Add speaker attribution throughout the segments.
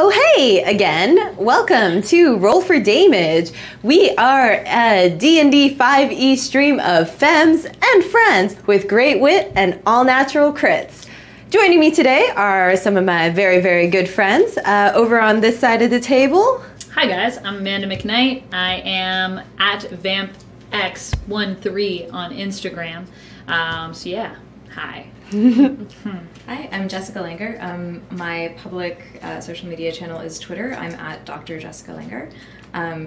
Speaker 1: Oh hey again, welcome to Roll for Dameage. We are a D&D 5e stream of femmes and friends with great wit and all-natural crits. Joining me today are some of my very good friends over on this side of the table.
Speaker 2: Hi guys, I'm Amanda McKnight. I am at VampX13 on Instagram. So yeah, hi.
Speaker 3: Hi, I'm Jessica Langer. My public social media channel is Twitter. I'm at Dr. Jessica Langer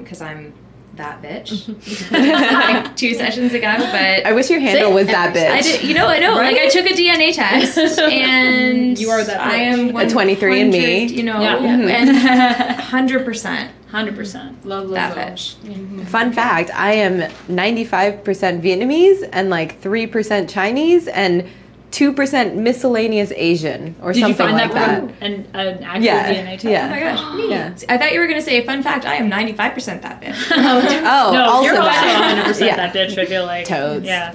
Speaker 3: because I'm that bitch. Like 2 sessions ago, but
Speaker 1: I wish your handle was that bitch.
Speaker 3: I did, I know. Right? Like I took a DNA test, and
Speaker 2: you are that bitch.
Speaker 3: I am
Speaker 1: a 23andMe.
Speaker 3: And 100%.
Speaker 2: 100%. Love
Speaker 3: that
Speaker 2: bitch.
Speaker 3: Mm-hmm.
Speaker 1: Fun fact: I am 95% Vietnamese and like 3% Chinese and 2% miscellaneous Asian or something like that.
Speaker 2: An actual DNA test?
Speaker 1: Yeah.
Speaker 3: Oh my gosh. Me.
Speaker 1: Yeah.
Speaker 3: I thought you were going to say, fun fact, I am 95% that bitch.
Speaker 1: Oh,
Speaker 2: no,
Speaker 1: also
Speaker 2: you're
Speaker 1: that.
Speaker 2: also 100% that bitch, I feel like.
Speaker 1: Toads.
Speaker 2: Yeah.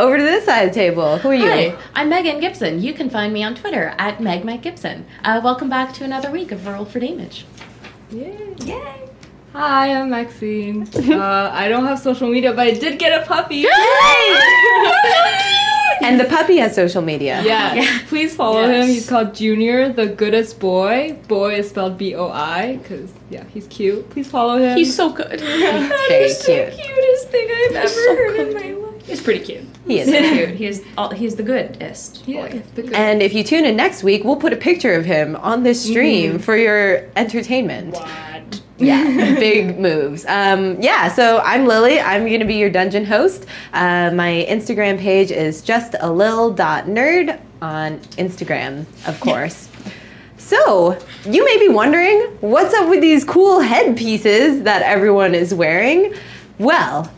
Speaker 1: Over to this side of the table. Who are you?
Speaker 4: Hi, I'm Megan Gibson. You can find me on Twitter at MegMikeGibson. Welcome back to another week of Roll for Damage.
Speaker 5: Yay.
Speaker 3: Yay.
Speaker 5: Hi, I'm Maxine. I don't have social media, but I did get a puppy.
Speaker 1: And the puppy has social media.
Speaker 5: Yeah. Please follow him. He's called Junior, the goodest boy. Boy is spelled B-O-I, because, he's cute. Please follow him.
Speaker 4: He's so good.
Speaker 1: He's very cute.
Speaker 3: The cutest thing I've ever heard in my life.
Speaker 2: He's pretty cute.
Speaker 1: He is
Speaker 3: So cute. He's the goodest boy.
Speaker 1: And if you tune in next week, we'll put a picture of him on this stream for your entertainment.
Speaker 2: What?
Speaker 1: Yeah, big moves. So I'm Lily. I'm going to be your dungeon host. My Instagram page is justalil.nerd on Instagram, of course. So, you may be wondering, what's up with these cool headpieces that everyone is wearing? Well,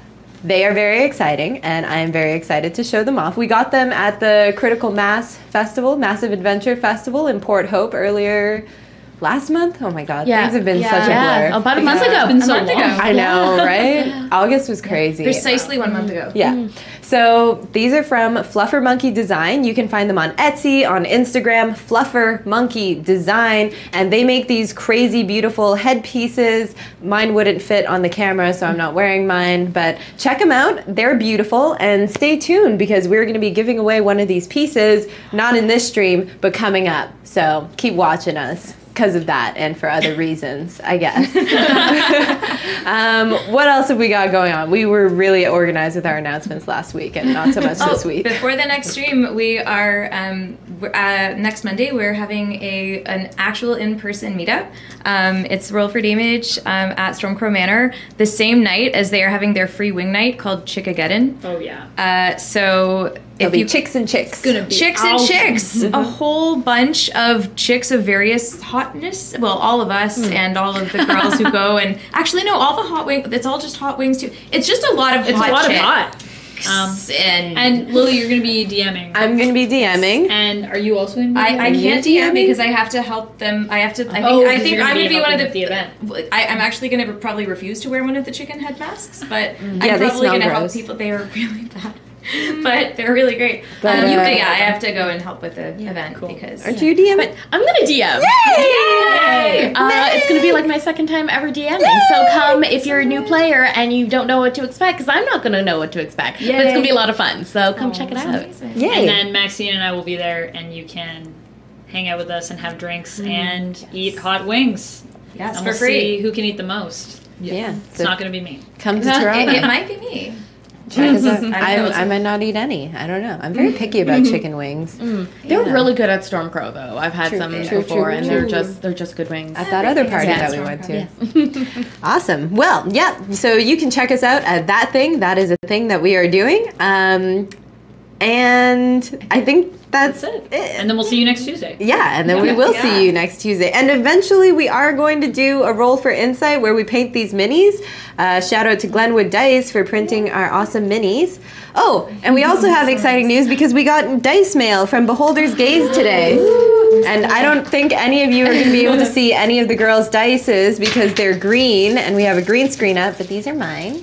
Speaker 1: they are very exciting, and I am very excited to show them off. We got them at the Critical Mass Festival, Massive Adventure Festival in Port Hope earlier last month. Oh my god, things have been such a blur.
Speaker 4: About a month ago.
Speaker 3: It's been so long.
Speaker 1: I know, right? August was crazy.
Speaker 3: Precisely 1 month ago.
Speaker 1: Yeah. So these are from Fluffer Monkey Design. You can find them on Etsy, on Instagram, Fluffer Monkey Design, and they make these crazy beautiful headpieces. Mine wouldn't fit on the camera, so I'm not wearing mine, but check them out. They're beautiful, and stay tuned because we're going to be giving away one of these pieces, not in this stream, but coming up. So keep watching us. Because of that and for other reasons, I guess. What else have we got going on? We were really organized with our announcements last week and not so much this week.
Speaker 3: Before the next stream, we are, next Monday, we're having an actual in-person meetup. It's Roll for Damage at Stormcrow Manor, the same night as they are having their free wing night called Chickageddon.
Speaker 2: Oh, yeah.
Speaker 1: It'll be chicks and chicks.
Speaker 2: Gonna be
Speaker 3: Chicks and chicks. A whole bunch of chicks of various hotness. Well, all of us and all of the girls who go. And actually, no, all the hot wings. It's all just hot wings, too. It's just a lot of hot
Speaker 2: It's a lot
Speaker 3: shit.
Speaker 2: of hot. And Lily, you're going to be DMing.
Speaker 1: I'm going to be DMing.
Speaker 2: And are you also in?
Speaker 3: I can't DM because I have to help them. I think I'm going to be one of the
Speaker 2: event.
Speaker 3: I'm actually going to probably refuse to wear one of the chicken head masks, but I'm
Speaker 1: they
Speaker 3: probably
Speaker 1: smell
Speaker 3: going to help
Speaker 1: gross.
Speaker 3: people. They are really bad. But they're really great.
Speaker 1: But,
Speaker 3: I have to go and help with the event because.
Speaker 1: Aren't you DMing?
Speaker 4: But I'm going to DM.
Speaker 1: Yay!
Speaker 4: It's going to be like my second time ever DMing. So come if you're a new player and you don't know what to expect, because I'm not going to know what to expect. But it's going to be a lot of fun. So come check it out.
Speaker 1: Yay.
Speaker 2: And then Maxine and I will be there, and you can hang out with us and have drinks and eat hot wings.
Speaker 3: Yes,
Speaker 2: and
Speaker 3: for
Speaker 2: we'll
Speaker 3: free.
Speaker 2: see who can eat the most.
Speaker 1: Yeah.
Speaker 2: It's not going to be me.
Speaker 1: Come to Toronto.
Speaker 3: It might be me.
Speaker 1: Check us out.
Speaker 3: I
Speaker 1: might not eat any. I don't know. I'm very picky about chicken wings.
Speaker 4: They're really good at Stormcrow, though. I've had some before, and
Speaker 1: true.
Speaker 4: they're just good wings.
Speaker 1: At that other party that we went to. Awesome. Well, so you can check us out at that thing. That is a thing that we are doing. And I think that's it.
Speaker 2: And then we'll see you next Tuesday.
Speaker 1: Yeah, and then we will see you next Tuesday. And eventually we are going to do a Roll for Insight where we paint these minis. Shout out to Glenwood Dice for printing our awesome minis. Oh, and we also have exciting news because we got dice mail from Beholder's Gaze today. And I don't think any of you are going to be able to see any of the girls' dices because they're green and we have a green screen up, but these are mine.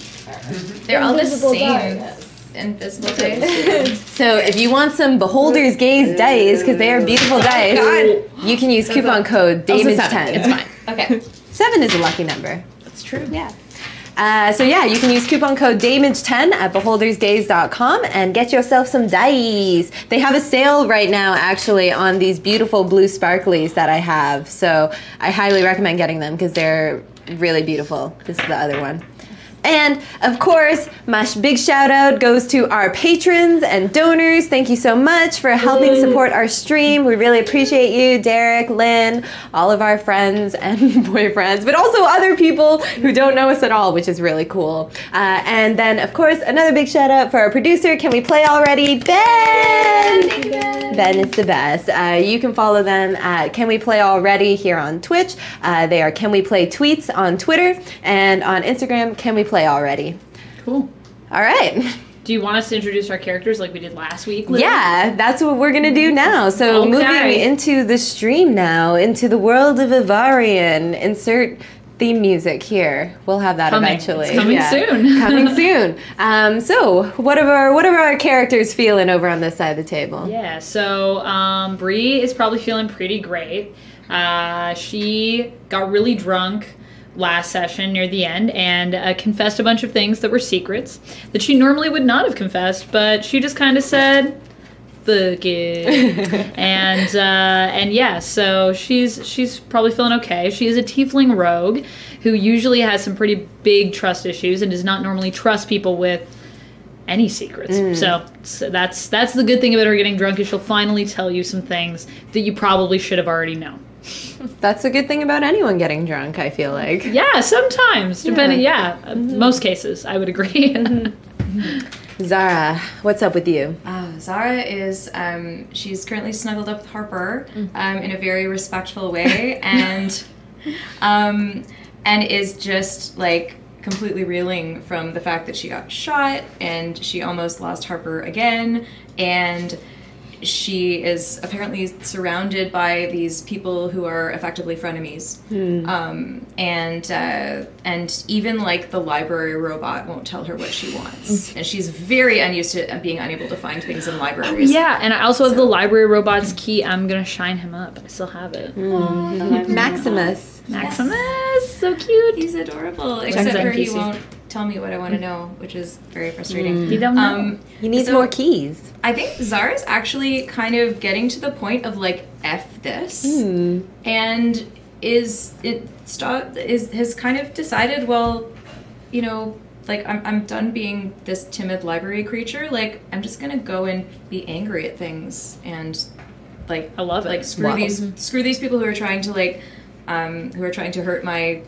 Speaker 3: They're all the same. invisible dice.
Speaker 1: So if you want some Beholder's Gaze dice, because they are beautiful dice, you can use coupon code Dameage10.
Speaker 4: It's fine.
Speaker 3: Okay.
Speaker 1: 7 is a lucky number.
Speaker 4: That's true.
Speaker 1: Yeah. So yeah, you can use coupon code Dameage10 at beholdersgaze.com and get yourself some dice. They have a sale right now, actually, on these beautiful blue sparklies that I have. So I highly recommend getting them because they're really beautiful. This is the other one. And of course, my big shout out goes to our patrons and donors. Thank you so much for helping support our stream. We really appreciate you, Derek, Lynn, all of our friends and boyfriends, but also other people who don't know us at all, which is really cool. And then, of course, another big shout out for our producer. Can we play already? Ben! Ben is the best. You can follow them at Can We Play Already here on Twitch. They are Can We Play Tweets on Twitter, and on Instagram, Can We Play Already.
Speaker 2: Cool.
Speaker 1: All right.
Speaker 2: Do you want us to introduce our characters like we did last week, Lily?
Speaker 1: Yeah, that's what we're going to do now. So
Speaker 2: Okay.
Speaker 1: moving into the stream now, into the world of Evarrian. Insert theme music here. We'll have that
Speaker 2: Coming.
Speaker 1: eventually.
Speaker 2: It's coming soon.
Speaker 1: Coming soon. So what are our characters feeling over on this side of the table?
Speaker 2: Yeah, so Bree is probably feeling pretty great. She got really drunk last session near the end and confessed a bunch of things that were secrets that she normally would not have confessed, but she just kind of said, fuck it. and yeah, so she's probably feeling okay. She is a tiefling rogue who usually has some pretty big trust issues and does not normally trust people with any secrets. So that's the good thing about her getting drunk, is she'll finally tell you some things that you probably should have already known.
Speaker 1: That's a good thing about anyone getting drunk, I feel like.
Speaker 2: Yeah, sometimes, depending. Yeah, most cases, I would agree.
Speaker 1: Zara, what's up with you?
Speaker 3: Zara is, she's currently snuggled up with Harper in a very respectful way, and is just like completely reeling from the fact that she got shot and she almost lost Harper again, and she is apparently surrounded by these people who are effectively frenemies. And even like the library robot won't tell her what she wants. And she's very unused to being unable to find things in libraries.
Speaker 2: Yeah, and I also have the library robot's key. I'm gonna shine him up. I still have it.
Speaker 1: Maximus.
Speaker 2: Maximus, so cute.
Speaker 3: He's adorable.
Speaker 2: Check
Speaker 3: Except
Speaker 2: that
Speaker 3: for he
Speaker 2: PC.
Speaker 3: won't tell me what I want to know, which is very frustrating.
Speaker 2: You don't know.
Speaker 1: He needs
Speaker 3: So-
Speaker 1: more keys.
Speaker 3: I think Zara's actually kind of getting to the point of like F this, and has kind of decided, well, you know, like I'm done being this timid library creature. Like I'm just gonna go and be angry at things and like
Speaker 2: I love it.
Speaker 3: like screw
Speaker 1: Wow.
Speaker 3: these people who are trying to like who are trying to hurt my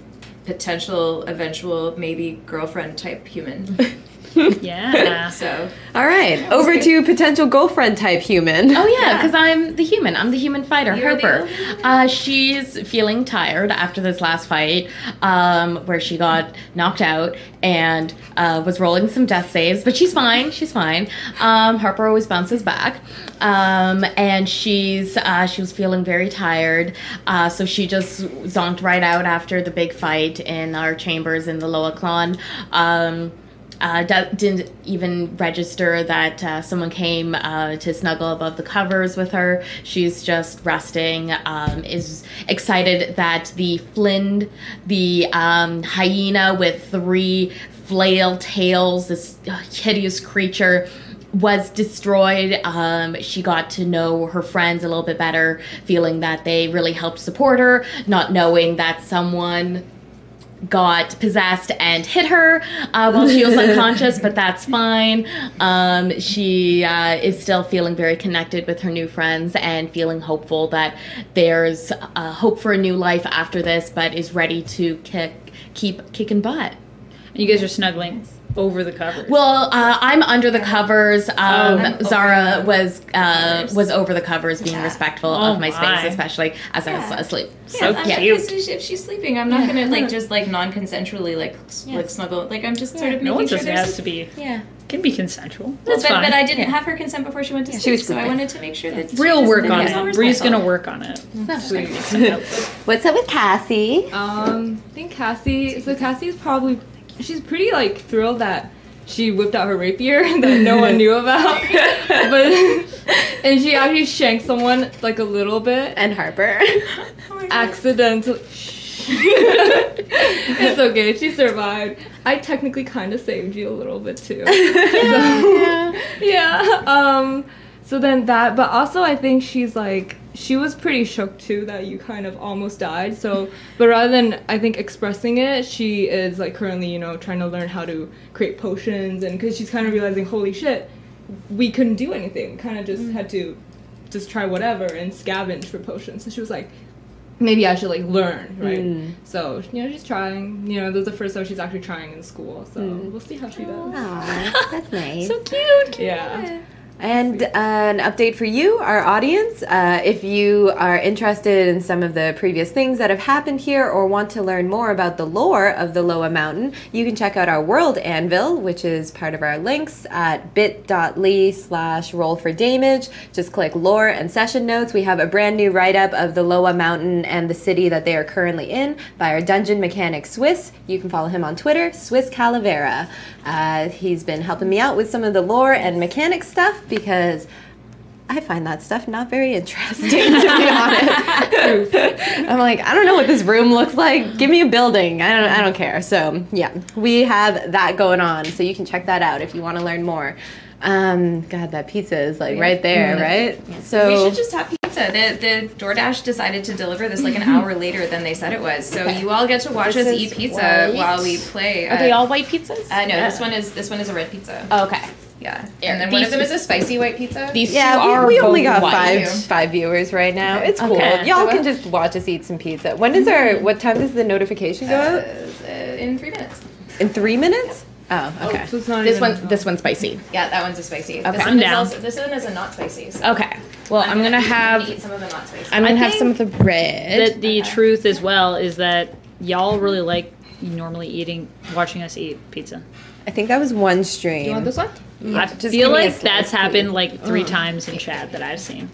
Speaker 3: potential eventual maybe girlfriend type human.
Speaker 2: Yeah.
Speaker 3: So
Speaker 1: All right, over to potential girlfriend type human.
Speaker 4: Oh yeah, because I'm the human. I'm the human fighter,
Speaker 3: You're the
Speaker 4: Harper. She's feeling tired after this last fight, where she got knocked out and was rolling some death saves, but she's fine. She's fine. Harper always bounces back, and she was feeling very tired, so she just zonked right out after the big fight in our chambers in the Lowa clan. Didn't even register that someone came to snuggle above the covers with her. She's just resting, is excited that the Flind, the hyena with 3 flail tails, this hideous creature, was destroyed. She got to know her friends a little bit better, feeling that they really helped support her, not knowing that someone got possessed and hit her while she was unconscious, but that's fine. She is still feeling very connected with her new friends and feeling hopeful that there's hope for a new life after this, but is ready to keep kicking butt.
Speaker 2: You guys are snuggling over the covers.
Speaker 4: Well, I'm under the covers. Zara was over the covers, being respectful of my
Speaker 2: my.
Speaker 4: space, especially as I was asleep.
Speaker 2: So
Speaker 3: yeah,
Speaker 2: cute.
Speaker 3: because if she's sleeping, I'm not gonna like just like non-consensually like snuggle. Like I'm just sort of
Speaker 2: No one
Speaker 3: making
Speaker 2: says
Speaker 3: sure
Speaker 2: it
Speaker 3: there's
Speaker 2: has to be.
Speaker 3: yeah.
Speaker 2: Can be consensual.
Speaker 3: Well,
Speaker 2: That's fine.
Speaker 3: but I didn't have her consent before she went to
Speaker 1: she
Speaker 3: sleep,
Speaker 1: was
Speaker 3: so I
Speaker 1: sleeping.
Speaker 3: wanted to make sure that
Speaker 2: Real
Speaker 3: she
Speaker 2: work
Speaker 3: just-
Speaker 2: on
Speaker 3: yeah,
Speaker 2: it. Bree's gonna work on it.
Speaker 1: What's up with Cassie?
Speaker 5: I think Cassie. So Cassie's probably, she's pretty like thrilled that she whipped out her rapier that no one knew about. And she actually shanked someone like a little bit.
Speaker 1: And Harper.
Speaker 5: Accidentally. It's okay, she survived. I technically kind of saved you a little bit too. So then that, but also I think she was pretty shook too that you kind of almost died. So, but rather than I think expressing it, she is like currently, you know, trying to learn how to create potions, and because she's kind of realizing, holy shit, we couldn't do anything. Kind of just had to just try whatever and scavenge for potions. So she was like, maybe I should like learn, right? So, you know, she's trying. You know, this is the first time she's actually trying in school. So we'll see how she does.
Speaker 1: Aw, that's nice.
Speaker 2: So cute.
Speaker 5: Yeah.
Speaker 1: And an update for you, our audience. If you are interested in some of the previous things that have happened here or want to learn more about the lore of the Lowa Mountain, you can check out our World Anvil, which is part of our links at bit.ly/rollfordamage. Just click lore and session notes. We have a brand new write-up of the Lowa Mountain and the city that they are currently in by our dungeon mechanic Swiss. You can follow him on Twitter, Swiss Calavera. He's been helping me out with some of the lore and mechanic stuff, because I find that stuff not very interesting, to be honest. I'm like, I don't know what this room looks like. Give me a building. I don't care. So yeah, we have that going on. So you can check that out if you want to learn more. God, that pizza is like right there, right? So
Speaker 3: we should just have pizza. The DoorDash decided to deliver this like an hour later than they said it was. So you all get to watch us eat pizza while we play.
Speaker 4: Are they all white pizzas?
Speaker 3: No, this one is a red pizza.
Speaker 4: Okay.
Speaker 3: Yeah, and then one of them is a spicy white pizza.
Speaker 4: These two
Speaker 1: yeah,
Speaker 4: are
Speaker 1: we only
Speaker 4: both
Speaker 1: got
Speaker 4: white.
Speaker 1: five viewers right now. It's cool.
Speaker 4: Okay.
Speaker 1: Y'all can just watch us eat some pizza. When is what time does the notification go out?
Speaker 3: In 3 minutes.
Speaker 1: In 3 minutes? Oh, okay.
Speaker 5: So it's not
Speaker 4: This
Speaker 5: even-
Speaker 4: one's spicy.
Speaker 3: Yeah, that one's a spicy.
Speaker 4: Okay.
Speaker 3: This
Speaker 2: I'm
Speaker 3: one
Speaker 2: down.
Speaker 3: This one is a not spicy. So
Speaker 4: Okay. Well, I'm gonna have.
Speaker 3: eat some of the not spicy.
Speaker 4: I'm gonna
Speaker 2: I
Speaker 4: have
Speaker 2: think
Speaker 4: some of the bread.
Speaker 2: That the truth as well is that y'all really like normally watching us eat pizza.
Speaker 1: I think that was one stream.
Speaker 5: You want this one?
Speaker 2: I
Speaker 1: Just give
Speaker 2: feel
Speaker 1: me a
Speaker 2: like
Speaker 1: slice,
Speaker 2: that's happened
Speaker 1: please.
Speaker 2: like 3 times in chat that I've seen.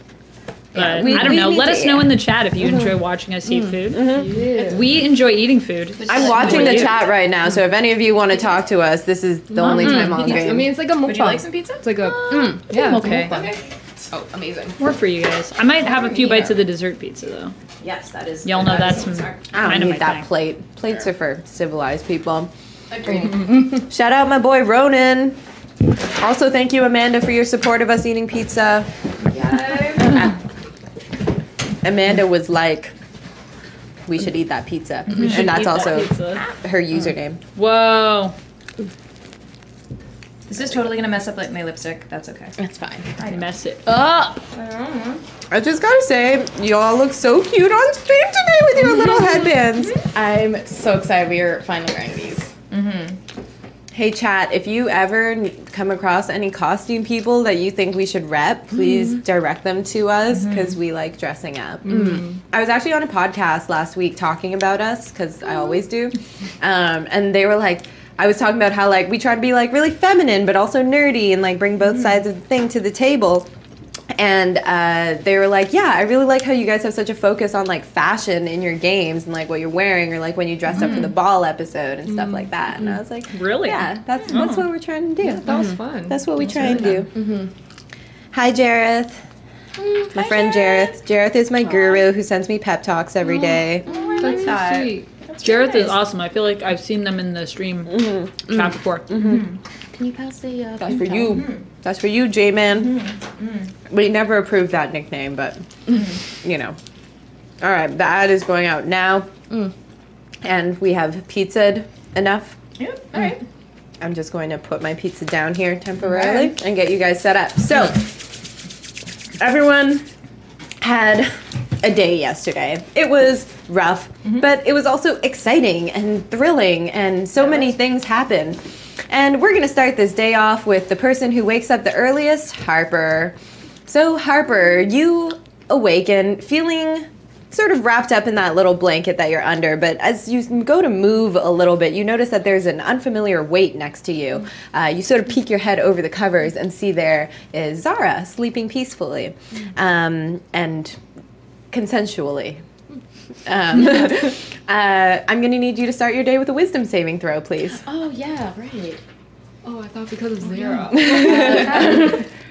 Speaker 2: But
Speaker 1: Yeah,
Speaker 2: I don't know.
Speaker 1: we
Speaker 2: Let
Speaker 1: need
Speaker 2: us
Speaker 1: to
Speaker 2: know
Speaker 1: eat.
Speaker 2: in the chat if you enjoy watching us eat food.
Speaker 5: Yeah.
Speaker 2: We enjoy eating food.
Speaker 1: I'm watching
Speaker 2: What
Speaker 1: the
Speaker 2: do you?
Speaker 1: chat right now, so if any of you want to talk to us, this is the only time I'll
Speaker 5: I
Speaker 1: game.
Speaker 5: mean, it's like a mukbang.
Speaker 3: Would you like some pizza?
Speaker 5: It's like a yeah.
Speaker 2: I'm
Speaker 5: it's a
Speaker 2: okay.
Speaker 5: mukbang.
Speaker 3: Okay. Oh, amazing.
Speaker 2: More for you guys. I might have a few bites of the dessert pizza though.
Speaker 3: Yes, that is.
Speaker 2: Y'all know
Speaker 3: that is
Speaker 2: that's
Speaker 3: smart.
Speaker 1: I don't
Speaker 2: kind of
Speaker 1: need
Speaker 2: my
Speaker 1: that
Speaker 2: thing.
Speaker 1: plate. Plates are for civilized people.
Speaker 3: Agreed.
Speaker 1: Shout out my boy Ronan. Also, thank you, Amanda, for your support of us eating pizza.
Speaker 3: Yeah.
Speaker 1: Amanda was like, we should eat that pizza. And that's also her username.
Speaker 2: Whoa.
Speaker 3: This is totally gonna mess up like my lipstick. That's okay.
Speaker 4: That's fine.
Speaker 2: I mess it up.
Speaker 1: I just gotta say, y'all look so cute on stream today with your little headbands.
Speaker 4: I'm so excited we are finally wearing these.
Speaker 1: Hey chat, if you ever come across any costume people that you think we should rep, please direct them to us, because we like dressing up. I was actually on a podcast last week talking about us, because I always do, and they were like, I was talking about how like we try to be like really feminine but also nerdy and like bring both sides of the thing to the table. And they were like, yeah, I really like how you guys have such a focus on like fashion in your games and like what you're wearing, or like when you dressed up for the ball episode and stuff like that. And I was like,
Speaker 2: Really?
Speaker 1: yeah, that's what we're trying to do.
Speaker 5: That was fun.
Speaker 1: That's what we try and do. Hi, Jareth. My friend Jareth. Jareth is my guru who sends me pep talks every day.
Speaker 5: That's so sweet.
Speaker 2: Jareth is awesome. I feel like I've seen them in the stream chat before.
Speaker 4: Can you pass the?
Speaker 1: That's for you. That's for you, J-Man. We never approved that nickname, but, you know. All right, the ad is going out now. And we have pizzaed enough.
Speaker 3: Yeah. All right.
Speaker 1: I'm just going to put my pizza down here temporarily and get you guys set up. So, everyone had a day yesterday. It was rough, but it was also exciting and thrilling, and so many things happened. And we're gonna start this day off with the person who wakes up the earliest, Harper. So Harper, you awaken feeling sort of wrapped up in that little blanket that you're under, but as you go to move a little bit, you notice that there's an unfamiliar weight next to you. You sort of peek your head over the covers and see there is Zara sleeping peacefully and consensually. I'm gonna need you to start your day with a wisdom saving throw, please.
Speaker 4: Oh yeah, right.
Speaker 5: Oh, I thought because of Zara.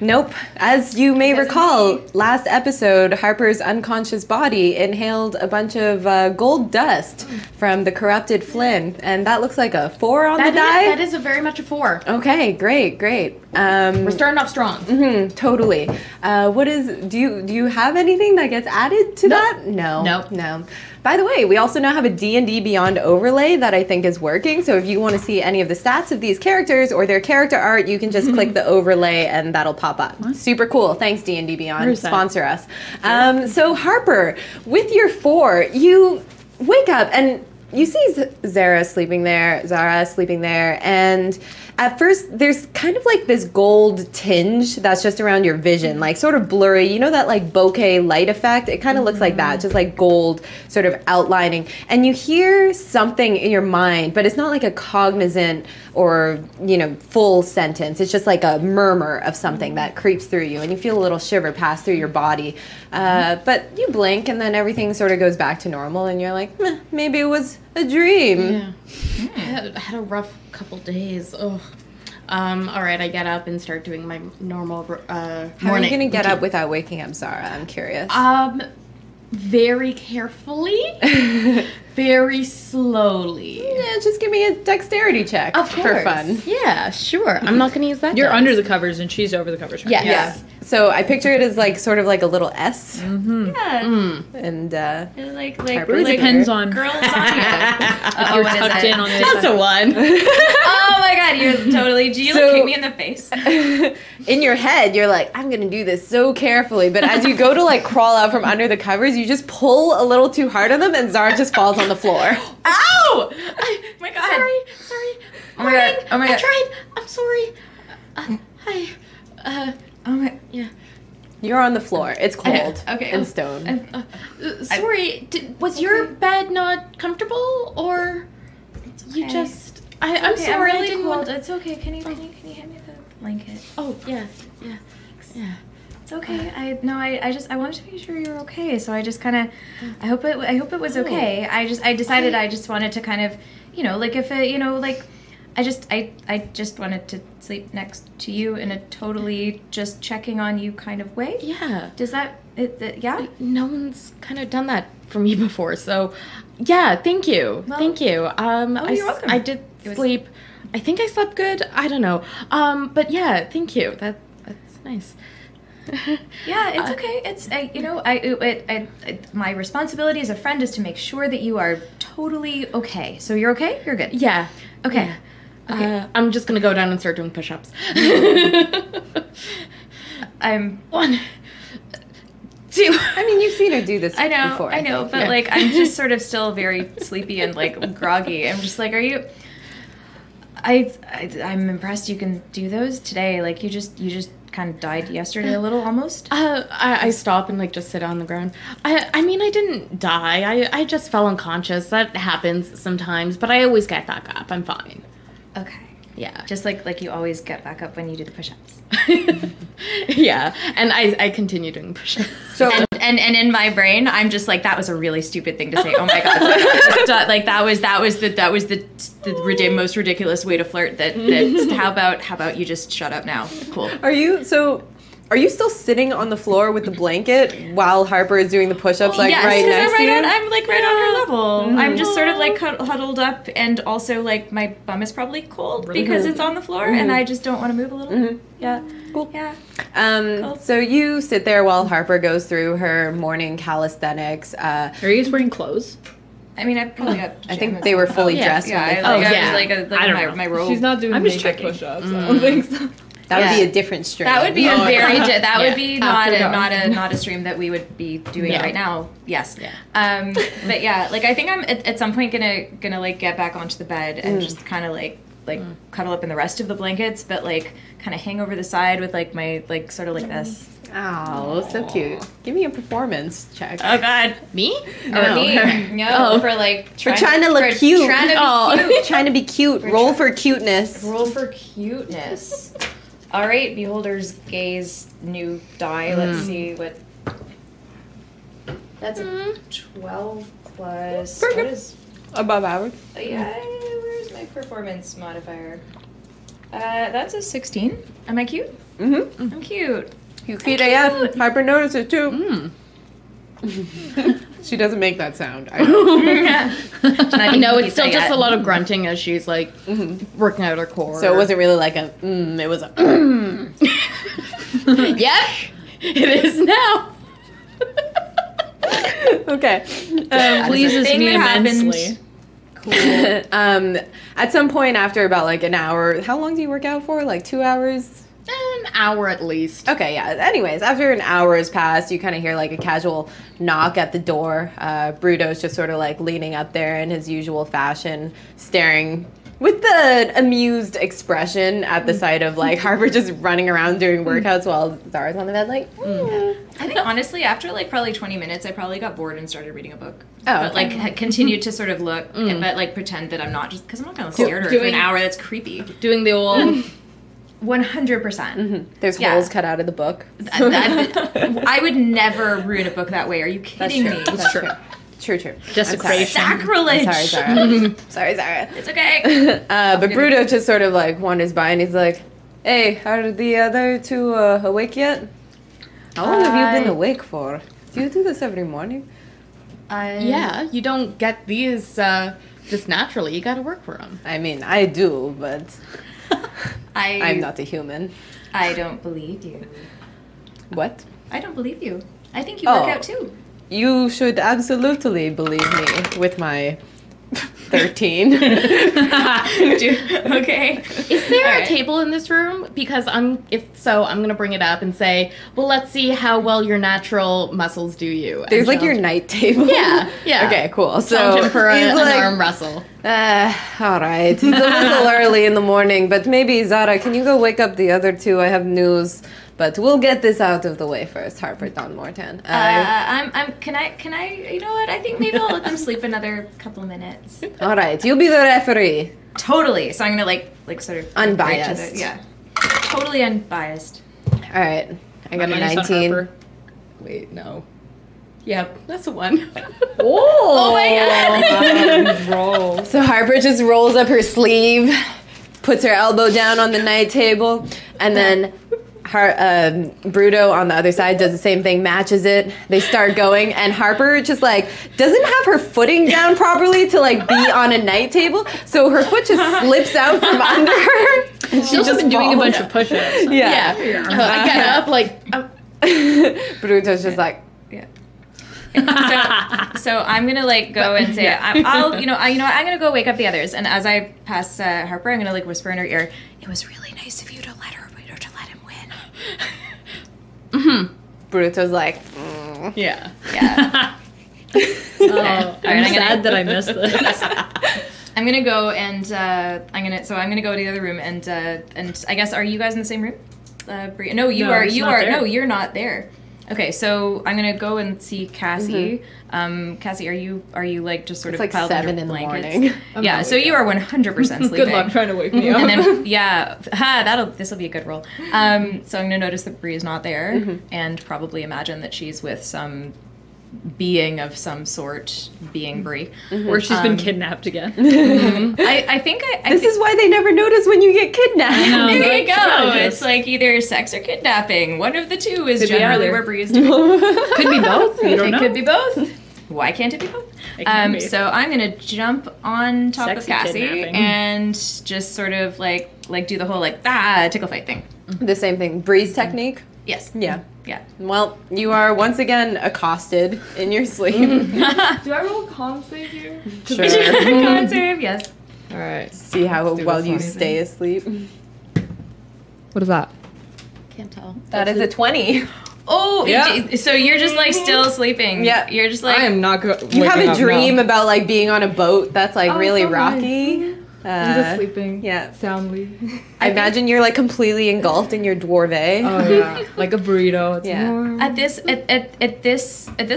Speaker 1: Nope. As you may recall, last episode, Harper's unconscious body inhaled a bunch of gold dust from the corrupted Flynn, and that looks like a 4 on the die.
Speaker 4: That is a very much a 4.
Speaker 1: Okay, great.
Speaker 4: We're starting off strong.
Speaker 1: Totally. Do you have anything that gets added to that? No. By the way, we also now have a D&D Beyond overlay that I think is working. So if you want to see any of the stats of these characters or their character art, you can just click the overlay and that'll pop up. What? Super cool. Thanks, D&D Beyond. Sponsor us. So Harper, with your 4, you wake up and you see Zara sleeping there, and at first there's kind of like this gold tinge that's just around your vision, like sort of blurry. You know that like bokeh light effect? It kind of looks like that, just like gold sort of outlining. And you hear something in your mind, but it's not like a cognizant or, full sentence. It's just like a murmur of something that creeps through you, and you feel a little shiver pass through your body. But you blink, and then everything sort of goes back to normal, and you're like, maybe it was a dream.
Speaker 4: Yeah. I had a rough couple days. Ugh. All right, I get up and start doing my normal morning.
Speaker 1: How are you going to get up without waking up Zara? I'm curious.
Speaker 4: Very carefully, very slowly.
Speaker 1: Yeah, just give me a dexterity check for fun.
Speaker 4: Yeah, sure. I'm not going to use that.
Speaker 2: You're under the covers and she's over the covers. Right?
Speaker 4: Yes.
Speaker 1: Yeah. So I picture it as like sort of like a little S.
Speaker 3: Yeah.
Speaker 1: And
Speaker 3: Like
Speaker 1: Harper's
Speaker 2: depends on
Speaker 3: girls on you.
Speaker 2: you're tucked in on the
Speaker 4: That's a 1.
Speaker 3: Oh my god, you're totally. Do you
Speaker 1: So-
Speaker 3: kick me in the face?
Speaker 1: in your head, you're like, I'm gonna do this so carefully. But as you go to like crawl out from under the covers, you just pull a little too hard on them, and Zara just falls on the floor.
Speaker 3: Ow! My god.
Speaker 4: Sorry.
Speaker 3: Oh my god. Oh my god.
Speaker 4: I tried. I'm sorry. Hi.
Speaker 3: Oh my.
Speaker 4: Yeah.
Speaker 1: You're on the floor. It's cold.
Speaker 3: Okay.
Speaker 1: And stone.
Speaker 4: Sorry. Was your bed not comfortable, or you
Speaker 3: okay.
Speaker 4: just? I'm
Speaker 3: Okay,
Speaker 4: sorry.
Speaker 3: I'm really
Speaker 4: I didn't
Speaker 3: cold.
Speaker 4: want.
Speaker 3: It's okay. Can you hand me the blanket?
Speaker 4: Oh yeah.
Speaker 3: It's okay. I wanted to make sure you were okay. So I just kind of, I hope it was okay. I decided I just wanted to kind of, like if it, like, I just wanted to sleep next to you in a totally just checking on you kind of way.
Speaker 4: Yeah.
Speaker 3: Does that, yeah?
Speaker 4: No one's kind of done that for me before, so yeah. Thank you.
Speaker 3: Well,
Speaker 4: thank you.
Speaker 3: you're welcome.
Speaker 4: I did sleep. I think I slept good. I don't know. But yeah, thank you. That's nice.
Speaker 3: Yeah, it's okay. It's my responsibility as a friend is to make sure that you are totally okay. So you're okay? You're good.
Speaker 4: Yeah.
Speaker 3: Okay.
Speaker 4: Yeah. Okay. I'm just gonna go down and start doing push-ups.
Speaker 3: I'm
Speaker 4: 1, 2.
Speaker 1: I mean, you've seen her do this
Speaker 3: I know,
Speaker 1: before.
Speaker 3: but like I'm just sort of still very sleepy and like groggy. I'm just like, are you? I'm impressed you can do those today. Like you just kind of died yesterday a little almost.
Speaker 4: I stop and like just sit on the ground. I mean I didn't die. I just fell unconscious. That happens sometimes, but I always get back up. I'm fine.
Speaker 3: Okay.
Speaker 4: Yeah.
Speaker 3: Just like you always get back up when you do the push-ups.
Speaker 4: Yeah. And I continue doing push-ups.
Speaker 1: So
Speaker 3: And in my brain, I'm just like, that was a really stupid thing to say. Oh my god! Like that was the most ridiculous way to flirt. How about you just shut up now? Cool.
Speaker 1: Are you still sitting on the floor with the blanket while Harper is doing the push-ups right next to you?
Speaker 3: I'm like right on her level. I'm just sort of like huddled up, and also like my bum is probably cold because it's on the floor, and I just don't want to move a little. Yeah.
Speaker 1: Cool.
Speaker 3: Yeah.
Speaker 1: Cool. So you sit there while Harper goes through her morning calisthenics.
Speaker 2: Are you guys wearing clothes?
Speaker 3: I mean, I probably got.
Speaker 1: I think they were fully dressed.
Speaker 3: Yeah.
Speaker 1: when they
Speaker 3: I
Speaker 1: fell.
Speaker 3: was like my robe.
Speaker 5: She's not doing
Speaker 2: I'm just
Speaker 5: naked
Speaker 2: checking.
Speaker 5: push-ups. I don't think so.
Speaker 1: That would be a different stream.
Speaker 3: That would be a very would be
Speaker 5: After dark.
Speaker 3: not a stream that we would be doing right now. Yes.
Speaker 4: Yeah.
Speaker 3: But yeah, like I think I'm at some point gonna like get back onto the bed and just kind of like cuddle up in the rest of the blankets, but like kind of hang over the side with like my like sort of like this.
Speaker 1: Oh, so cute. Give me a performance check.
Speaker 3: Oh God,
Speaker 4: Me?
Speaker 3: or me? No, for like
Speaker 1: Trying to look cute.
Speaker 3: Trying to be cute.
Speaker 1: Trying to be cute. Roll for cuteness.
Speaker 3: Roll for cuteness. All right, Beholder's Gaze new die. Let's see what. That's a 12 plus. What is?
Speaker 1: Above average.
Speaker 3: Yeah, where's my performance modifier? That's a 16. Am I cute?
Speaker 1: Mm-hmm.
Speaker 3: I'm cute.
Speaker 1: You cute AF. Harper notices too. She doesn't make that sound. I know.
Speaker 4: No, it's still just a lot of grunting as she's like working out her core.
Speaker 1: So it wasn't really like a it was a
Speaker 4: Yep, it is now.
Speaker 1: Okay.
Speaker 2: Pleases
Speaker 3: thing
Speaker 2: me
Speaker 3: that happened.
Speaker 2: immensely.
Speaker 1: At some point after about like an hour, how long do you work out for? Like 2 hours?
Speaker 4: An hour at least.
Speaker 1: Okay, yeah. Anyways, after an hour has passed, you kind of hear like a casual knock at the door. Bruto's just sort of like leaning up there in his usual fashion, staring with the amused expression at the sight of like Harper just running around doing workouts while Zara's on the bed like,
Speaker 3: I think honestly, after like probably 20 minutes, I probably got bored and started reading a book.
Speaker 1: Oh,
Speaker 3: But like continued to sort of look, but like pretend that I'm not just because I'm not gonna stare at her for an
Speaker 4: doing-
Speaker 3: hour. That's creepy.
Speaker 4: Doing the old.
Speaker 3: 100%.
Speaker 1: There's
Speaker 3: Yeah.
Speaker 1: holes cut out of the book.
Speaker 3: I would never ruin a book that way. Are you kidding me?
Speaker 1: That's true. True.
Speaker 2: Desecration.
Speaker 3: Sacrilege.
Speaker 1: I'm sorry, Sorry, Zara.
Speaker 3: It's okay.
Speaker 1: But Bruto just sort of like wanders by and he's like, hey, are the other two awake yet? How long have you been awake for? Do you do this every morning?
Speaker 4: Yeah, you don't get these just naturally. You got to work for them.
Speaker 1: I mean, I do, but I'm
Speaker 3: I'm
Speaker 1: not a human.
Speaker 3: I don't believe you.
Speaker 1: What?
Speaker 3: I don't believe you. I think you work
Speaker 1: Oh.
Speaker 3: out too.
Speaker 1: You should absolutely believe me with my 13.
Speaker 3: Okay.
Speaker 4: Is there
Speaker 3: All
Speaker 4: a
Speaker 3: right.
Speaker 4: table in this room? Because if so, I'm gonna bring it up and say, well, let's see how well your natural muscles do you.
Speaker 1: There's
Speaker 4: And
Speaker 1: like your
Speaker 4: challenge-
Speaker 1: night table.
Speaker 4: Yeah.
Speaker 1: Okay, cool. So
Speaker 4: Challenge him for
Speaker 1: he's
Speaker 4: an
Speaker 1: like,
Speaker 4: arm wrestle.
Speaker 1: all right. It's a little early in the morning, but maybe Zara, can you go wake up the other two? I have news, but we'll get this out of the way first. Harper Don Morton.
Speaker 3: Can I, you know what? I think maybe I'll let them sleep another couple minutes.
Speaker 1: All right, you'll be the referee.
Speaker 3: Totally. So I'm gonna like sort of
Speaker 1: Unbiased.
Speaker 3: right to the- yeah. Totally unbiased.
Speaker 1: All right, I got a
Speaker 2: Money's on
Speaker 1: 19.
Speaker 2: Harper.
Speaker 4: Wait, no. Yep, that's a 1.
Speaker 3: Oh my god.
Speaker 5: Roll.
Speaker 1: So Harper just rolls up her sleeve, puts her elbow down on the night table, and then Bruto on the other side does the same thing, matches it. They start going, and Harper just like doesn't have her footing down properly to like be on a night table, so her foot just slips out from under her. And
Speaker 2: She's just been doing a bunch of push-ups.
Speaker 1: Yeah.
Speaker 4: I get up like.
Speaker 1: Bruto's just like,
Speaker 3: So I'm gonna like go and say I'm gonna go wake up the others, and as I pass Harper, I'm gonna like whisper in her ear, "It was really nice of you to let him win."
Speaker 1: Bruto's like,
Speaker 4: Yeah.
Speaker 3: Yeah.
Speaker 2: Oh,
Speaker 3: right,
Speaker 2: I'm
Speaker 3: I'm
Speaker 2: sad that I missed this.
Speaker 3: I'm gonna go and I'm gonna go to the other room and I guess are you guys in the same room? Bri- no, you
Speaker 2: No,
Speaker 3: are.
Speaker 2: he's
Speaker 3: You
Speaker 2: not
Speaker 3: are.
Speaker 2: there.
Speaker 3: No, you're not there. Okay, so I'm gonna go and see Cassie. Cassie, are you like just sort
Speaker 1: it's
Speaker 3: of
Speaker 1: like
Speaker 3: piled
Speaker 1: 7
Speaker 3: under
Speaker 1: in the
Speaker 3: blankets?
Speaker 1: morning.
Speaker 3: Yeah, so you are 100% sleeping.
Speaker 5: Good luck trying to wake me up.
Speaker 3: And then this will be a good roll. So I'm gonna notice that Bree is not there, and probably imagine that she's with some being of some sort, being Bree.
Speaker 2: Or she's been kidnapped again.
Speaker 3: I think
Speaker 1: This is why they never notice when you get kidnapped.
Speaker 2: No,
Speaker 3: there you
Speaker 2: that's
Speaker 3: go.
Speaker 2: tragic.
Speaker 3: It's like either sex or kidnapping. One of the two is
Speaker 2: Could be
Speaker 3: generally
Speaker 2: either.
Speaker 3: where Bree is doing.
Speaker 2: Could be both. You don't
Speaker 3: It
Speaker 2: know.
Speaker 3: could be both. Why can't it be both?
Speaker 2: It can be.
Speaker 3: So I'm gonna jump on top of
Speaker 2: Sexy
Speaker 3: Cassie
Speaker 2: kidnapping.
Speaker 3: and just sort of like do the whole like tickle fight thing.
Speaker 1: The same thing. Breeze technique.
Speaker 3: Yes.
Speaker 1: Yeah.
Speaker 3: Yeah.
Speaker 1: Well, you are once again accosted in your sleep.
Speaker 5: Do I roll con save here?
Speaker 1: Sure.
Speaker 3: Con save, yes.
Speaker 5: All right.
Speaker 1: See how
Speaker 5: do
Speaker 1: well
Speaker 5: this
Speaker 1: you
Speaker 5: one.
Speaker 1: stay asleep.
Speaker 5: What is that?
Speaker 4: Can't tell.
Speaker 1: That is a 20.
Speaker 3: Oh,
Speaker 5: Yeah.
Speaker 3: so you're just like still sleeping.
Speaker 1: Yeah.
Speaker 3: You're just like
Speaker 5: I am not good.
Speaker 1: You have a dream about like being on a boat that's like
Speaker 5: Oh,
Speaker 1: really
Speaker 5: so nice.
Speaker 1: rocky.
Speaker 5: I'm just sleeping.
Speaker 1: yeah.
Speaker 5: Soundly.
Speaker 1: I imagine you're like completely engulfed in your dwarve.
Speaker 5: Oh yeah. Like a burrito. It's
Speaker 1: Yeah.
Speaker 5: warm.
Speaker 3: at this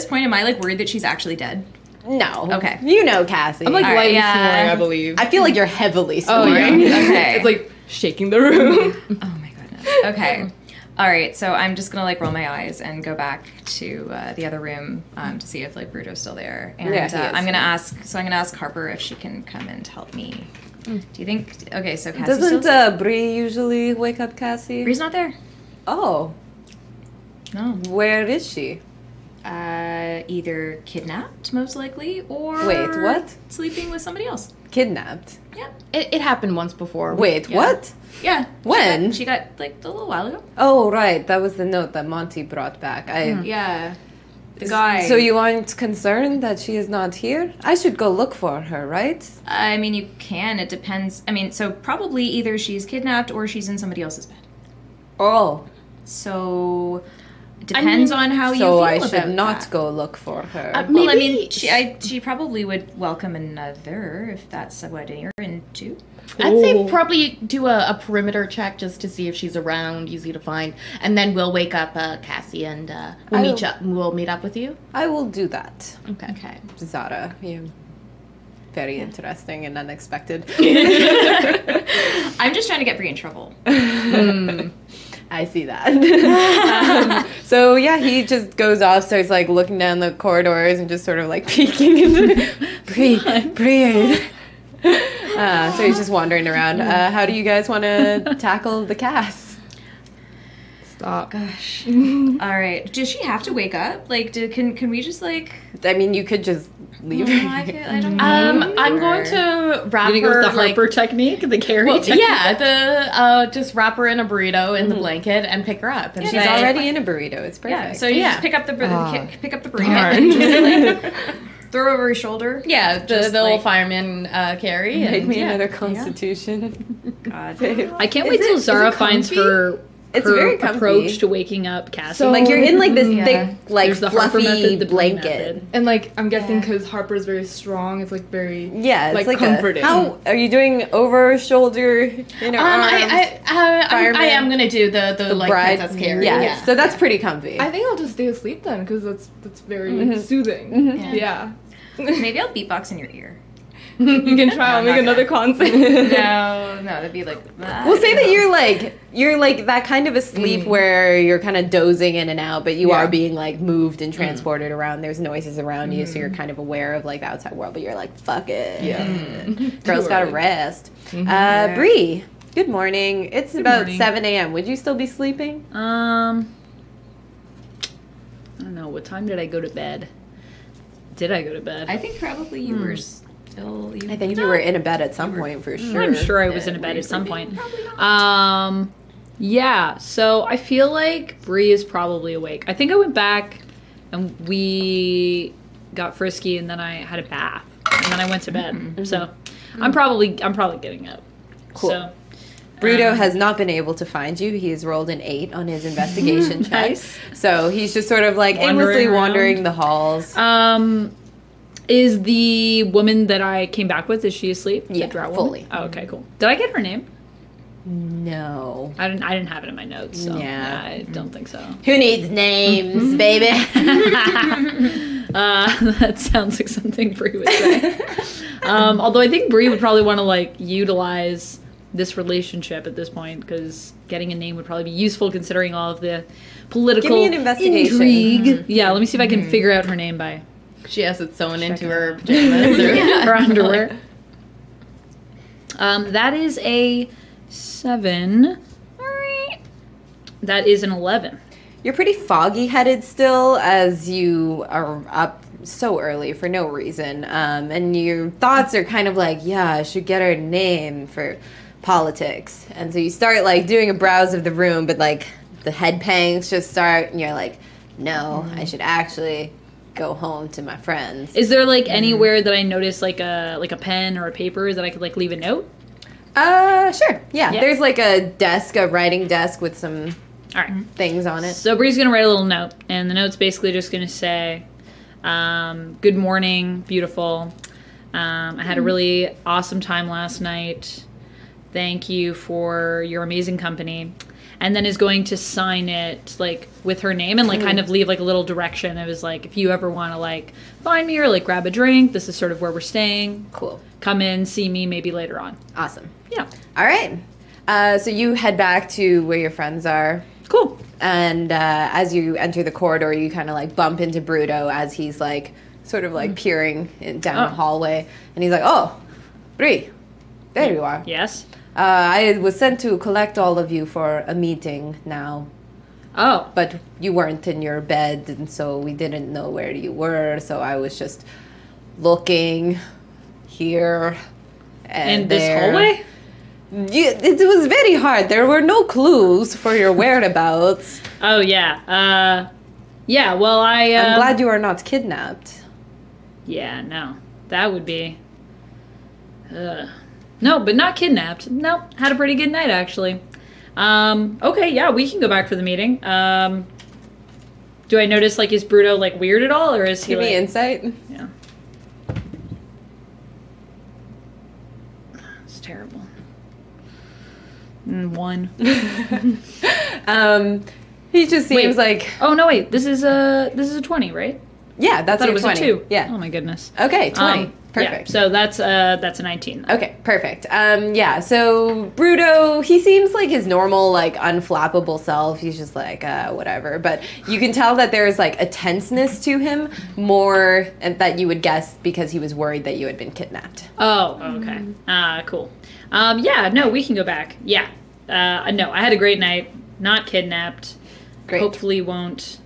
Speaker 3: point, am I like worried that she's actually dead?
Speaker 1: No.
Speaker 3: Okay.
Speaker 1: You know Cassie.
Speaker 5: I'm like
Speaker 3: All right,
Speaker 5: lightly
Speaker 3: yeah.
Speaker 5: snoring, I believe.
Speaker 1: I feel like you're heavily
Speaker 5: Oh
Speaker 1: snoring.
Speaker 5: yeah.
Speaker 3: Okay.
Speaker 5: It's like shaking the room.
Speaker 3: Oh my goodness. Okay. All right. So I'm just gonna like roll my eyes and go back to the other room to see if like Bruto's still there. And
Speaker 1: Yeah, he is.
Speaker 3: I'm gonna ask. So I'm gonna ask Harper if she can come and help me Do you think? Okay, so Cassie's
Speaker 1: Doesn't Bree usually wake up Cassie?
Speaker 3: Bree's not there.
Speaker 1: Oh,
Speaker 3: No.
Speaker 1: where is she?
Speaker 3: Either kidnapped, most likely, or
Speaker 1: Wait, what?
Speaker 3: Sleeping with somebody else.
Speaker 1: Kidnapped.
Speaker 3: Yeah.
Speaker 4: It happened once before.
Speaker 1: Wait,
Speaker 3: Yeah.
Speaker 1: what?
Speaker 3: Yeah.
Speaker 1: When?
Speaker 3: She got like a little while ago.
Speaker 1: Oh, right. That was the note that Monty brought back.
Speaker 3: Yeah. The guy.
Speaker 1: So you aren't concerned that she is not here? I should go look for her, right?
Speaker 3: I mean, you can. It depends. I mean, so probably either she's kidnapped or she's in somebody else's bed.
Speaker 1: Oh,
Speaker 3: So it depends on how you feel
Speaker 1: so I
Speaker 3: about
Speaker 1: should not
Speaker 3: that.
Speaker 1: go look for her.
Speaker 3: Well, I
Speaker 4: Maybe-
Speaker 3: mean, she probably would welcome another if that's what you're into.
Speaker 4: I'd say probably do a perimeter check just to see if she's around, easy to find, and then we'll wake up Cassie and we'll meet up with you.
Speaker 1: I will do that.
Speaker 4: Okay.
Speaker 3: Okay.
Speaker 1: Zara, you very interesting and unexpected.
Speaker 3: I'm just trying to get Bree in trouble.
Speaker 1: I see that. So yeah, he just goes off, starts like looking down the corridors and just sort of like peeking into Bree. So he's just wandering around. How do you guys want to tackle the cast?
Speaker 5: Stop.
Speaker 3: Gosh. All right. Does she have to wake up? Like, can we just like?
Speaker 1: I mean, you could just leave her.
Speaker 3: I don't know.
Speaker 4: I'm going to wrap
Speaker 2: You gonna go
Speaker 4: her
Speaker 2: with the
Speaker 4: like
Speaker 2: Harper technique, the carry
Speaker 4: well,
Speaker 2: technique?
Speaker 4: yeah, just wrap her in a burrito in the blanket and pick her up. And
Speaker 3: Yeah,
Speaker 1: She's
Speaker 3: Right.
Speaker 1: already in a burrito. It's perfect.
Speaker 3: Yeah. So you
Speaker 4: Yeah.
Speaker 3: just pick up the pick up the burrito
Speaker 5: Darn.
Speaker 3: and just like throw over his shoulder.
Speaker 4: yeah,
Speaker 3: Just
Speaker 4: the little
Speaker 3: like-
Speaker 4: fireman carry.
Speaker 1: Make
Speaker 4: and,
Speaker 1: me
Speaker 4: yeah.
Speaker 1: another Constitution.
Speaker 3: God.
Speaker 2: I can't
Speaker 1: Is
Speaker 2: wait
Speaker 1: it-
Speaker 2: till
Speaker 1: is
Speaker 2: Zara
Speaker 1: it
Speaker 2: finds
Speaker 1: comfy?
Speaker 2: her
Speaker 1: It's
Speaker 2: her
Speaker 1: very comfy.
Speaker 2: approach to waking up Cassie.
Speaker 5: So-
Speaker 1: Like you're in like this
Speaker 3: Yeah.
Speaker 1: thick, like
Speaker 2: There's the Harper
Speaker 1: fluffy
Speaker 2: method, the Bree
Speaker 1: blanket.
Speaker 2: method.
Speaker 5: And like I'm guessing
Speaker 3: Yeah.
Speaker 5: because Harper's very strong, it's like very
Speaker 1: Yeah, it's like
Speaker 5: comforting.
Speaker 1: How are you doing? Over shoulder, inner arms,
Speaker 4: I am gonna do the like
Speaker 1: bride.
Speaker 4: princess carry.
Speaker 1: Yeah, so that's pretty comfy.
Speaker 5: I think I'll just stay asleep then because that's very
Speaker 1: Mm-hmm.
Speaker 5: soothing.
Speaker 3: Yeah.
Speaker 5: Yeah.
Speaker 3: Maybe I'll beatbox in your ear.
Speaker 5: You can try. I'll
Speaker 3: No,
Speaker 5: make
Speaker 3: not
Speaker 5: another
Speaker 3: that.
Speaker 5: constant.
Speaker 3: No, that'd be like.
Speaker 1: We'll say that you're like that kind of asleep where you're kind of dozing in and out, but you
Speaker 5: Yeah.
Speaker 1: are being like moved and transported around. There's noises around you, so you're kind of aware of like the outside world, but you're like, fuck it.
Speaker 5: Yeah.
Speaker 1: Girls
Speaker 5: Too
Speaker 1: gotta
Speaker 5: early.
Speaker 1: rest. Bree, good morning. It's about
Speaker 2: morning.
Speaker 1: 7 a.m. Would you still be sleeping?
Speaker 2: I don't know. What time did I go to bed? Did I go to bed?
Speaker 3: I think probably you were still.
Speaker 1: I think you were in a bed at some point for sure.
Speaker 2: I'm sure I was in a bed at some point. Yeah, so I feel like Bree is probably awake. I think I went back and we got frisky and then I had a bath and then I went to bed. So I'm probably getting up.
Speaker 1: Cool.
Speaker 2: So,
Speaker 1: Bruto has not been able to find you. He has rolled an 8 on his investigation check.
Speaker 2: Nice.
Speaker 1: So he's just sort of like
Speaker 2: Wandering
Speaker 1: aimlessly
Speaker 2: around.
Speaker 1: wandering the halls.
Speaker 2: Is the woman that I came back with, is she asleep? The
Speaker 1: Yeah,
Speaker 2: drow woman?
Speaker 1: fully.
Speaker 2: Oh, okay, cool. Did I get her name?
Speaker 1: No.
Speaker 2: I didn't have it in my notes, so
Speaker 1: Yeah.
Speaker 2: I don't think so.
Speaker 1: Who needs names, baby?
Speaker 2: That sounds like something Bree would say. Although I think Bree would probably want to like utilize this relationship at this point because getting a name would probably be usful considering all of the political
Speaker 1: Give me an investigation.
Speaker 2: intrigue. Yeah, let me see if I can figure out her name by
Speaker 4: She has it sewn into
Speaker 2: it
Speaker 4: her pajamas or
Speaker 2: her underwear. That is a 7. That is an 11.
Speaker 1: You're pretty foggy headed still as you are up so early for no reason. And your thoughts are kind of like, yeah, I should get her name for politics. And so you start like doing a browse of the room, but like the head pangs just start and you're like, no, I should actually go home to my friends.
Speaker 2: Is there like anywhere that I notice like a pen or a paper that I could like leave a note?
Speaker 1: Sure. Yeah.
Speaker 2: Yeah.
Speaker 1: There's like a desk, a writing desk with some
Speaker 2: All right.
Speaker 1: things on it.
Speaker 2: So Bree's gonna write a little note, and the note's basically just gonna say, "Good morning, beautiful. I had a really awesome time last night. Thank you for your amazing company." And then is going to sign it like with her name and like kind of leave like a little direction. It was like, if you ever want to like find me or like grab a drink, this is sort of where we're staying.
Speaker 1: Cool.
Speaker 2: Come in, see me maybe later on.
Speaker 1: Awesome.
Speaker 2: Yeah.
Speaker 1: All right. So you head back to where your friends are.
Speaker 2: Cool.
Speaker 1: And as you enter the corridor, you kind of like bump into Bruto as he's like sort of like peering down the hallway. And he's like, oh, Bree, There you are.
Speaker 2: Yes?
Speaker 1: I was sent to collect all of you for a meeting now.
Speaker 2: Oh.
Speaker 1: But you weren't in your bed, and so we didn't know where you were, so I was just looking here and
Speaker 2: In this
Speaker 1: there.
Speaker 2: hallway?
Speaker 1: It was very hard. There were no clues for your whereabouts.
Speaker 2: Oh, yeah. Yeah, well,
Speaker 1: I'm glad you are not kidnapped.
Speaker 2: Yeah, no. That would be... No, but not kidnapped. No, had a pretty good night, actually. Okay, yeah, we can go back for the meeting. Do I notice, like, is Bruto, like, weird at all, or is he,
Speaker 1: Give
Speaker 2: like...
Speaker 1: me insight.
Speaker 2: Yeah. It's terrible. 1.
Speaker 1: He just seems like...
Speaker 2: Oh, no, wait. This is a 20, right?
Speaker 1: Yeah, that's
Speaker 2: I thought
Speaker 1: your
Speaker 2: it was
Speaker 1: 20.
Speaker 2: a 2.
Speaker 1: Yeah.
Speaker 2: Oh, my goodness.
Speaker 1: Okay, 20. Perfect.
Speaker 2: Yeah, so that's a 19.
Speaker 1: Okay, perfect. Yeah, so Bruto, he seems like his normal, like, unflappable self. He's just like, whatever. But you can tell that there's, like, a tenseness to him more that you would guess because he was worried that you had been kidnapped.
Speaker 2: Oh, okay. Cool. Yeah, no, we can go back. Yeah. No, I had a great night. Not kidnapped.
Speaker 1: Great.
Speaker 2: Hopefully won't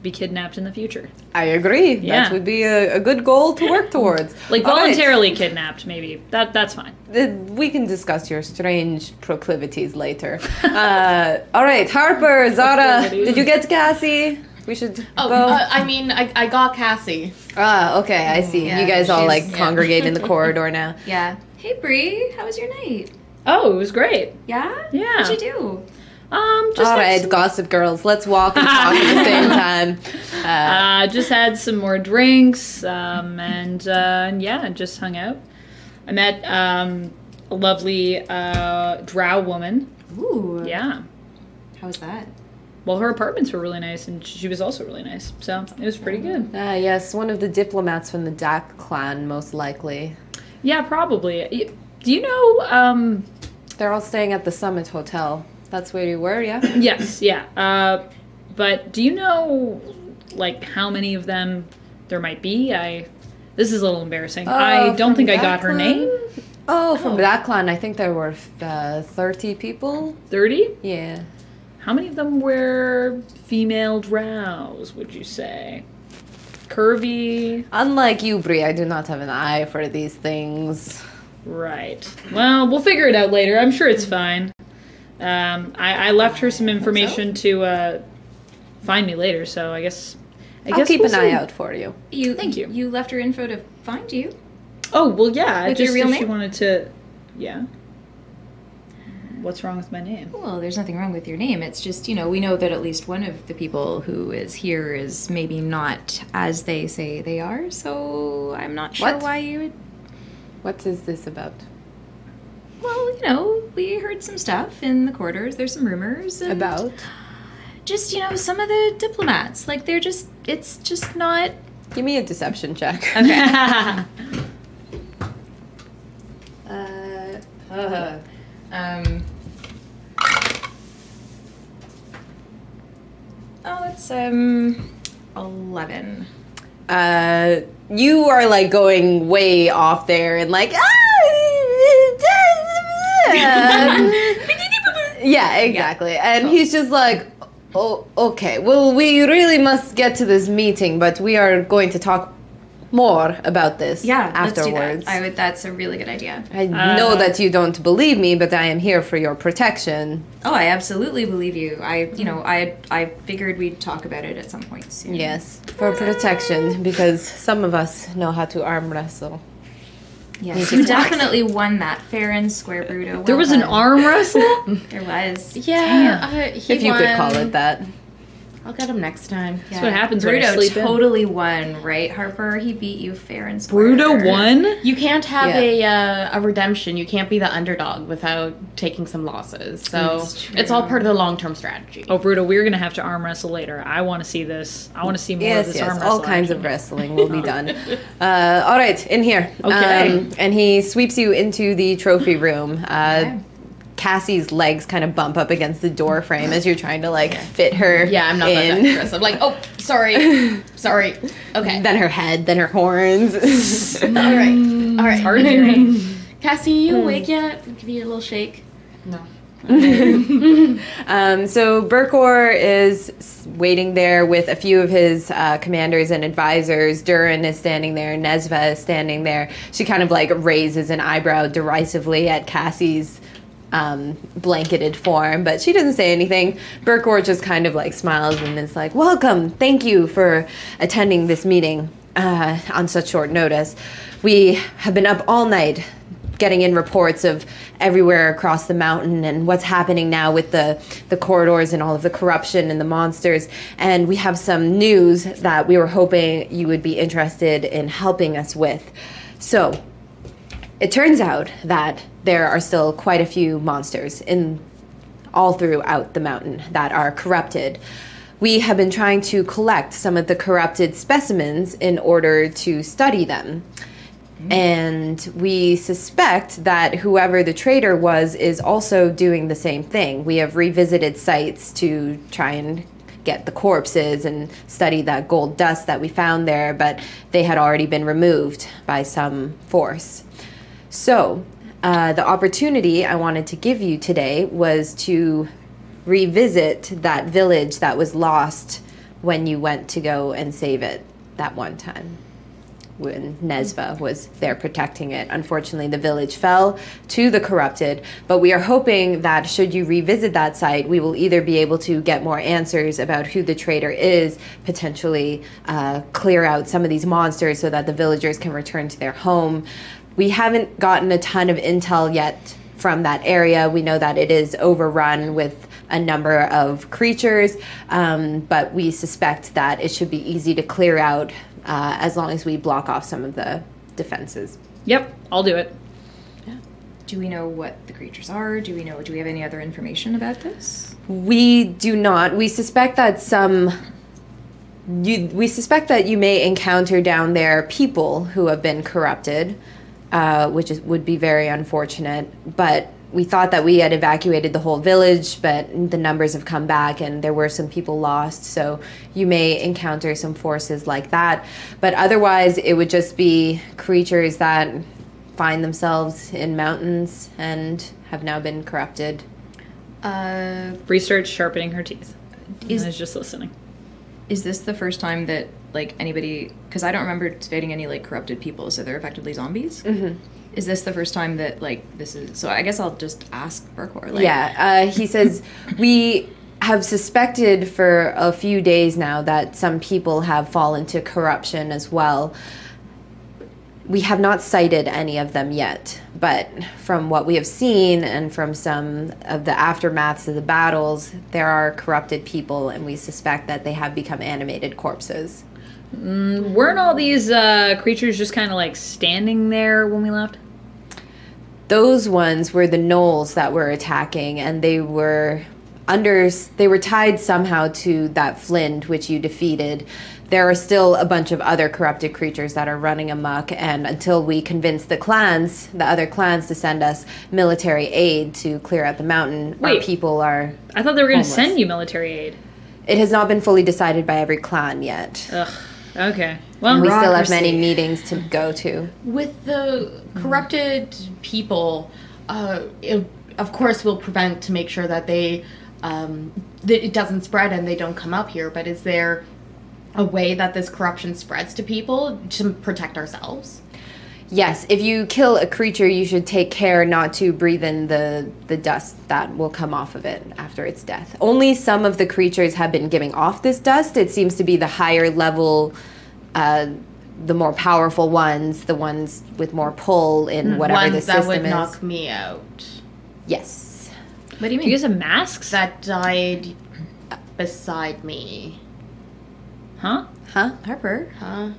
Speaker 2: be kidnapped in the future.
Speaker 1: I agree.
Speaker 2: Yeah.
Speaker 1: That would be a good goal to work towards.
Speaker 2: Like,
Speaker 1: All right.
Speaker 2: voluntarily kidnapped, maybe. That's fine.
Speaker 1: We can discuss your strange proclivities later. All right, Harper, Zara, did you get Cassie? We should go.
Speaker 4: I mean, I got Cassie.
Speaker 1: Okay, I see.
Speaker 3: Yeah,
Speaker 1: you guys all, like,
Speaker 3: she's-
Speaker 1: congregate in the corridor now.
Speaker 3: Yeah. Hey, Bree, how was your night?
Speaker 2: Oh, it was great.
Speaker 3: Yeah?
Speaker 2: Yeah.
Speaker 3: What'd you do?
Speaker 2: Just
Speaker 1: All
Speaker 2: had
Speaker 1: right,
Speaker 2: some-
Speaker 1: gossip girls, let's walk and talk at the same time.
Speaker 2: just had some more drinks, and yeah, just hung out. I met a lovely drow woman.
Speaker 3: Ooh.
Speaker 2: Yeah.
Speaker 3: How was that?
Speaker 2: Well, her apartments were really nice, and she was also really nice. So it was pretty good.
Speaker 1: Yes, one of the diplomats from the Dak clan, most likely.
Speaker 2: Yeah, probably. Do you know?
Speaker 1: They're all staying at the Summit Hotel. That's where you were, yeah?
Speaker 2: Yes, yeah. But do you know, like, how many of them there might be? This is a little embarrassing. I don't
Speaker 1: from
Speaker 2: think I
Speaker 1: that
Speaker 2: got her
Speaker 1: clan?
Speaker 2: name.
Speaker 1: Oh, from that clan, I think there were 30 people.
Speaker 2: 30?
Speaker 1: Yeah.
Speaker 2: How many of them were female drows, would you say? Curvy?
Speaker 1: Unlike you, Brie, I do not have an eye for these things.
Speaker 2: Right. Well, we'll figure it out later. I'm sure it's fine. I left her some information to find me later, so I guess
Speaker 1: I'll keep
Speaker 2: we'll
Speaker 1: an eye
Speaker 2: see.
Speaker 1: out for you.
Speaker 2: Thank you.
Speaker 3: You left her info to find you?
Speaker 2: Oh, well, yeah.
Speaker 3: With
Speaker 2: just
Speaker 3: your real
Speaker 2: if she
Speaker 3: name?
Speaker 2: wanted to... Yeah. What's wrong with my name?
Speaker 3: Well, there's nothing wrong with your name. It's just, we know that at least one of the people who is here is maybe not as they say they are, so I'm not sure
Speaker 1: What?
Speaker 3: why you would...
Speaker 1: What is this about?
Speaker 3: Well, we heard some stuff in the corridors. There's some rumors. And
Speaker 1: About?
Speaker 3: just, some of the diplomats. Like, it's just not...
Speaker 1: Give me a deception check.
Speaker 3: Oh, it's, 11.
Speaker 1: You are like going way off there and like yeah, exactly. And he's just like, oh, okay. Well, we really must get to this meeting, but we are going to talk more about this afterwards.
Speaker 3: Let's do that. That's a really good idea.
Speaker 1: I know that you don't believe me, but I am here for your protection.
Speaker 3: Oh, I absolutely believe you. I figured we'd talk about it at some point soon.
Speaker 1: Yes, for protection, because some of us know how to arm wrestle.
Speaker 3: Yes, you definitely won that fair and square, Bruto. Well
Speaker 2: There was an
Speaker 3: done.
Speaker 2: arm wrestle?
Speaker 3: There was.
Speaker 4: Yeah,
Speaker 1: If you could call it that.
Speaker 4: I'll get him next time.
Speaker 2: That's what happens when I
Speaker 3: Bruto
Speaker 2: sleep in.
Speaker 3: totally won, right, Harper? He beat you fair and square.
Speaker 2: Bruto won?
Speaker 4: You can't have
Speaker 1: Yeah.
Speaker 4: a redemption. You can't be the underdog without taking some losses. So
Speaker 3: That's true.
Speaker 4: it's all part of the long-term strategy.
Speaker 2: Oh, Bruto, we're going to have to arm wrestle later. I want to see this. I want to see more of
Speaker 1: Yes,
Speaker 2: this arm
Speaker 1: yes,
Speaker 2: wrestle.
Speaker 1: all kinds of
Speaker 2: action.
Speaker 1: wrestling will be done. All right, in here.
Speaker 2: Okay.
Speaker 1: And he sweeps you into the trophy room.
Speaker 3: Okay.
Speaker 1: Cassie's legs kind of bump up against the door frame as you're trying to like fit her
Speaker 4: Yeah, I'm not that
Speaker 1: in.
Speaker 4: aggressive. Like, oh, sorry. Okay.
Speaker 1: Then her head, then her horns.
Speaker 4: All right.
Speaker 2: It's hard hearing.
Speaker 4: Cassie, you awake yet? I'll give you a little shake.
Speaker 3: No.
Speaker 1: So Burkor is waiting there with a few of his commanders and advisors. Durin is standing there. Nesva is standing there. She kind of like raises an eyebrow derisively at Cassie's blanketed form, but she doesn't say anything. Burkor just kind of like smiles and is like, welcome, thank you for attending this meeting on such short notice. We have been up all night getting in reports of everywhere across the mountain and what's happening now with the corridors and all of the corruption and the monsters. And we have some news that we were hoping you would be interested in helping us with. So, it turns out that there are still quite a few monsters all throughout the mountain that are corrupted. We have been trying to collect some of the corrupted specimens in order to study them. And we suspect that whoever the traitor was is also doing the same thing. We have revisited sites to try and get the corpses and study that gold dust that we found there, but they had already been removed by some force. So, the opportunity I wanted to give you today was to revisit that village that was lost when you went to go and save it that one time, when Nesva was there protecting it. Unfortunately, the village fell to the corrupted, but we are hoping that should you revisit that site, we will either be able to get more answers about who the traitor is, potentially clear out some of these monsters so that the villagers can return to their home. We haven't gotten a ton of intel yet from that area. We know that it is overrun with a number of creatures, but we suspect that it should be easy to clear out as long as we block off some of the defenses.
Speaker 2: Yep, I'll do it.
Speaker 3: Do we know what the creatures are? Do we have any other information about this?
Speaker 1: We do not. We suspect that you may encounter down there people who have been corrupted, which would be very unfortunate. But we thought that we had evacuated the whole village, but the numbers have come back and there were some people lost. So you may encounter some forces like that. But otherwise, it would just be creatures that find themselves in mountains and have now been corrupted.
Speaker 2: Bree starts sharpening her teeth. I was just listening.
Speaker 3: Is this the first time that like anybody? Because I don't remember fighting any like corrupted people, so they're effectively zombies. Mm-hmm. Is this the first time that like this is? So I guess I'll just ask Burkor. Like,
Speaker 1: yeah, he says we have suspected for a few days now that some people have fallen to corruption as well. We have not cited any of them yet, but from what we have seen and from some of the aftermaths of the battles, there are corrupted people, and we suspect that they have become animated corpses.
Speaker 2: Weren't all these creatures just kind of like standing there when we left?
Speaker 1: Those ones were the gnolls that were attacking, and they were tied somehow to that flint which you defeated. There are still a bunch of other corrupted creatures that are running amok, and until we convince the other clans to send us military aid to clear out the mountain, our people are
Speaker 2: I thought they were going to
Speaker 1: homeless.
Speaker 2: send you military aid.
Speaker 1: It has not been fully decided by every clan yet.
Speaker 2: Ugh. Okay. Well,
Speaker 1: We still have many meetings to go to.
Speaker 4: With the corrupted people, of course we'll prevent to make sure that that it doesn't spread and they don't come up here, but is there a way that this corruption spreads to people to protect ourselves?
Speaker 1: Yes, if you kill a creature, you should take care not to breathe in the dust that will come off of it after its death. Only some of the creatures have been giving off this dust. It seems to be the higher level, the more powerful ones, the ones with more pull in whatever the system is.
Speaker 4: Ones that would knock me out.
Speaker 1: Yes.
Speaker 3: What do you mean?
Speaker 2: Do you guys have masks?
Speaker 4: That died beside me.
Speaker 2: Huh?
Speaker 1: Huh?
Speaker 3: Harper?
Speaker 4: Huh?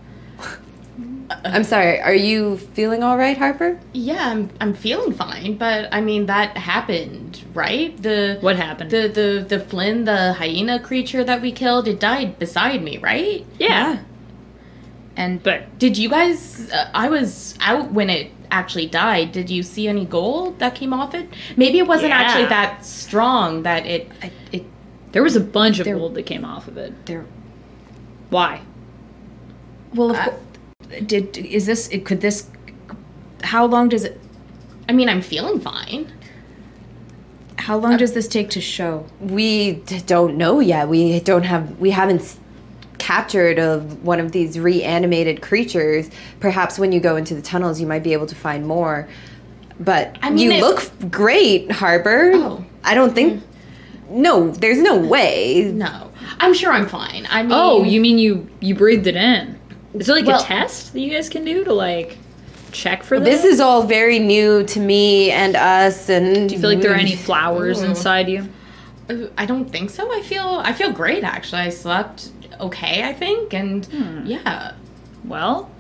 Speaker 1: I'm sorry, are you feeling all right, Harper?
Speaker 4: Yeah, I'm feeling fine, but I mean that happened, right?
Speaker 2: What happened?
Speaker 4: The Flynn, the hyena creature that we killed, it died beside me, right?
Speaker 2: Yeah.
Speaker 3: And
Speaker 2: But
Speaker 3: did you guys? I was out when it actually died. Did you see any gold that came off it? Maybe it wasn't actually that strong that it.
Speaker 2: there was a bunch of gold that came off of it.
Speaker 3: There.
Speaker 2: Why?
Speaker 3: Well, of course. Could this? How long does it?
Speaker 4: I mean, I'm feeling fine.
Speaker 3: How long does this take to show?
Speaker 1: We don't know yet. We haven't captured one of these reanimated creatures. Perhaps when you go into the tunnels, you might be able to find more. But
Speaker 4: I mean,
Speaker 1: you look great, Harper.
Speaker 4: Oh.
Speaker 1: I don't think. No, there's no way.
Speaker 4: No, I'm sure I'm fine. I mean,
Speaker 2: Oh, you mean you breathed it in? Is there like
Speaker 4: Well-
Speaker 2: a test that you guys can do to like check for that?
Speaker 1: This is all very new to me and us. And
Speaker 2: Do you feel like there are any flowers inside you?
Speaker 4: I don't think so. I feel great actually. I slept okay, I think, and yeah.
Speaker 2: Well,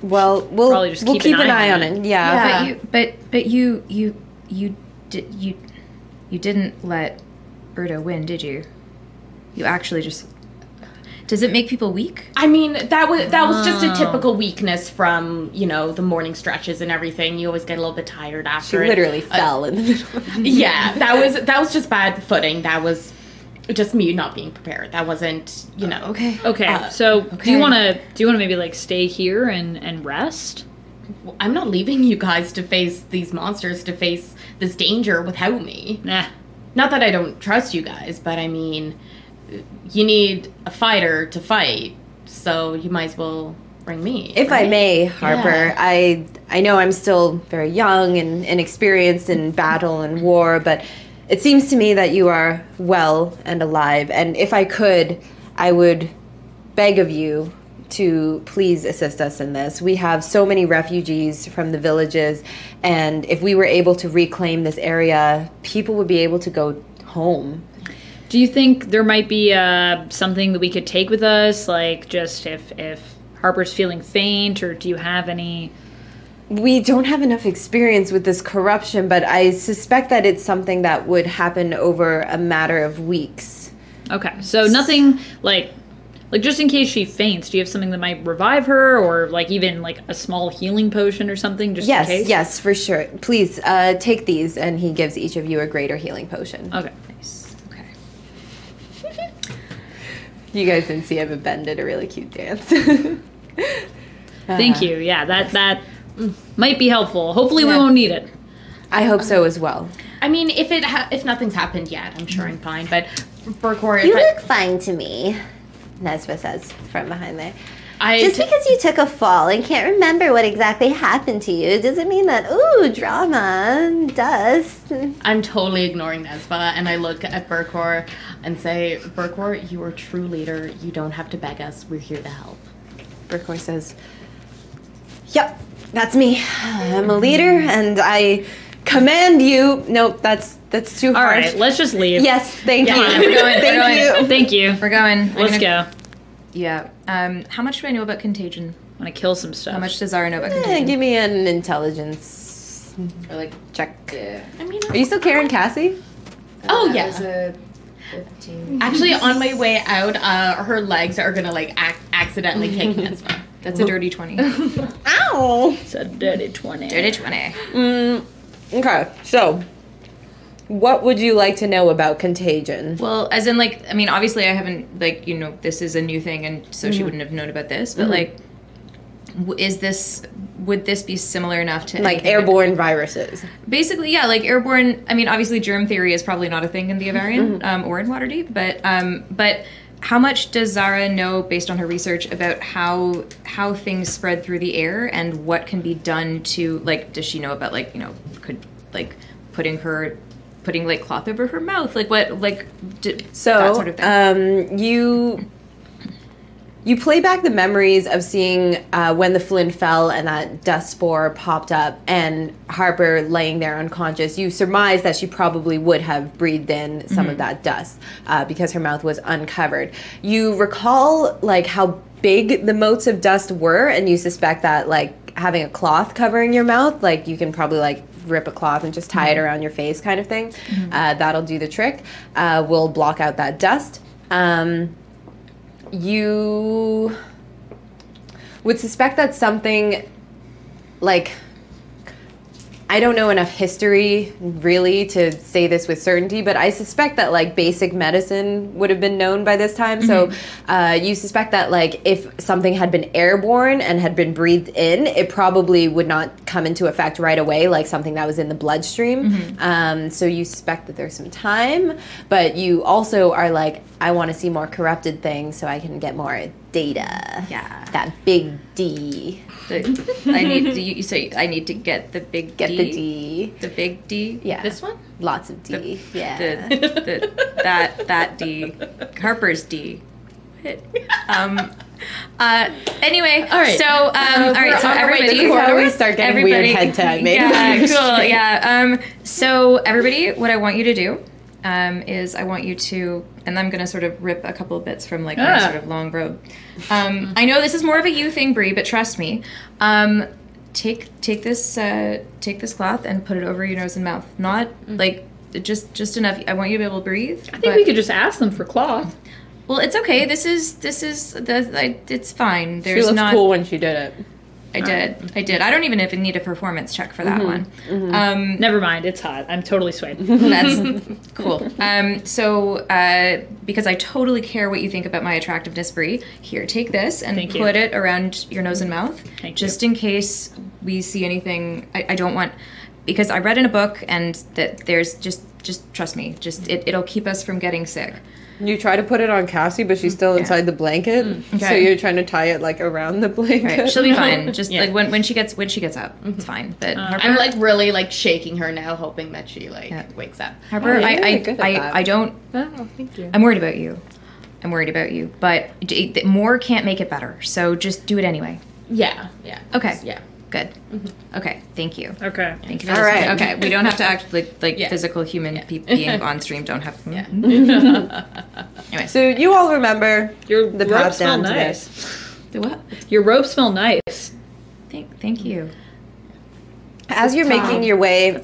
Speaker 1: Well,
Speaker 2: Probably just
Speaker 1: we'll keep an eye on it. Yeah.
Speaker 4: Yeah.
Speaker 3: But you didn't let Berta win, did you? You actually just. Does it make people weak?
Speaker 4: I mean, that was just a typical weakness from, the morning stretches and everything. You always get a little bit tired
Speaker 1: She
Speaker 4: after.
Speaker 1: literally fell in the middle.
Speaker 4: Yeah, that was just bad footing. That was just me not being prepared. That wasn't,
Speaker 1: Okay.
Speaker 2: okay. So do you want to maybe like stay here and rest?
Speaker 4: I'm not leaving you guys to face these monsters, to face this danger without me.
Speaker 2: Nah.
Speaker 4: Not that I don't trust you guys, but I mean, you need a fighter to fight, so you might as well bring me.
Speaker 1: If I
Speaker 4: right?
Speaker 1: may, Harper,
Speaker 4: Yeah.
Speaker 1: I know I'm still very young and inexperienced in battle and war, but it seems to me that you are well and alive. And if I could, I would beg of you to please assist us in this. We have so many refugees from the villages, and if we were able to reclaim this area, people would be able to go home.
Speaker 2: Do you think there might be something that we could take with us, like just if Harper's feeling faint, or do you have any?
Speaker 1: We don't have enough experience with this corruption, but I suspect that it's something that would happen over a matter of weeks.
Speaker 2: Okay, so nothing like just in case she faints. Do you have something that might revive her, or like even like a small healing potion or something, just in case?
Speaker 1: Yes, for sure. Please take these, and he gives each of you a greater healing potion.
Speaker 2: Okay.
Speaker 3: Nice. Okay.
Speaker 1: You guys didn't see Evan Ben did a really cute dance.
Speaker 2: Thank you. Yeah, that might be helpful. Hopefully we won't need it.
Speaker 1: I hope so as well.
Speaker 4: I mean, if nothing's happened yet, I'm sure I'm fine. But Burkor,
Speaker 1: You look fine to me, Nesva says from behind there.
Speaker 4: Just
Speaker 1: because you took a fall and can't remember what exactly happened to you doesn't mean that, ooh, drama, dust.
Speaker 4: I'm totally ignoring Nesva, and I look at Burkor and say, Burkor, you are a true leader. You don't have to beg us. We're here to help.
Speaker 1: Burkor says, yep, that's me. I'm a leader, and I command you. Nope, that's too
Speaker 2: All
Speaker 1: hard.
Speaker 2: right, let's just leave.
Speaker 1: Yes, thank you.
Speaker 3: Yeah, we're going,
Speaker 1: Thank you.
Speaker 2: Thank you.
Speaker 3: We're going.
Speaker 2: Let's go.
Speaker 3: Yeah. How much do I know about contagion?
Speaker 2: I'm gonna kill some stuff.
Speaker 3: How much does Zara know about
Speaker 1: Yeah,
Speaker 3: contagion?
Speaker 1: give me an intelligence
Speaker 6: Or like,
Speaker 1: check.
Speaker 6: yeah.
Speaker 4: I mean,
Speaker 1: Are you still carrying Cassie?
Speaker 4: Oh,
Speaker 6: That
Speaker 4: yeah.
Speaker 6: was a 15.
Speaker 4: actually, on my way out, her legs are gonna like accidentally kick Nesva.
Speaker 3: That's a dirty 20.
Speaker 1: Ow!
Speaker 2: It's a dirty 20.
Speaker 3: Dirty 20.
Speaker 1: Okay, so what would you like to know about contagion?
Speaker 3: Well, as in, like, I mean, obviously I haven't, like, this is a new thing, and so she wouldn't have known about this, but, like, would this be similar enough to
Speaker 1: Like
Speaker 3: anything
Speaker 1: airborne viruses.
Speaker 3: Basically, yeah, like airborne. I mean, obviously, germ theory is probably not a thing in the Evarrian or in Waterdeep, but how much does Zara know, based on her research, about how things spread through the air and what can be done to, like, does she know about, like, could, like, putting like cloth over her mouth, like what, like
Speaker 1: So,
Speaker 3: that sort of thing.
Speaker 1: You play back the memories of seeing when the Flynn fell and that dust spore popped up and Harper laying there unconscious. You surmise that she probably would have breathed in some of that dust because her mouth was uncovered. You recall like how big the motes of dust were, and you suspect that like having a cloth covering your mouth, like you can probably like rip a cloth and just tie it around your face kind of thing. That'll do the trick. We'll block out that dust. You would suspect that something like I don't know enough history really to say this with certainty, but I suspect that like basic medicine would have been known by this time. So you suspect that like if something had been airborne and had been breathed in, it probably would not come into effect right away, like something that was in the bloodstream. So you suspect that there's some time, but you also are like, I want to see more corrupted things so I can get more data.
Speaker 3: Yeah.
Speaker 1: That big D.
Speaker 3: I need to, you say I need to get the big
Speaker 1: Get
Speaker 3: D.
Speaker 1: the D.
Speaker 3: The big D.
Speaker 1: Yeah.
Speaker 4: This one?
Speaker 1: Lots of D. Yeah.
Speaker 3: That D. Harper's D. Anyway,
Speaker 4: All right.
Speaker 3: So all right, so everybody,
Speaker 1: This is how we start getting weird head time.
Speaker 3: Yeah, cool. Yeah. So everybody, what I want you to do is I want you to, and I'm gonna sort of rip a couple of bits from like my sort of long robe. I know this is more of a you thing, Brie, but trust me. Take this cloth and put it over your nose and mouth. Not like just enough. I want you to be able to breathe.
Speaker 2: I think we could just ask them for cloth.
Speaker 3: Well, it's okay. This is it's fine.
Speaker 1: She
Speaker 3: There's
Speaker 1: looked
Speaker 3: not.
Speaker 1: cool when she did it.
Speaker 3: I did. I don't even need a performance check for that one.
Speaker 2: Never mind, it's hot. I'm totally sweating.
Speaker 3: That's cool. So because I totally care what you think about my attractiveness, Brie, here, take this and
Speaker 2: Thank you.
Speaker 3: put it around your nose and mouth,
Speaker 2: Thank
Speaker 3: just in case we see anything. I don't want, because I read in a book and that there's just trust me, just it'll keep us from getting sick.
Speaker 1: You try to put it on Cassie, but she's still inside the blanket. So
Speaker 3: Okay.
Speaker 1: you're trying to tie it like around the blanket.
Speaker 3: Right, she'll be fine. Just like when she gets up, it's fine. But Harper,
Speaker 4: I'm like really like shaking her now, hoping that she like wakes up.
Speaker 3: Harper,
Speaker 1: Oh, you're really good at that.
Speaker 3: I don't.
Speaker 5: Oh, thank you.
Speaker 3: I'm worried about you. But more can't make it better. So just do it anyway.
Speaker 4: Yeah.
Speaker 3: Okay.
Speaker 4: Yeah.
Speaker 3: Good. Okay. Thank you.
Speaker 2: Okay.
Speaker 3: Thank you.
Speaker 1: All right.
Speaker 3: Okay. We don't have to act like
Speaker 4: Yeah.
Speaker 3: physical human being on stream. Don't have.
Speaker 4: Yeah.
Speaker 3: Anyway.
Speaker 1: So you all remember
Speaker 2: Your
Speaker 1: the
Speaker 2: robes
Speaker 1: path
Speaker 2: smell
Speaker 1: down today.
Speaker 2: nice.
Speaker 3: The what?
Speaker 2: Your robes smell nice.
Speaker 3: Thank you.
Speaker 1: As you're making your way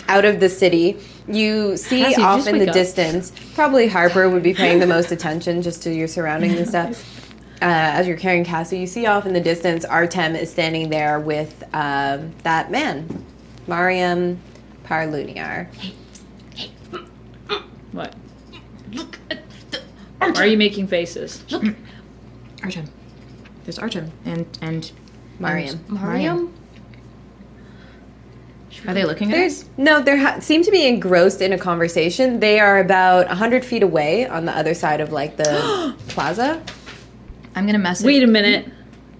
Speaker 1: out of the city, you see
Speaker 2: Cassie,
Speaker 1: off
Speaker 2: just
Speaker 1: in the
Speaker 2: wake up.
Speaker 1: distance, probably Harper would be paying the most attention just to your surroundings and stuff. As you're carrying Cassie, you see off in the distance, Artem is standing there with that man, Mariam Parluniar.
Speaker 2: What? Why are you making faces?
Speaker 3: Artem. There's Artem and
Speaker 1: Mariam.
Speaker 4: Mariam?
Speaker 3: Are they looking at us?
Speaker 1: No, they seem to be engrossed in a conversation. They are about 100 feet away on the other side of like the plaza.
Speaker 3: I'm gonna message.
Speaker 2: Wait a minute.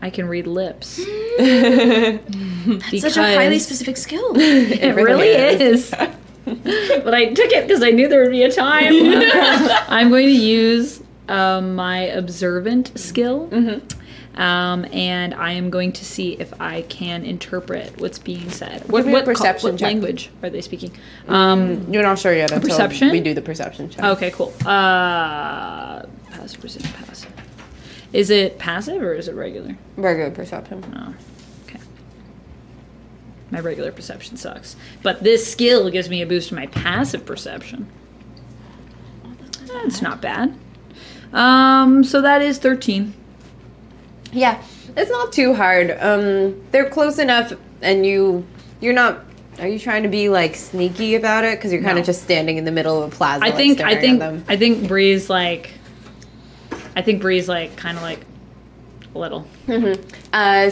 Speaker 2: I can read lips.
Speaker 3: That's such a highly specific skill.
Speaker 2: It really is. But I took it because I knew there would be a time. I'm going to use my observant skill. And I am going to see if I can interpret what's being said.
Speaker 1: Give me a perception
Speaker 2: what
Speaker 1: check.
Speaker 2: language are they speaking?
Speaker 1: You're not sure yet until
Speaker 2: perception?
Speaker 1: we do the perception check.
Speaker 2: Okay, cool. Passive, precision, passive. Is it passive or is it regular?
Speaker 1: Regular perception.
Speaker 2: Oh, okay. My regular perception sucks. But this skill gives me a boost to my passive perception. That's not bad. So that is 13.
Speaker 1: Yeah, it's not too hard. They're close enough, and you're not. Are you trying to be like sneaky about it? Because you're kind of just standing in the middle of a plaza.
Speaker 2: I
Speaker 1: like,
Speaker 2: think
Speaker 1: staring at them.
Speaker 2: Bree's like kind of like a little.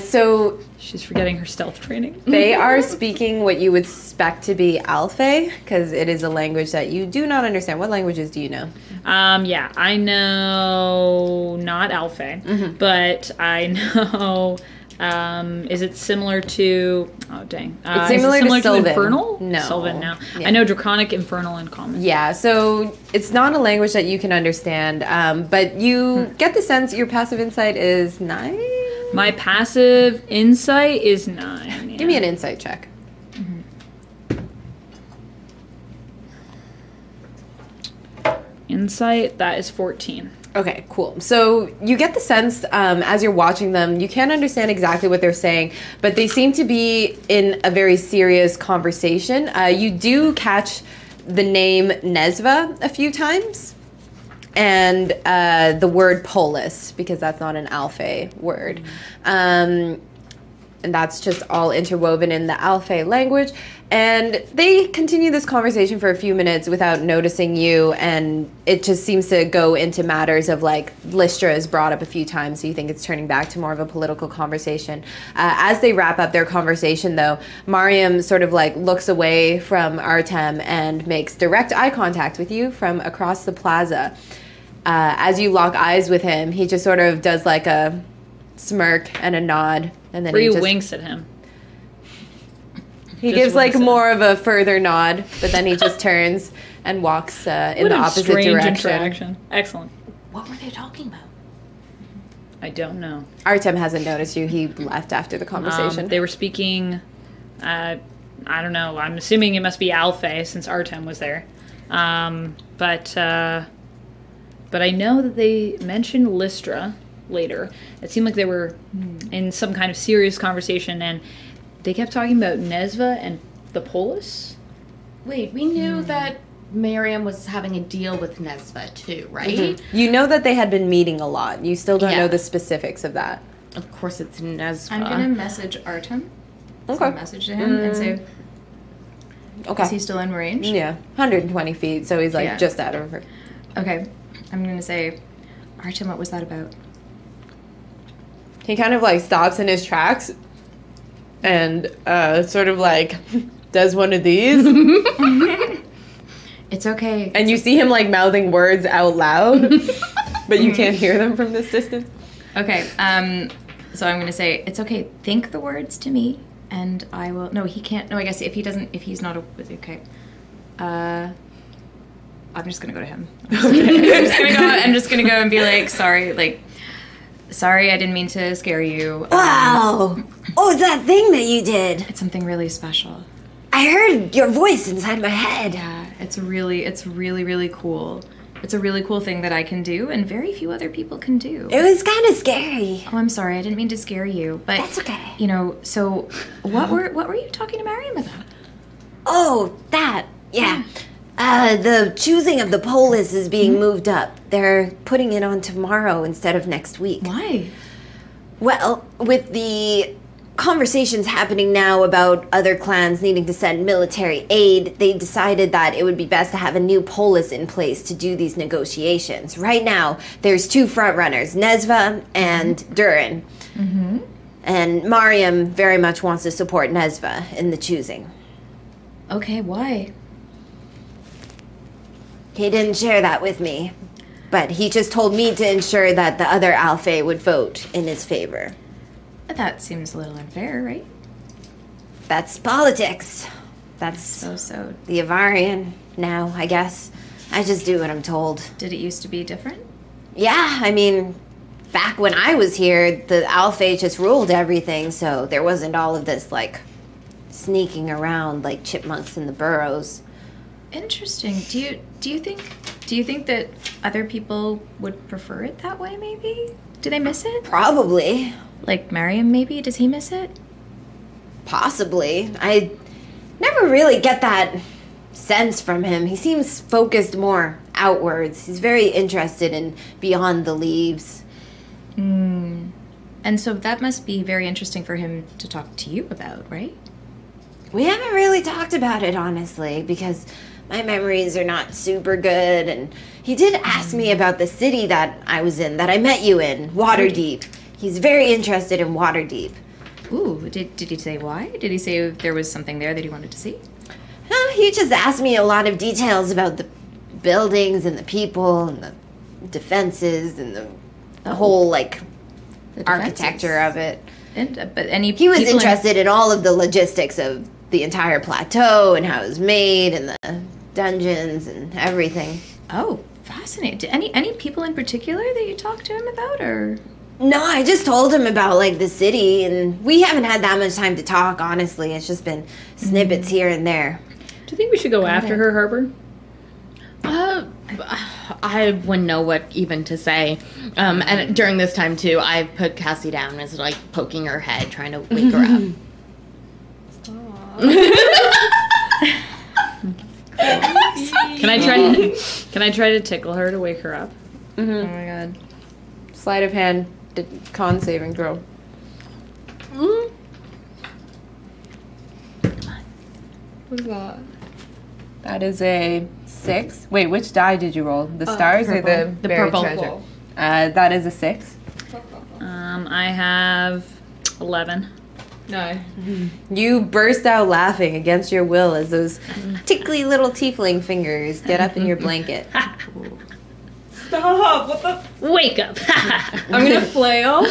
Speaker 1: So
Speaker 2: She's forgetting her stealth training.
Speaker 1: they are speaking what you would expect to be Alfei, because it is a language that you do not understand. What languages do you know?
Speaker 2: Yeah, I know not Alfei, but I know. Is it similar to? Oh dang!
Speaker 1: It's
Speaker 2: is it
Speaker 1: similar to Sylvan.
Speaker 2: Infernal.
Speaker 1: No.
Speaker 2: Sylvan. No,
Speaker 1: Yeah.
Speaker 2: I know Draconic, Infernal, and Common.
Speaker 1: Yeah, so it's not a language that you can understand, but you get the sense your passive insight is 9.
Speaker 2: My passive insight is 9.
Speaker 1: Give me an insight check.
Speaker 2: Insight. That is 14.
Speaker 1: Okay, cool. So you get the sense as you're watching them, you can't understand exactly what they're saying, but they seem to be in a very serious conversation. You do catch the name Nesva a few times, and the word polis, because that's not an Alfei word. and that's just all interwoven in the Alfei language. And they continue this conversation for a few minutes without noticing you, and it just seems to go into matters of like Lystra is brought up a few times, so you think it's turning back to more of a political conversation. As they wrap up their conversation, though, Mariam sort of like looks away from Artem and makes direct eye contact with you from across the plaza. As you lock eyes with him, he just sort of does like a smirk and a nod, and then
Speaker 2: Bree
Speaker 1: he just
Speaker 2: winks at him.
Speaker 1: He
Speaker 2: Just
Speaker 1: gives like
Speaker 2: winks at
Speaker 1: more of a further nod, but then he just turns and walks in
Speaker 2: What
Speaker 1: the
Speaker 2: a
Speaker 1: opposite
Speaker 2: strange
Speaker 1: direction.
Speaker 2: interaction. Excellent.
Speaker 4: What were they talking about?
Speaker 2: I don't know.
Speaker 1: Artem hasn't noticed you. He left after the conversation.
Speaker 2: They were speaking. I don't know. I'm assuming it must be Alfei since Artem was there. But I know that they mentioned Lystra later. It seemed like they were in some kind of serious conversation, and they kept talking about Nesva and the polis.
Speaker 4: Wait, we knew that Miriam was having a deal with Nesva too, right?
Speaker 1: Mm-hmm. You know that they had been meeting a lot. You still don't
Speaker 4: Yeah.
Speaker 1: know the specifics of that.
Speaker 4: Of course, it's Nesva.
Speaker 3: I'm gonna message Artem.
Speaker 1: Okay.
Speaker 3: Send a message to him and say,
Speaker 1: Okay.
Speaker 3: is he still in range?
Speaker 1: Yeah, 120 feet, so he's like
Speaker 3: Yeah.
Speaker 1: just out of her.
Speaker 3: Okay. I'm gonna say, Artem, what was that about?
Speaker 1: He kind of like stops in his tracks and sort of like does one of these.
Speaker 3: It's okay.
Speaker 1: And you see him like mouthing words out loud, but you can't hear them from this distance.
Speaker 3: Okay. So I'm gonna say, it's okay. Think the words to me, and I will. No, he can't. No, I guess if he doesn't, if he's not okay. I'm just gonna go to him. I'm just gonna go and be like, sorry, I didn't mean to scare you.
Speaker 7: Wow! What was that thing that you did?
Speaker 3: It's something really special.
Speaker 7: I heard your voice inside my head.
Speaker 3: Yeah, it's really cool. It's a really cool thing that I can do, and very few other people can do.
Speaker 7: It was kind of scary.
Speaker 3: Oh, I'm sorry. I didn't mean to scare you, but
Speaker 7: That's okay.
Speaker 3: You know, so what were you talking to Mariam about?
Speaker 7: Oh, that. Yeah. The choosing of the polis is being moved up. They're putting it on tomorrow instead of next week.
Speaker 3: Why?
Speaker 7: Well, with the conversations happening now about other clans needing to send military aid, they decided that it would be best to have a new polis in place to do these negotiations. Right now, there's two frontrunners, Nesva and Durin.
Speaker 3: Mm-hmm.
Speaker 7: And Mariam very much wants to support Nesva in the choosing.
Speaker 3: Okay, why?
Speaker 7: He didn't share that with me, but he just told me to ensure that the other Alfei would vote in his favor.
Speaker 3: That seems a little unfair, right?
Speaker 7: That's politics. That's
Speaker 3: So.
Speaker 7: the Evarrian now, I guess. I just do what I'm told.
Speaker 3: Did it used to be different?
Speaker 7: Yeah, I mean, back when I was here, the Alfei just ruled everything, so there wasn't all of this, like, sneaking around like chipmunks in the burrows.
Speaker 3: Interesting. Do you think that other people would prefer it that way? Maybe. Do they miss it?
Speaker 7: Probably.
Speaker 3: Like Mariam, maybe. Does he miss it?
Speaker 7: Possibly. I never really get that sense from him. He seems focused more outwards. He's very interested in beyond the leaves.
Speaker 3: And so that must be very interesting for him to talk to you about, right?
Speaker 7: We haven't really talked about it, honestly, because my memories are not super good. And he did ask me about the city that I was in, that I met you in, Waterdeep. He's very interested in Waterdeep.
Speaker 3: Ooh, did he say why? Did he say there was something there that he wanted to see?
Speaker 7: He just asked me a lot of details about the buildings and the people and the defenses and the whole, like,
Speaker 3: The
Speaker 7: architecture of it.
Speaker 3: But any
Speaker 7: He was
Speaker 3: people in-
Speaker 7: interested in all of the logistics of the entire plateau and how it was made and the dungeons and everything.
Speaker 3: Oh, fascinating. Any people in particular that you talked to him about, or?
Speaker 7: No, I just told him about, like, the city, and we haven't had that much time to talk, honestly. It's just been snippets here and there.
Speaker 2: Do you think we should go after her, Harper?
Speaker 4: I wouldn't know what even to say. And during this time, too, I put Cassie down as, like, poking her head, trying to wake her up.
Speaker 2: Can I try to tickle her to wake her up?
Speaker 3: Oh my god.
Speaker 1: Sleight of hand, con saving throw.
Speaker 5: What's that?
Speaker 1: That is a 6. Wait, which die did you roll? The stars or the
Speaker 4: The
Speaker 1: buried
Speaker 4: purple.
Speaker 1: treasure? That is a 6.
Speaker 2: I have 11.
Speaker 5: No.
Speaker 1: You burst out laughing against your will as those tickly little tiefling fingers get up in your blanket.
Speaker 5: Stop! What the?
Speaker 2: Wake up!
Speaker 5: I'm gonna flail.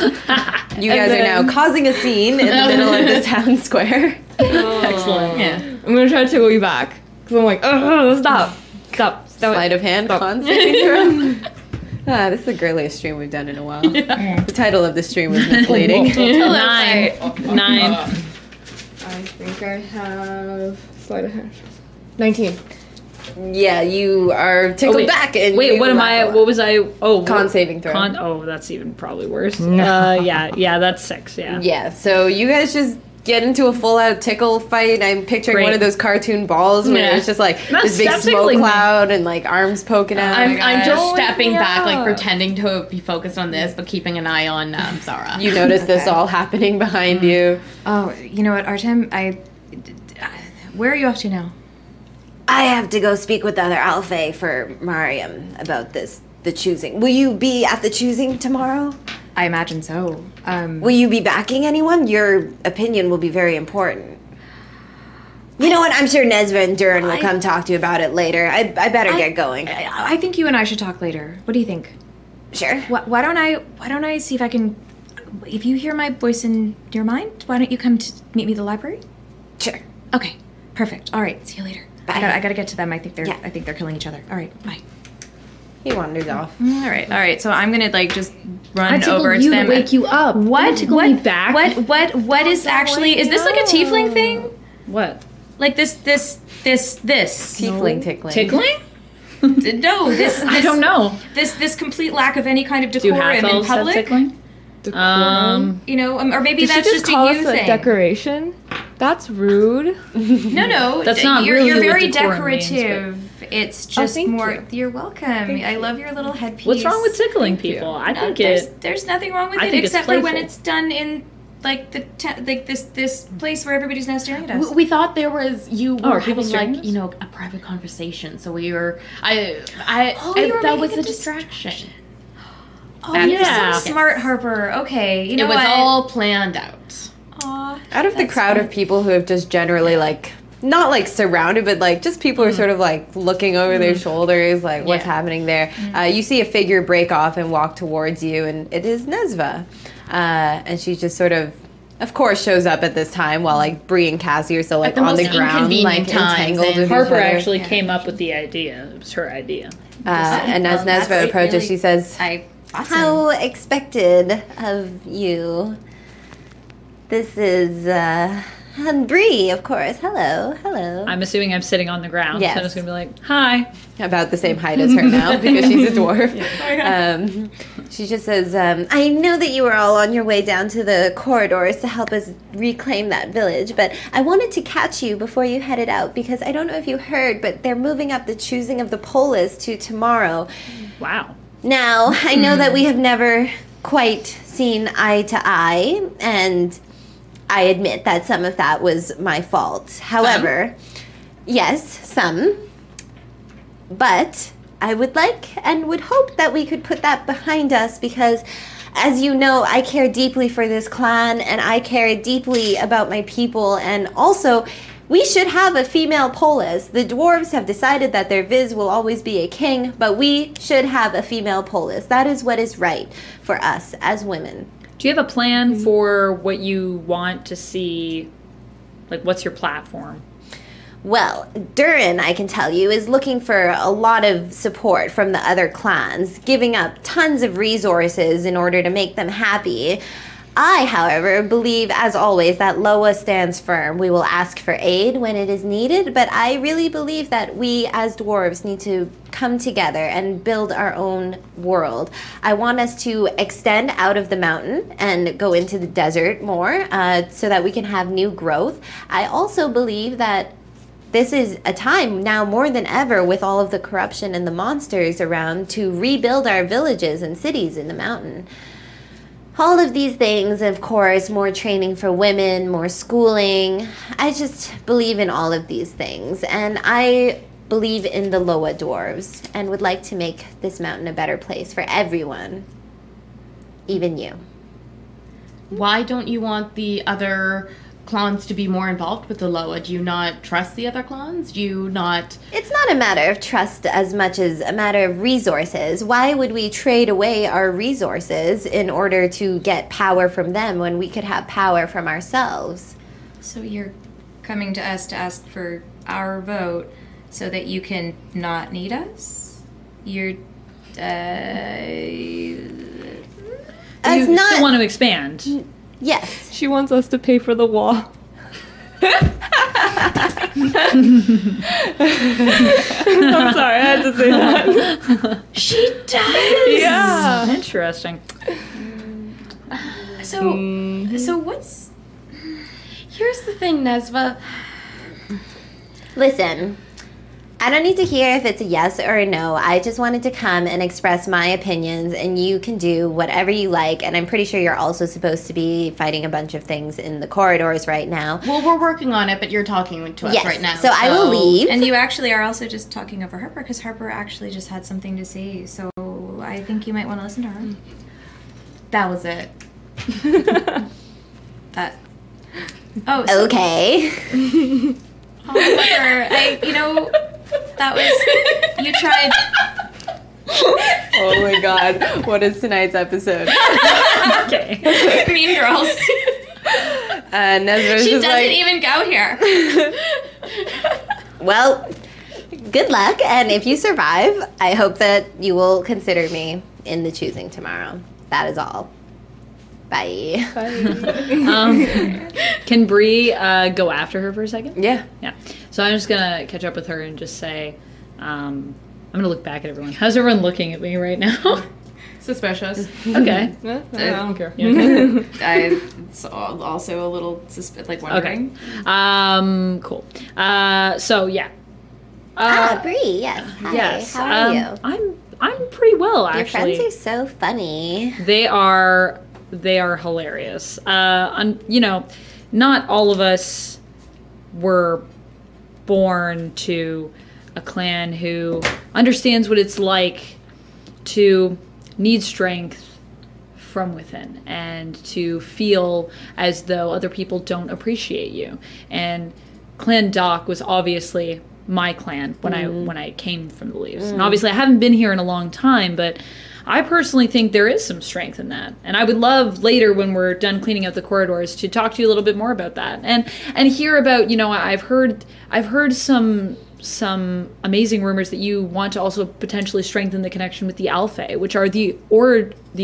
Speaker 1: You guys are now causing a scene in the middle of the town square.
Speaker 2: Excellent.
Speaker 4: Yeah.
Speaker 5: I'm gonna try to tickle you back. Because I'm like, oh, stop. Stop. Stop.
Speaker 1: Sleight of hand,
Speaker 5: Stop.
Speaker 1: con saving throw. This is the girliest stream we've done in a while. The title of the stream was misleading.
Speaker 2: 9.
Speaker 5: I think I have sleight of hand. 19.
Speaker 1: Yeah, you are tickled
Speaker 2: wait.
Speaker 1: back. And
Speaker 2: Wait,
Speaker 1: you
Speaker 2: what am
Speaker 1: laugh
Speaker 2: I?
Speaker 1: a lot.
Speaker 2: What was I? Oh,
Speaker 1: Con saving throw.
Speaker 2: Oh, that's even probably worse. Yeah, that's 6. Yeah.
Speaker 1: Yeah, so you guys just get into a full-out tickle fight. I'm picturing
Speaker 2: Great.
Speaker 1: one of those cartoon balls where
Speaker 2: Yeah.
Speaker 1: it's just like
Speaker 2: No,
Speaker 1: this big
Speaker 2: stop
Speaker 1: smoke
Speaker 2: tickling me.
Speaker 1: cloud and like arms poking out.
Speaker 4: I'm just stepping back, like
Speaker 5: yeah.
Speaker 4: pretending to be focused on this, but keeping an eye on Zara.
Speaker 1: You notice this all happening behind you.
Speaker 3: Oh, you know what, Artem? Where are you off to now?
Speaker 7: I have to go speak with the other Alpha for Mariam about the choosing. Will you be at the choosing tomorrow?
Speaker 3: I imagine so.
Speaker 7: Will you be backing anyone? Your opinion will be very important. You know what? I'm sure Nesva and Durin will come talk to you about it later. I better get going.
Speaker 3: I think you and I should talk later. What do you think?
Speaker 7: Sure.
Speaker 3: Why don't I see if I can? If you hear my voice in your mind, why don't you come to meet me at the library?
Speaker 7: Sure.
Speaker 3: Okay, perfect. All right, see you later.
Speaker 7: Bye.
Speaker 3: I gotta get to them. I think
Speaker 7: Yeah.
Speaker 3: they're killing each other. All right, bye.
Speaker 1: He wanders off.
Speaker 3: All right. So I'm gonna like just run
Speaker 2: tickled
Speaker 3: over
Speaker 2: you
Speaker 3: to
Speaker 2: to
Speaker 3: them.
Speaker 2: wake you up.
Speaker 3: What?
Speaker 2: Tickle
Speaker 3: What?
Speaker 2: me back.
Speaker 3: What is actually? Is this like a tiefling thing?
Speaker 2: What?
Speaker 3: Like this?
Speaker 1: Tiefling tickling.
Speaker 2: Tickling?
Speaker 3: No, this.
Speaker 2: I don't know.
Speaker 3: This complete lack of any kind of
Speaker 2: Do
Speaker 3: decorum
Speaker 2: half
Speaker 3: in
Speaker 2: elves have
Speaker 3: public.
Speaker 2: tickling?
Speaker 3: You know, or maybe
Speaker 5: Did she
Speaker 3: that's
Speaker 5: just
Speaker 3: just
Speaker 5: call
Speaker 3: a
Speaker 5: us
Speaker 3: you
Speaker 5: a
Speaker 3: thing.
Speaker 5: decoration? That's rude.
Speaker 3: No,
Speaker 2: That's not
Speaker 3: you're,
Speaker 2: really
Speaker 3: you're
Speaker 2: what
Speaker 3: very
Speaker 2: decorum means,
Speaker 3: decorative. It's just
Speaker 5: thank
Speaker 3: more.
Speaker 5: you.
Speaker 3: You're welcome. I love your little headpiece.
Speaker 2: What's wrong with tickling people? I think
Speaker 3: There's nothing wrong with
Speaker 2: I
Speaker 3: it
Speaker 2: think it's
Speaker 3: except for when
Speaker 2: playful.
Speaker 3: it's done in like this place where everybody's now staring at us.
Speaker 4: We thought there was you
Speaker 2: Oh,
Speaker 4: were
Speaker 2: are people
Speaker 4: having
Speaker 2: staring
Speaker 4: like
Speaker 2: at us?
Speaker 4: a private conversation. So we were
Speaker 3: you were
Speaker 4: that was
Speaker 3: making
Speaker 4: a
Speaker 3: a
Speaker 4: distraction.
Speaker 3: Oh,
Speaker 2: That's-
Speaker 3: you're
Speaker 2: yeah.
Speaker 3: so smart, Harper. Okay, you know
Speaker 4: It was
Speaker 3: what?
Speaker 4: all planned out.
Speaker 3: Aw,
Speaker 1: Out of the
Speaker 3: that's
Speaker 1: crowd
Speaker 3: fine.
Speaker 1: of people who have just generally like not like surrounded, but like just people who are sort of like looking over their shoulders, like what's
Speaker 4: Yeah.
Speaker 1: happening there. You see a figure break off and walk towards you, and it is Nesva, and she just sort of course, shows up at this time while like Bree and Cassie are still like
Speaker 4: the
Speaker 1: on the
Speaker 4: most
Speaker 1: ground, like
Speaker 4: inconvenient times,
Speaker 1: entangled
Speaker 4: and
Speaker 1: with
Speaker 2: Harper
Speaker 1: each other.
Speaker 2: actually came up with the idea. It was her idea.
Speaker 1: And as
Speaker 3: That's
Speaker 1: Nesva approaches,
Speaker 3: really-
Speaker 1: she says,
Speaker 3: Awesome.
Speaker 7: How expected of you. This is Bree, of course. Hello.
Speaker 2: I'm assuming I'm sitting on the ground.
Speaker 1: Yes.
Speaker 2: So I'm just going to be like, hi.
Speaker 1: about the same height as her now because she's a dwarf. She just says,
Speaker 7: I know that you were all on your way down to the corridors to help us reclaim that village, but I wanted to catch you before you headed out because I don't know if you heard, but they're moving up the choosing of the polis to tomorrow.
Speaker 2: Wow.
Speaker 7: Now, I know that we have never quite seen eye to eye, and I admit that some of that was my fault. However, yes, some. But I would like and would hope that we could put that behind us because, as you know, I care deeply for this clan and I care deeply about my people, and also we should have a female polis. The dwarves have decided that their viz will always be a king, but we should have a female polis. That is what is right for us as women.
Speaker 2: Do you have a plan for what you want to see? Like, what's your platform?
Speaker 7: Well, Durin, I can tell you, is looking for a lot of support from the other clans, giving up tons of resources in order to make them happy. I, however, believe, as always, that Lowa stands firm. We will ask for aid when it is needed, but I really believe that we, as dwarves, need to come together and build our own world. I want us to extend out of the mountain and go into the desert more so that we can have new growth. I also believe that this is a time now more than ever with all of the corruption and the monsters around to rebuild our villages and cities in the mountain. all of these things, of course, more training for women, more schooling. I just believe in all of these things, and I believe in the Lowa dwarves and would like to make this mountain a better place for everyone, even you.
Speaker 4: Why don't you want the other clans to be more involved with the Lowa? Do you not trust the other clans? Do you not...
Speaker 7: It's not a matter of trust as much as a matter of resources. Why would we trade away our resources in order to get power from them when we could have power from ourselves?
Speaker 3: So you're coming to us to ask for our vote so that you can not need us? You're,
Speaker 7: As
Speaker 2: You
Speaker 7: not,
Speaker 2: still want to expand.
Speaker 7: yes.
Speaker 5: She wants us to pay for the wall. I'm sorry, I had to say that.
Speaker 3: she does!
Speaker 5: Yeah.
Speaker 2: Interesting.
Speaker 3: So what's...
Speaker 4: Here's the thing, Nesva.
Speaker 7: Listen, I don't need to hear if it's a yes or a no. I just wanted to come and express my opinions, and you can do whatever you like. And I'm pretty sure you're also supposed to be fighting a bunch of things in the corridors right now.
Speaker 4: Well, we're working on it, but you're talking to us
Speaker 7: Yes,
Speaker 4: right now.
Speaker 7: so I will leave.
Speaker 3: And you actually are also just talking over Harper, because Harper actually just had something to say. So I think you might want to listen to her.
Speaker 4: That was it.
Speaker 3: That... Oh, so
Speaker 7: Okay.
Speaker 3: Harper, that was... You tried...
Speaker 1: Oh my god, what is tonight's episode?
Speaker 2: Okay.
Speaker 3: Mean Girls.
Speaker 1: Nezra's
Speaker 3: She
Speaker 1: just
Speaker 3: doesn't
Speaker 1: like,
Speaker 3: even go here.
Speaker 7: Well, good luck. And if you survive, I hope that you will consider me in the choosing tomorrow. That is all. Bye.
Speaker 2: Can Bree go after her for a second?
Speaker 1: yeah.
Speaker 2: Yeah. So I'm just gonna catch up with her and just say, I'm gonna look back at everyone. How's everyone looking at me right now?
Speaker 5: Suspicious.
Speaker 2: Okay.
Speaker 5: I don't care.
Speaker 3: It's also a little wondering.
Speaker 2: Okay. Cool. So yeah.
Speaker 7: Bree, yes. Hi,
Speaker 2: Yes.
Speaker 7: how are you?
Speaker 2: I'm pretty well,
Speaker 7: Your
Speaker 2: actually.
Speaker 7: friends are so funny.
Speaker 2: They are hilarious. Not all of us were born to a clan who understands what it's like to need strength from within and to feel as though other people don't appreciate you. And Clan Doc was obviously my clan when I came from the Leaves. And obviously I haven't been here in a long time, but I personally think there is some strength in that. And I would love later when we're done cleaning out the corridors to talk to you a little bit more about that and hear about, I've heard some amazing rumors that you want to also potentially strengthen the connection with the Alfei, which are the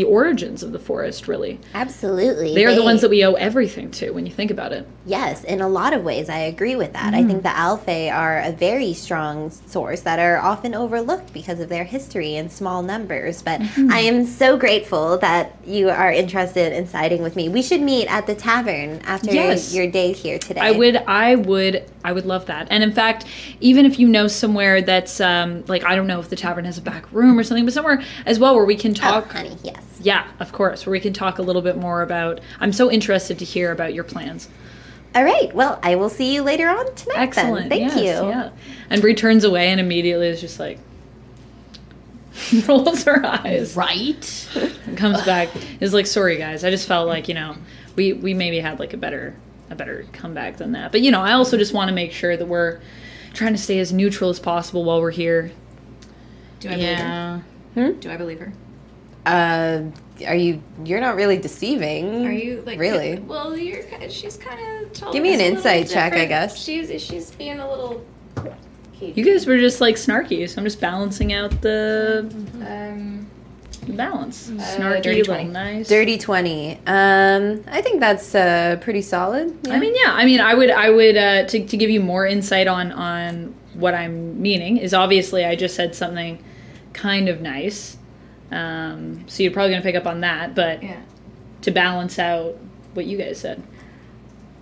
Speaker 2: origins of the forest, really.
Speaker 7: Absolutely.
Speaker 2: They are the ones that we owe everything to when you think about it.
Speaker 7: Yes, in a lot of ways, I agree with that. I think the Alfei are a very strong source that are often overlooked because of their history and small numbers. But I am so grateful that you are interested in siding with me. We should meet at the tavern after your day here today.
Speaker 2: I would love that. And in fact, even if you know somewhere that's I don't know if the tavern has a back room or something, but somewhere as well where we can talk.
Speaker 7: Oh, honey, yes.
Speaker 2: Yeah, of course, where we can talk a little bit more about. I'm so interested to hear about your plans.
Speaker 7: All right. Well, I will see you later on tonight.
Speaker 2: Excellent.
Speaker 7: Then. Thank you.
Speaker 2: Yeah. And Bree turns away and immediately is just like rolls her eyes.
Speaker 4: Right?
Speaker 2: And comes back. Is like, sorry guys, I just felt like we maybe had like a better comeback than that. But I also just want to make sure that we're trying to stay as neutral as possible while we're here.
Speaker 3: Do I believe her? Do I believe her?
Speaker 1: You're not really deceiving.
Speaker 3: Are you
Speaker 1: really?
Speaker 3: Well, she's kind of.
Speaker 1: Give me an insight check, I guess.
Speaker 3: She's being a little.
Speaker 2: You guys were just like snarky, so I'm just balancing out the balance. Snarky,
Speaker 3: dirty 20.
Speaker 2: little nice.
Speaker 1: Dirty 20. I think that's pretty solid. Yeah.
Speaker 2: I would to give you more insight on what I'm meaning is obviously I just said something kind of nice. So you're probably going to pick up on that, but to balance out what you guys said.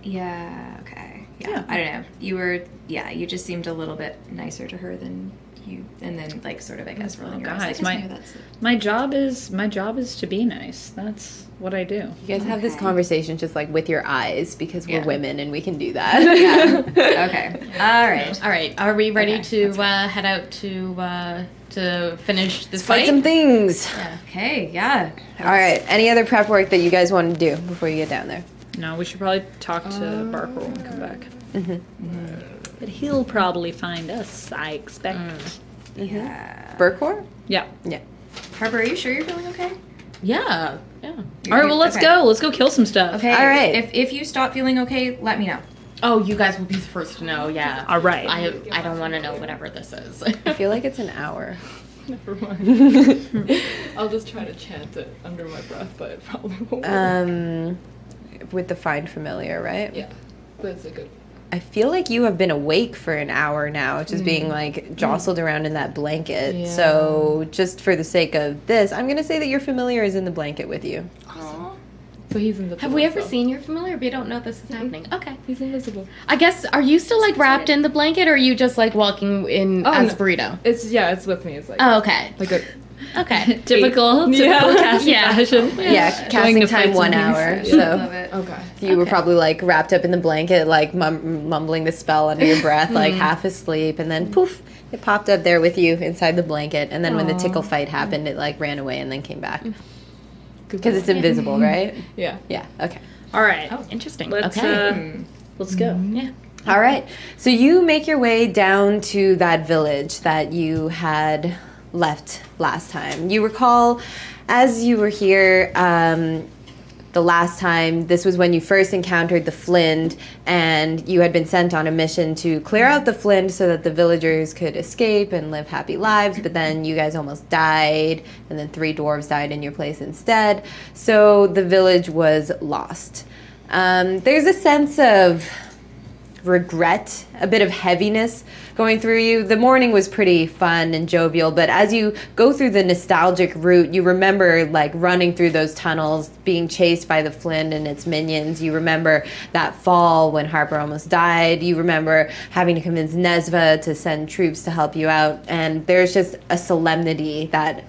Speaker 3: Yeah, okay. Yeah,
Speaker 2: Yeah.
Speaker 3: I don't know. You just seemed a little bit nicer to her than you, and then like sort of, I guess, rolling your eyes. I
Speaker 2: guys,
Speaker 3: guess maybe that's it.
Speaker 2: my job is to be nice. That's what I do.
Speaker 1: You guys have this conversation just like with your eyes because we're
Speaker 3: Yeah.
Speaker 1: women and we can do that.
Speaker 3: Yeah. Okay. All right.
Speaker 4: All right, are we ready
Speaker 3: Okay,
Speaker 4: to head out to finish this
Speaker 1: Fight
Speaker 4: fight?
Speaker 1: some things.
Speaker 3: Okay. Yeah.
Speaker 1: All right. Any other prep work that you guys want to do before you get down there?
Speaker 2: No, we should probably talk to Barker when we come back. But he'll probably find us, I expect.
Speaker 3: Yeah.
Speaker 1: Burkor?
Speaker 2: Yeah.
Speaker 1: Yeah.
Speaker 3: Harper, are you sure you're feeling okay?
Speaker 4: Yeah, yeah.
Speaker 2: All right, well, let's
Speaker 3: Okay.
Speaker 2: go. Let's go kill some stuff.
Speaker 3: Okay.
Speaker 1: All right.
Speaker 3: If you stop feeling okay, let me know.
Speaker 4: Oh, you guys will be the first to know. Yeah.
Speaker 2: All right.
Speaker 4: I don't want to know whatever this is.
Speaker 1: I feel like it's an hour.
Speaker 5: Never mind. I'll just try to chant it under my breath, but it probably won't work.
Speaker 1: With the find familiar, right?
Speaker 5: Yeah, but it's a good.
Speaker 1: I feel like you have been awake for an hour now, just being like jostled around in that blanket.
Speaker 5: Yeah.
Speaker 1: So, just for the sake of this, I'm going to say that your familiar is in the blanket with you.
Speaker 5: So he's invisible.
Speaker 4: Have we ever
Speaker 5: so-
Speaker 4: seen your familiar? We don't know this is happening. Okay.
Speaker 5: He's invisible.
Speaker 4: I guess, are you still like wrapped in the blanket or are you just like walking in
Speaker 5: Oh,
Speaker 4: as
Speaker 5: no.
Speaker 4: burrito?
Speaker 5: It's with me. It's like
Speaker 4: Oh, okay.
Speaker 5: like a
Speaker 4: Okay.
Speaker 2: Typical
Speaker 5: Yeah.
Speaker 2: casting
Speaker 4: Yeah.
Speaker 2: fashion.
Speaker 1: Yeah,
Speaker 2: Going
Speaker 1: casting
Speaker 2: to
Speaker 1: time
Speaker 2: fight
Speaker 1: 1
Speaker 2: some
Speaker 1: hour.
Speaker 2: things.
Speaker 1: So,
Speaker 3: Love it.
Speaker 5: okay.
Speaker 1: you were
Speaker 4: Okay.
Speaker 1: probably like wrapped up in the blanket, like mumbling the spell under your breath, like half asleep, and then poof, it popped up there with you inside the blanket. And then when the tickle fight happened, it like ran away and then came back because it's invisible, right?
Speaker 5: Yeah.
Speaker 1: Yeah. Okay.
Speaker 2: All right.
Speaker 4: Oh, interesting.
Speaker 2: Let's
Speaker 4: Okay.
Speaker 2: let's go.
Speaker 4: Yeah.
Speaker 1: All right. So you make your way down to that village that you had left last time. You recall, as you were here the last time, this was when you first encountered the Flind, and you had been sent on a mission to clear out the Flind so that the villagers could escape and live happy lives, but then you guys almost died, and then 3 dwarves died in your place instead. So the village was lost. There's a sense of regret, a bit of heaviness going through you. The morning was pretty fun and jovial, but as you go through the nostalgic route, you remember like running through those tunnels, being chased by the Flynn and its minions. You remember that fall when Harper almost died. You remember having to convince Nesva to send troops to help you out, and there's just a solemnity that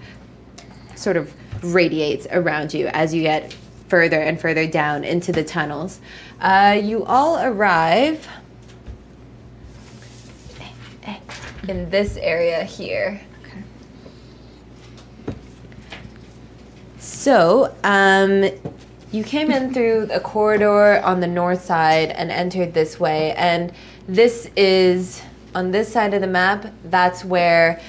Speaker 1: sort of radiates around you as you get further and further down into the tunnels. You all arrive in this area here.
Speaker 3: Okay.
Speaker 1: So, you came in through a corridor on the north side and entered this way, and this is, on this side of the map, that's where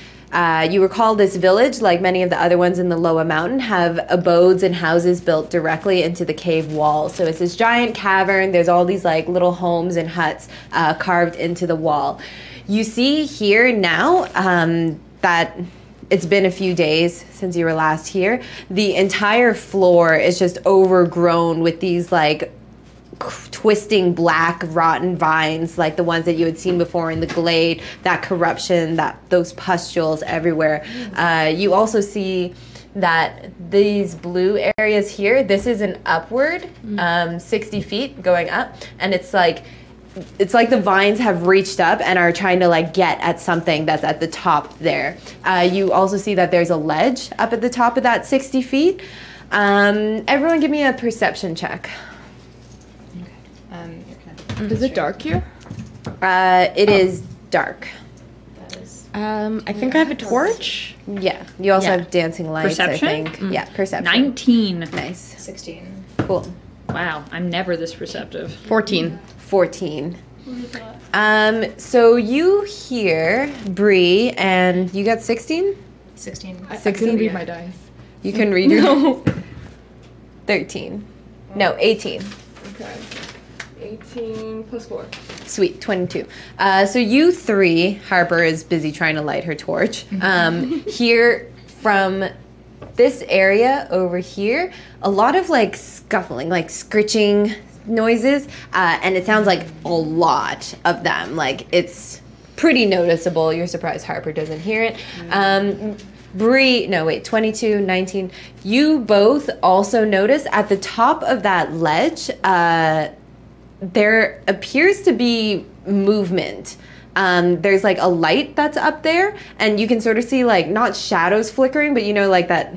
Speaker 1: you recall this village, like many of the other ones in the Lowa Mountain, have abodes and houses built directly into the cave wall. So it's this giant cavern. There's all these like little homes and huts carved into the wall. You see here now that it's been a few days since you were last here. The entire floor is just overgrown with these like twisting black rotten vines, like the ones that you had seen before in the glade. That corruption, those pustules everywhere. You also see that these blue areas here, this is an upward 60 feet going up, and it's like the vines have reached up and are trying to like get at something that's at the top there. You also see that there's a ledge up at the top of that 60 feet. Everyone give me a perception check.
Speaker 5: Is it dark here?
Speaker 1: It is dark.
Speaker 4: I think I have a torch.
Speaker 1: Yeah. You also
Speaker 4: Yeah.
Speaker 1: have dancing lights,
Speaker 2: Perception?
Speaker 1: I think. Yeah, perception.
Speaker 2: 19.
Speaker 1: Nice.
Speaker 3: 16.
Speaker 1: Cool.
Speaker 2: Wow, I'm never this perceptive.
Speaker 4: 14.
Speaker 1: 14. So you hear Bree, and you got 16?
Speaker 3: 16.
Speaker 5: I
Speaker 1: 16?
Speaker 5: couldn't read my dice.
Speaker 1: You can read your 13. No, 18.
Speaker 5: Okay. 18 plus 4.
Speaker 1: Sweet, 22. So you 3, Harper is busy trying to light her torch. Hear from this area over here, a lot of like scuffling, like scritching noises, and it sounds like a lot of them. Like it's pretty noticeable. You're surprised Harper doesn't hear it. Bree, no wait, 22, 19. You both also notice at the top of that ledge, there appears to be movement. There's like a light that's up there, and you can sort of see like not shadows flickering, but you know, like that,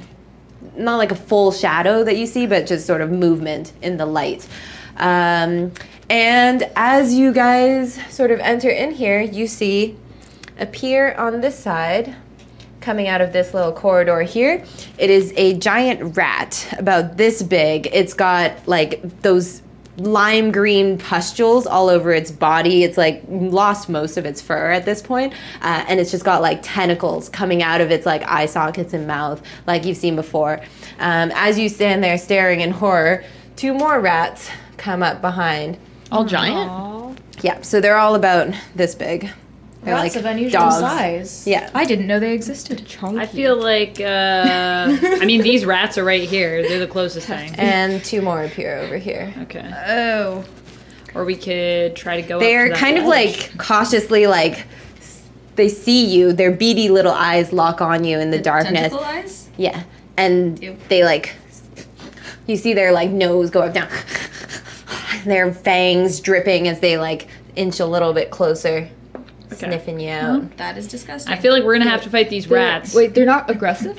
Speaker 1: not like a full shadow that you see, but just sort of movement in the light. And as you guys sort of enter in here, you see appear on this side, coming out of this little corridor here, it is a giant rat about this big. It's got like those lime green pustules all over its body. It's like lost most of its fur at this point, and it's just got like tentacles coming out of its like eye sockets and mouth, like you've seen before. As you stand there staring in horror, 2 more rats come up behind.
Speaker 4: All giant?
Speaker 5: Aw.
Speaker 1: Yeah, so they're all about this big. They're
Speaker 3: Rats
Speaker 1: like
Speaker 3: of unusual
Speaker 1: dogs.
Speaker 3: size.
Speaker 1: Yeah.
Speaker 3: I didn't know they existed.
Speaker 5: Chunky.
Speaker 2: I feel like, I mean, these rats are right here. They're the closest thing.
Speaker 1: And 2 more appear over here.
Speaker 2: Okay.
Speaker 3: Oh.
Speaker 2: Or we could try to go up to
Speaker 1: They're
Speaker 2: that
Speaker 1: kind of
Speaker 2: ledge.
Speaker 1: like cautiously like they see you. Their beady little eyes lock on you in the darkness.
Speaker 3: Tentacle eyes?
Speaker 1: Yeah, and
Speaker 3: Ew.
Speaker 1: they like you see their like nose go up down. Their fangs dripping as they like inch a little bit closer, sniffing you out.
Speaker 3: That is disgusting.
Speaker 2: I feel like we're gonna have to fight these rats.
Speaker 5: Wait, they're not aggressive?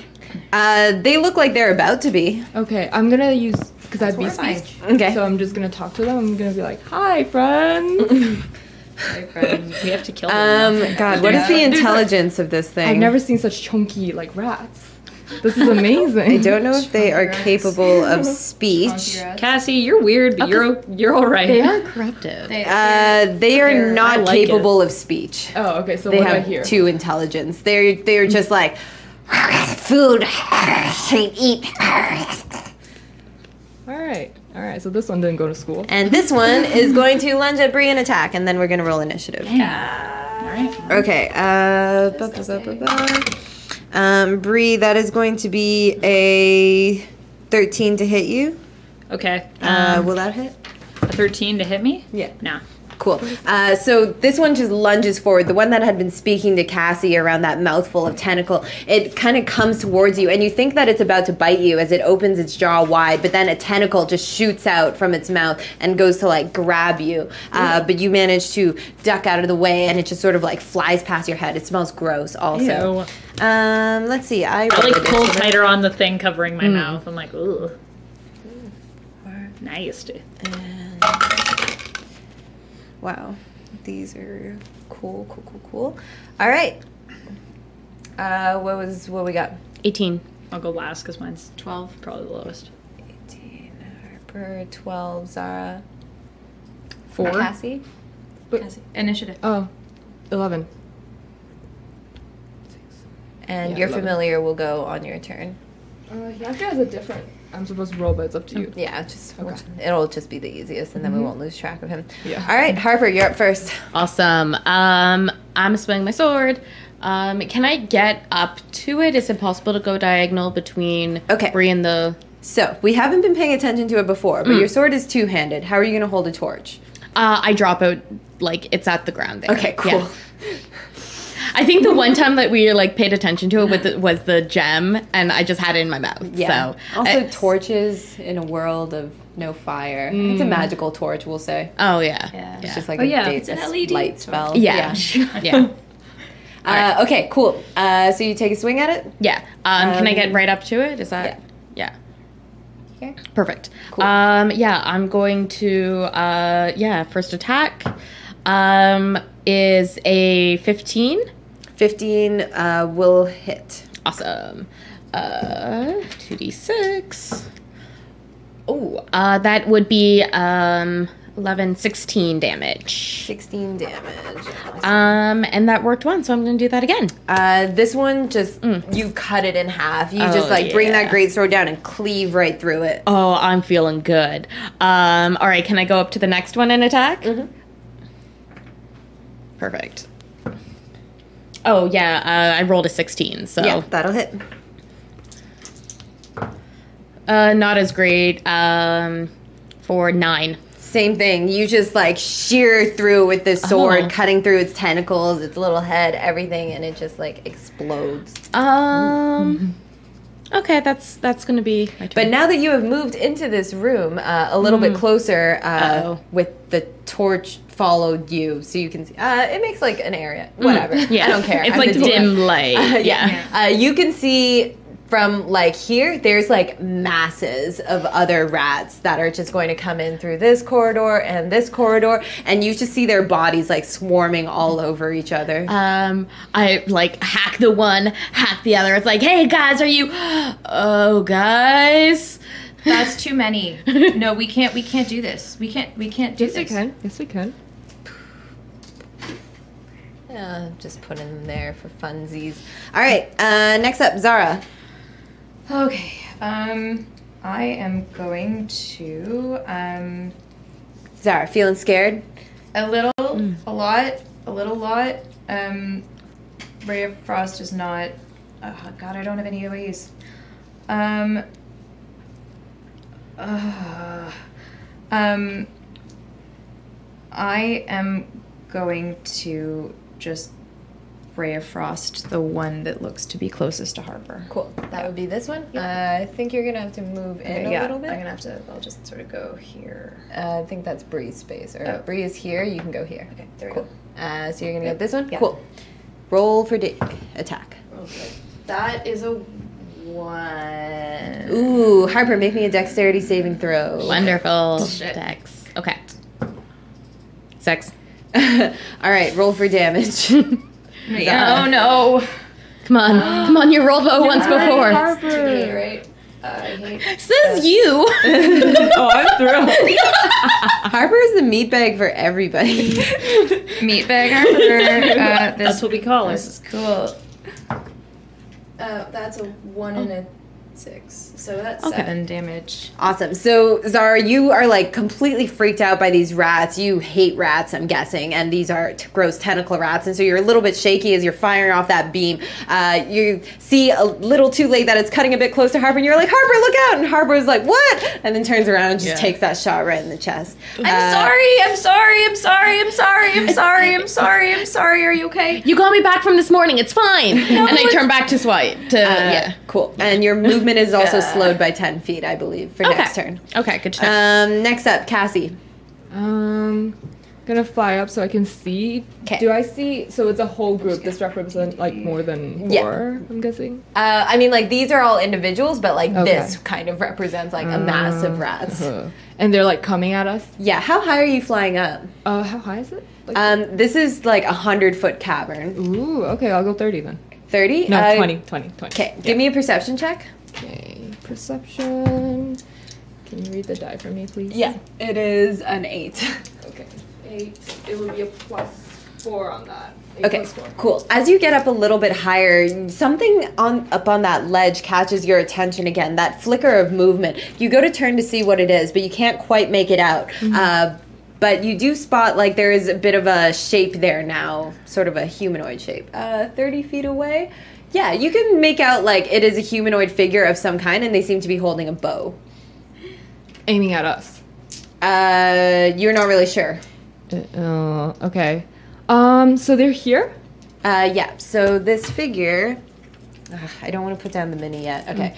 Speaker 1: They look like they're about to be.
Speaker 5: Okay, I'm gonna use, because I have beast
Speaker 3: horrifying.
Speaker 5: speech.
Speaker 1: Okay.
Speaker 5: So I'm just gonna talk to them. I'm gonna be like, hi, friends.
Speaker 3: Hi, friends.
Speaker 2: We have to kill them.
Speaker 1: God, what is the intelligence of this thing?
Speaker 5: I've never seen such chunky, like, rats. This is amazing.
Speaker 1: I don't know if they are
Speaker 3: Rats.
Speaker 1: capable of speech.
Speaker 3: Chunky rats.
Speaker 2: Cassie, you're weird, but you're all right.
Speaker 4: They are corrupted.
Speaker 3: They
Speaker 1: They are
Speaker 3: they're-
Speaker 2: I
Speaker 1: not
Speaker 2: like it.
Speaker 1: capable of speech.
Speaker 5: Oh, okay, so
Speaker 1: They
Speaker 5: what do I
Speaker 1: have
Speaker 5: hear?
Speaker 1: 2 intelligence. They're just like food, eat.
Speaker 5: Alright, so this one didn't go to school.
Speaker 1: And this one is going to lunge at Bree and attack, and then we're gonna roll initiative.
Speaker 2: All right.
Speaker 1: Okay. Bree, that is going to be a 13 to hit you.
Speaker 2: Okay.
Speaker 1: Will that hit?
Speaker 2: A 13 to hit me?
Speaker 1: Yeah.
Speaker 2: No.
Speaker 1: Cool. So this one just lunges forward. The one that had been speaking to Cassie around that mouthful of tentacle, it kind of comes towards you, and you think that it's about to bite you as it opens its jaw wide, but then a tentacle just shoots out from its mouth and goes to like grab you. But you manage to duck out of the way, and it just sort of like flies past your head. It smells gross also.
Speaker 2: Ew.
Speaker 1: Let's see. I
Speaker 2: I like
Speaker 1: rolled
Speaker 2: pull
Speaker 1: initiative.
Speaker 2: tighter on the thing covering my mouth. I'm like, ooh. Nice.
Speaker 1: Wow, these are cool. All right. What we got?
Speaker 4: 18.
Speaker 2: I'll go last because mine's
Speaker 3: 12.
Speaker 2: probably the lowest.
Speaker 1: 18, Harper, 12, Zara.
Speaker 2: 4.
Speaker 1: Cassie.
Speaker 3: Cassie. Initiative.
Speaker 5: Oh, 11.
Speaker 1: And
Speaker 5: Yeah,
Speaker 1: your
Speaker 5: 11.
Speaker 1: familiar will go on your turn.
Speaker 5: He actually has a different. I'm supposed to roll, but it's up to you.
Speaker 1: Yeah, just
Speaker 5: Okay.
Speaker 1: it'll just be the easiest, and then we won't lose track of him.
Speaker 5: Yeah.
Speaker 1: All right, Harper, you're up first.
Speaker 4: Awesome. I'm swinging my sword. Can I get up to it? Is it possible to go diagonal between
Speaker 1: Okay.
Speaker 4: Bree and the...
Speaker 1: So we haven't been paying attention to it before, but your sword is 2-handed. How are you going to hold a torch?
Speaker 4: I drop out, like, it's at the ground there.
Speaker 1: Okay, cool.
Speaker 4: Yeah. I think the one time that we, like, paid attention to it was the gem, and I just had it in my mouth.
Speaker 1: Yeah.
Speaker 4: So,
Speaker 1: Also, torches in a world of no fire. It's a magical torch, we'll say.
Speaker 4: Oh, yeah.
Speaker 3: Yeah.
Speaker 1: It's just like
Speaker 2: Oh, yeah.
Speaker 3: It's an LED
Speaker 1: light
Speaker 3: torch.
Speaker 1: spell.
Speaker 4: Yeah. Yeah.
Speaker 1: Okay, cool. So you take a swing at it?
Speaker 4: Yeah. Can I get right up to it? Is that... Yeah.
Speaker 1: Okay.
Speaker 4: Perfect.
Speaker 1: Cool.
Speaker 4: Yeah, I'm going to, first attack is a 15.
Speaker 1: 15 will hit.
Speaker 4: Awesome. 2d6. Oh, that would be 11, 16 damage.
Speaker 1: 16 damage.
Speaker 4: And that worked once, so I'm going to do that again.
Speaker 1: This one just, you cut it in half. You just
Speaker 4: Oh,
Speaker 1: like bring that
Speaker 4: yeah.
Speaker 1: great sword down and cleave right through it.
Speaker 4: Oh, I'm feeling good. All right, can I go up to the next one and attack?
Speaker 1: Mhm.
Speaker 4: Perfect. Oh, yeah, I rolled a 16, so...
Speaker 1: Yeah, that'll hit.
Speaker 4: Not as great, for 9.
Speaker 1: Same thing. You just like shear through with this sword,
Speaker 4: Oh.
Speaker 1: cutting through its tentacles, its little head, everything, and it just like explodes.
Speaker 4: Okay, Okay, that's gonna be my turn.
Speaker 1: But now that you have moved into this room a little bit closer, with the torch followed you, so you can see. It makes like an area. Whatever.
Speaker 4: Yeah.
Speaker 1: I don't care.
Speaker 4: It's
Speaker 1: I'm
Speaker 4: like
Speaker 1: the DM.
Speaker 4: dim light.
Speaker 1: Yeah. You can see from like here, there's like masses of other rats that are just going to come in through this corridor, and you just see their bodies like swarming all over each other.
Speaker 4: I like hack the one, hack the other. It's like, hey guys, are you? Oh guys,
Speaker 3: That's too many. No, we can't do this. We can't do
Speaker 5: Yes,
Speaker 3: this.
Speaker 5: we can. Yes, we can.
Speaker 1: Just put in there for funsies. All right. Next up, Zara.
Speaker 3: Okay. I am going to
Speaker 1: Zara, feeling scared?
Speaker 3: a little, a little lot. Ray of Frost is not. Oh God, I don't have any AoEs. I am going to just Ray of Frost the one that looks to be closest to Harper.
Speaker 1: Cool. That would be this one. I think you're gonna have to move in a little bit.
Speaker 3: I'm gonna have to. I'll just sort of go here.
Speaker 1: I think that's Bree's space. Or Bree is here. You can go here.
Speaker 3: Okay, there we
Speaker 1: Cool. So you're gonna get this one.
Speaker 3: Yeah.
Speaker 1: Cool. Roll for attack.
Speaker 3: go. Okay. That is a 1.
Speaker 1: Ooh, Harper, make me a dexterity saving throw.
Speaker 4: wonderful.
Speaker 3: Shit.
Speaker 4: Dex. Okay. 6.
Speaker 1: All right, roll for damage.
Speaker 3: Oh no.
Speaker 4: Come on, come on. You rolled well once before.
Speaker 3: Today, right? I hate.
Speaker 4: Says you.
Speaker 5: Oh, I'm thrilled.
Speaker 1: Harper is the meat bag for everybody.
Speaker 3: Meatbag Harper.
Speaker 2: That's what we call
Speaker 3: This
Speaker 2: it.
Speaker 3: is cool. That's a 1 and a 6. So that's
Speaker 4: Okay.
Speaker 3: 7 damage.
Speaker 1: Awesome. So, Zara, you are like completely freaked out by these rats. You hate rats, I'm guessing, and these are gross tentacle rats. And so you're a little bit shaky as you're firing off that beam. You see a little too late that it's cutting a bit close to Harper, and you're like, Harper, look out! And Harper's like, what? And then turns around and just takes that shot right in the chest.
Speaker 3: I'm sorry. Are you okay?
Speaker 4: You called me back from this morning. It's fine. And I turn back to swipe. Yeah.
Speaker 1: Cool. And your movement is also slowed by 10 feet, I believe, for next turn.
Speaker 4: Okay. Good to know.
Speaker 1: Next up, Cassie.
Speaker 5: Gonna fly up so I can see.
Speaker 1: 'Kay.
Speaker 5: Do I see? So it's a whole group. This represents like more than 4.
Speaker 1: Yeah.
Speaker 5: I'm guessing.
Speaker 1: I mean, like, these are all individuals, but, like,
Speaker 5: Okay.
Speaker 1: this kind of represents, like, a mass of rats.
Speaker 5: And they're like coming at us.
Speaker 1: Yeah, how high are you flying up?
Speaker 5: How high is it? Like,
Speaker 1: This is, like, 100-foot cavern.
Speaker 5: ooh. Okay, I'll go 30 then.
Speaker 1: 30?
Speaker 5: No, 20.
Speaker 1: Okay, give me a perception check.
Speaker 5: Okay. Perception. Can you read the die for me, please?
Speaker 1: It is an 8.
Speaker 5: Okay. 8. It would be a +4 on that. 8
Speaker 1: Okay,
Speaker 5: plus 4.
Speaker 1: cool. As you get up a little bit higher, something up on that ledge catches your attention again, that flicker of movement. You go to turn to see what it is, but you can't quite make it out. But you do spot, like, there is a bit of a shape there now, sort of a humanoid shape. 30 feet away? Yeah, you can make out, like, it is a humanoid figure of some kind, and they seem to be holding a bow.
Speaker 5: Aiming at us.
Speaker 1: You're not really sure.
Speaker 5: Okay. So they're here?
Speaker 1: Yeah, so this figure, I don't want to put down the mini yet. Okay.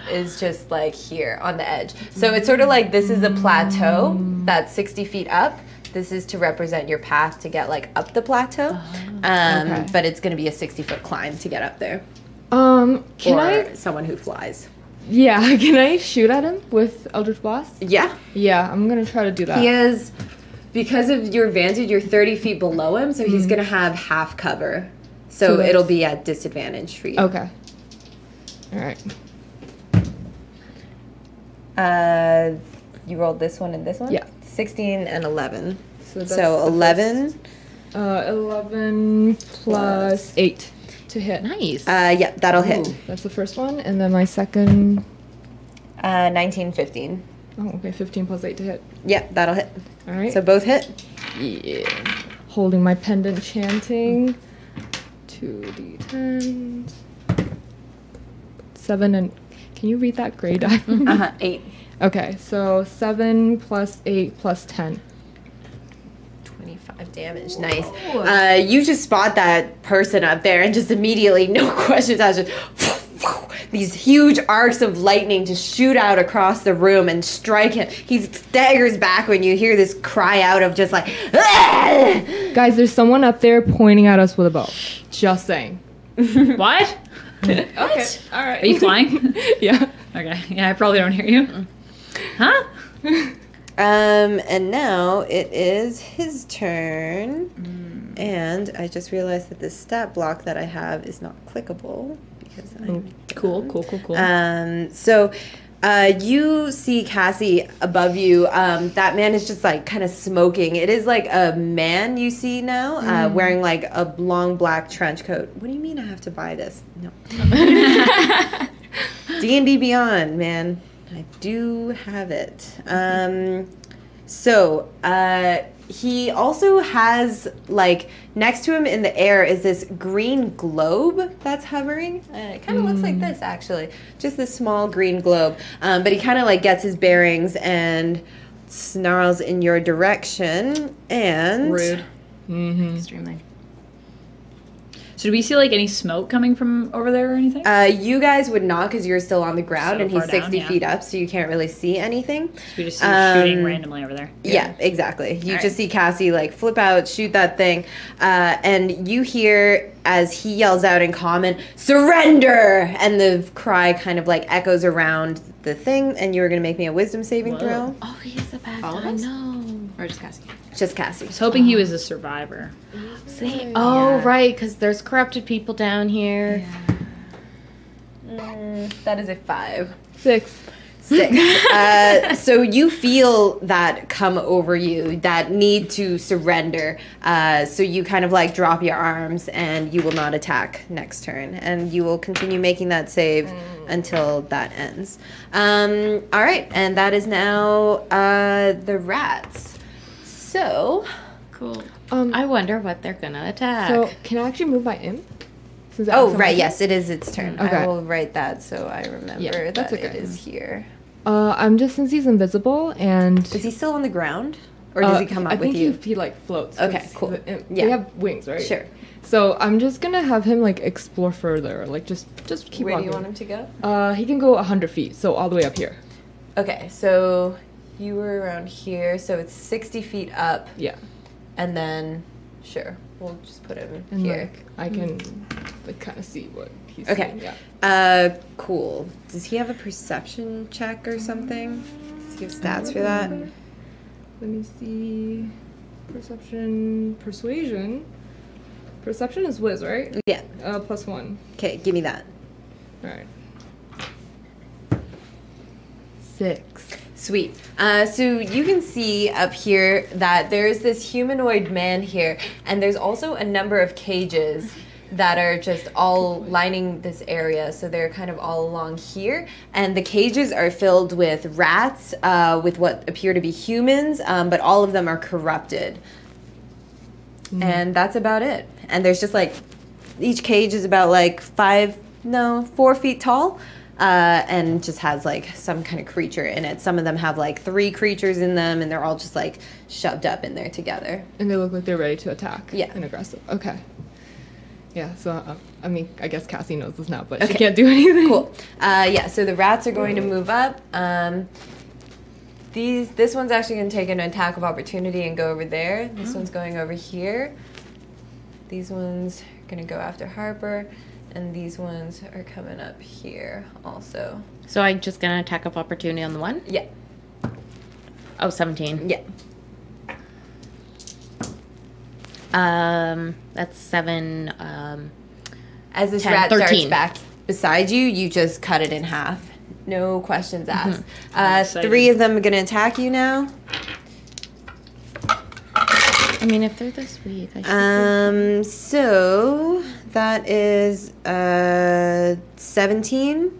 Speaker 1: Is just like here on the edge. So it's sort of like this is a plateau that's 60 feet up. This is to represent your path to get like up the plateau.
Speaker 5: Okay.
Speaker 1: But it's going to be a 60-foot climb to get up there.
Speaker 5: Can
Speaker 1: or
Speaker 5: I?
Speaker 1: someone who flies.
Speaker 5: Yeah, can I shoot at him with Eldritch Blast?
Speaker 1: Yeah.
Speaker 5: Yeah, I'm gonna try to do that.
Speaker 1: He is, because of your vantage, you're 30 feet below him, so he's going to have half cover. So
Speaker 5: that's-
Speaker 1: it'll be at disadvantage for you.
Speaker 5: Okay. All right.
Speaker 1: You rolled this one and this one?
Speaker 5: Yeah.
Speaker 1: 16 and 11.
Speaker 5: that's
Speaker 1: So
Speaker 5: the
Speaker 1: 11.
Speaker 5: 11 plus 8 to hit.
Speaker 4: Nice.
Speaker 1: Yeah, that'll hit.
Speaker 5: That's the first one, and then my second.
Speaker 1: 19, 15.
Speaker 5: Oh, okay. 15 plus 8 to hit.
Speaker 1: Yeah, that'll hit.
Speaker 5: All right.
Speaker 1: So both hit.
Speaker 5: Yeah. Holding my pendant, chanting. 2d10s. 7 and. Can you read that gray die?
Speaker 1: 8.
Speaker 5: Okay, so 7 plus 8 plus 10.
Speaker 1: 25 damage. Nice. You just spot that person up there and just immediately, no questions asked, just these huge arcs of lightning to shoot out across the room and strike him. He staggers back when you hear this cry out of just like, "Ah!"
Speaker 5: Guys, there's someone up there pointing at us with a bow. Just saying.
Speaker 2: What?
Speaker 5: Okay. All right.
Speaker 2: Are you flying?
Speaker 5: Yeah.
Speaker 2: Okay. Yeah, I probably don't hear you. Huh?
Speaker 1: And now it is his turn. And I just realized that this stat block that I have is not clickable because I'm
Speaker 2: Cool.
Speaker 1: So you see Cassie above you. That man is just like kind of smoking. It is like a man you see now wearing like a long black trench coat. What do you mean I have to buy this? No. D&D Beyond, man. I do have it. He also has, like, next to him in the air is this green globe that's hovering. It kind of looks like this, actually. Just this small green globe. But he kind of, like, gets his bearings and snarls in your direction. And...
Speaker 2: Rude.
Speaker 3: Extremely.
Speaker 2: So do we see like any smoke coming from over there or anything?
Speaker 1: You guys would not because you're still on the ground
Speaker 2: So
Speaker 1: and he's
Speaker 2: far down,
Speaker 1: 60
Speaker 2: yeah.
Speaker 1: feet up, so you can't really see anything.
Speaker 2: So we just see shooting randomly over there.
Speaker 1: Yeah, exactly. You
Speaker 2: All
Speaker 1: just
Speaker 2: right.
Speaker 1: see Cassie like flip out, shoot that thing, and you hear as he yells out in common, "Surrender!" And the cry kind of like echoes around the thing. And you were gonna make me a wisdom saving throw.
Speaker 4: Oh, he is a bad
Speaker 3: All of
Speaker 4: guy.
Speaker 3: us?
Speaker 4: No.
Speaker 3: Or just Cassie?
Speaker 1: Just Cassie.
Speaker 2: I was hoping he was a survivor.
Speaker 4: See? Oh, right, because there's corrupted people down here.
Speaker 1: That is a 5.
Speaker 5: 6.
Speaker 1: 6. So you feel that come over you, that need to surrender. So you kind of like drop your arms and you will not attack next turn. And you will continue making that save until that ends. All right, and that is now the rats. So...
Speaker 3: Cool.
Speaker 4: I wonder what they're gonna attack.
Speaker 5: So, can I actually move my imp? Since I
Speaker 1: Oh,
Speaker 5: have
Speaker 1: right,
Speaker 5: some-
Speaker 1: yes, it is its turn. I
Speaker 5: Okay.
Speaker 1: will write that so I remember
Speaker 5: Yeah,
Speaker 1: that
Speaker 5: that's
Speaker 1: it
Speaker 5: okay.
Speaker 1: is here.
Speaker 5: I'm just, since he's invisible and...
Speaker 1: Is he still on the ground? Or does he come up
Speaker 5: I
Speaker 1: with
Speaker 5: think
Speaker 1: you?
Speaker 5: he like floats. 'cause
Speaker 1: Okay, cool.
Speaker 5: the imp-
Speaker 1: Yeah.
Speaker 5: They have wings, right?
Speaker 1: Sure.
Speaker 5: So I'm just gonna have him like explore further, like just keep
Speaker 1: Where do
Speaker 5: walking.
Speaker 1: you want him to go?
Speaker 5: He can go 100 feet, so all the way up here.
Speaker 1: Okay, so you were around here, so it's 60 feet up,
Speaker 5: Yeah.
Speaker 1: and then, sure, we'll just put him
Speaker 5: And
Speaker 1: here.
Speaker 5: like I can like kind of see what he's
Speaker 1: Okay.
Speaker 5: seeing. Yeah.
Speaker 1: Cool. Does he have a perception check or something? Does he have stats for that?
Speaker 5: Let me see. Perception, persuasion. Perception is whiz, right?
Speaker 1: Yeah.
Speaker 5: +1.
Speaker 1: Okay, give me that.
Speaker 5: All right. 6.
Speaker 1: Sweet. So you can see up here that there's this humanoid man here, and there's also a number of cages that are just all lining this area. So they're kind of all along here, and the cages are filled with rats, with what appear to be humans, but all of them are corrupted. And that's about it. And there's just like, each cage is about like 4 feet tall. And just has like some kind of creature in it. Some of them have like 3 creatures in them, and they're all just like shoved up in there together.
Speaker 5: And they look like they're ready to attack.
Speaker 1: Yeah.
Speaker 5: And aggressive. Okay. Yeah, so, I mean, I guess Cassie knows this now, but
Speaker 1: Okay.
Speaker 5: she can't do anything.
Speaker 1: Cool. Yeah, so the rats are going to move up. This one's actually going to take an attack of opportunity and go over there. This one's going over here. These ones are going to go after Harper. And these ones are coming up here also.
Speaker 4: So I'm just gonna attack of opportunity on the one?
Speaker 1: Yeah.
Speaker 4: Oh, 17.
Speaker 1: Yeah.
Speaker 4: That's 7.
Speaker 1: As this
Speaker 4: 10,
Speaker 1: rat darts
Speaker 4: 13.
Speaker 1: back beside you, you just cut it in half. No questions asked.
Speaker 2: Exciting.
Speaker 1: 3 of them are going to attack you now.
Speaker 4: I mean, if they're this weak, I should
Speaker 1: So that is 17.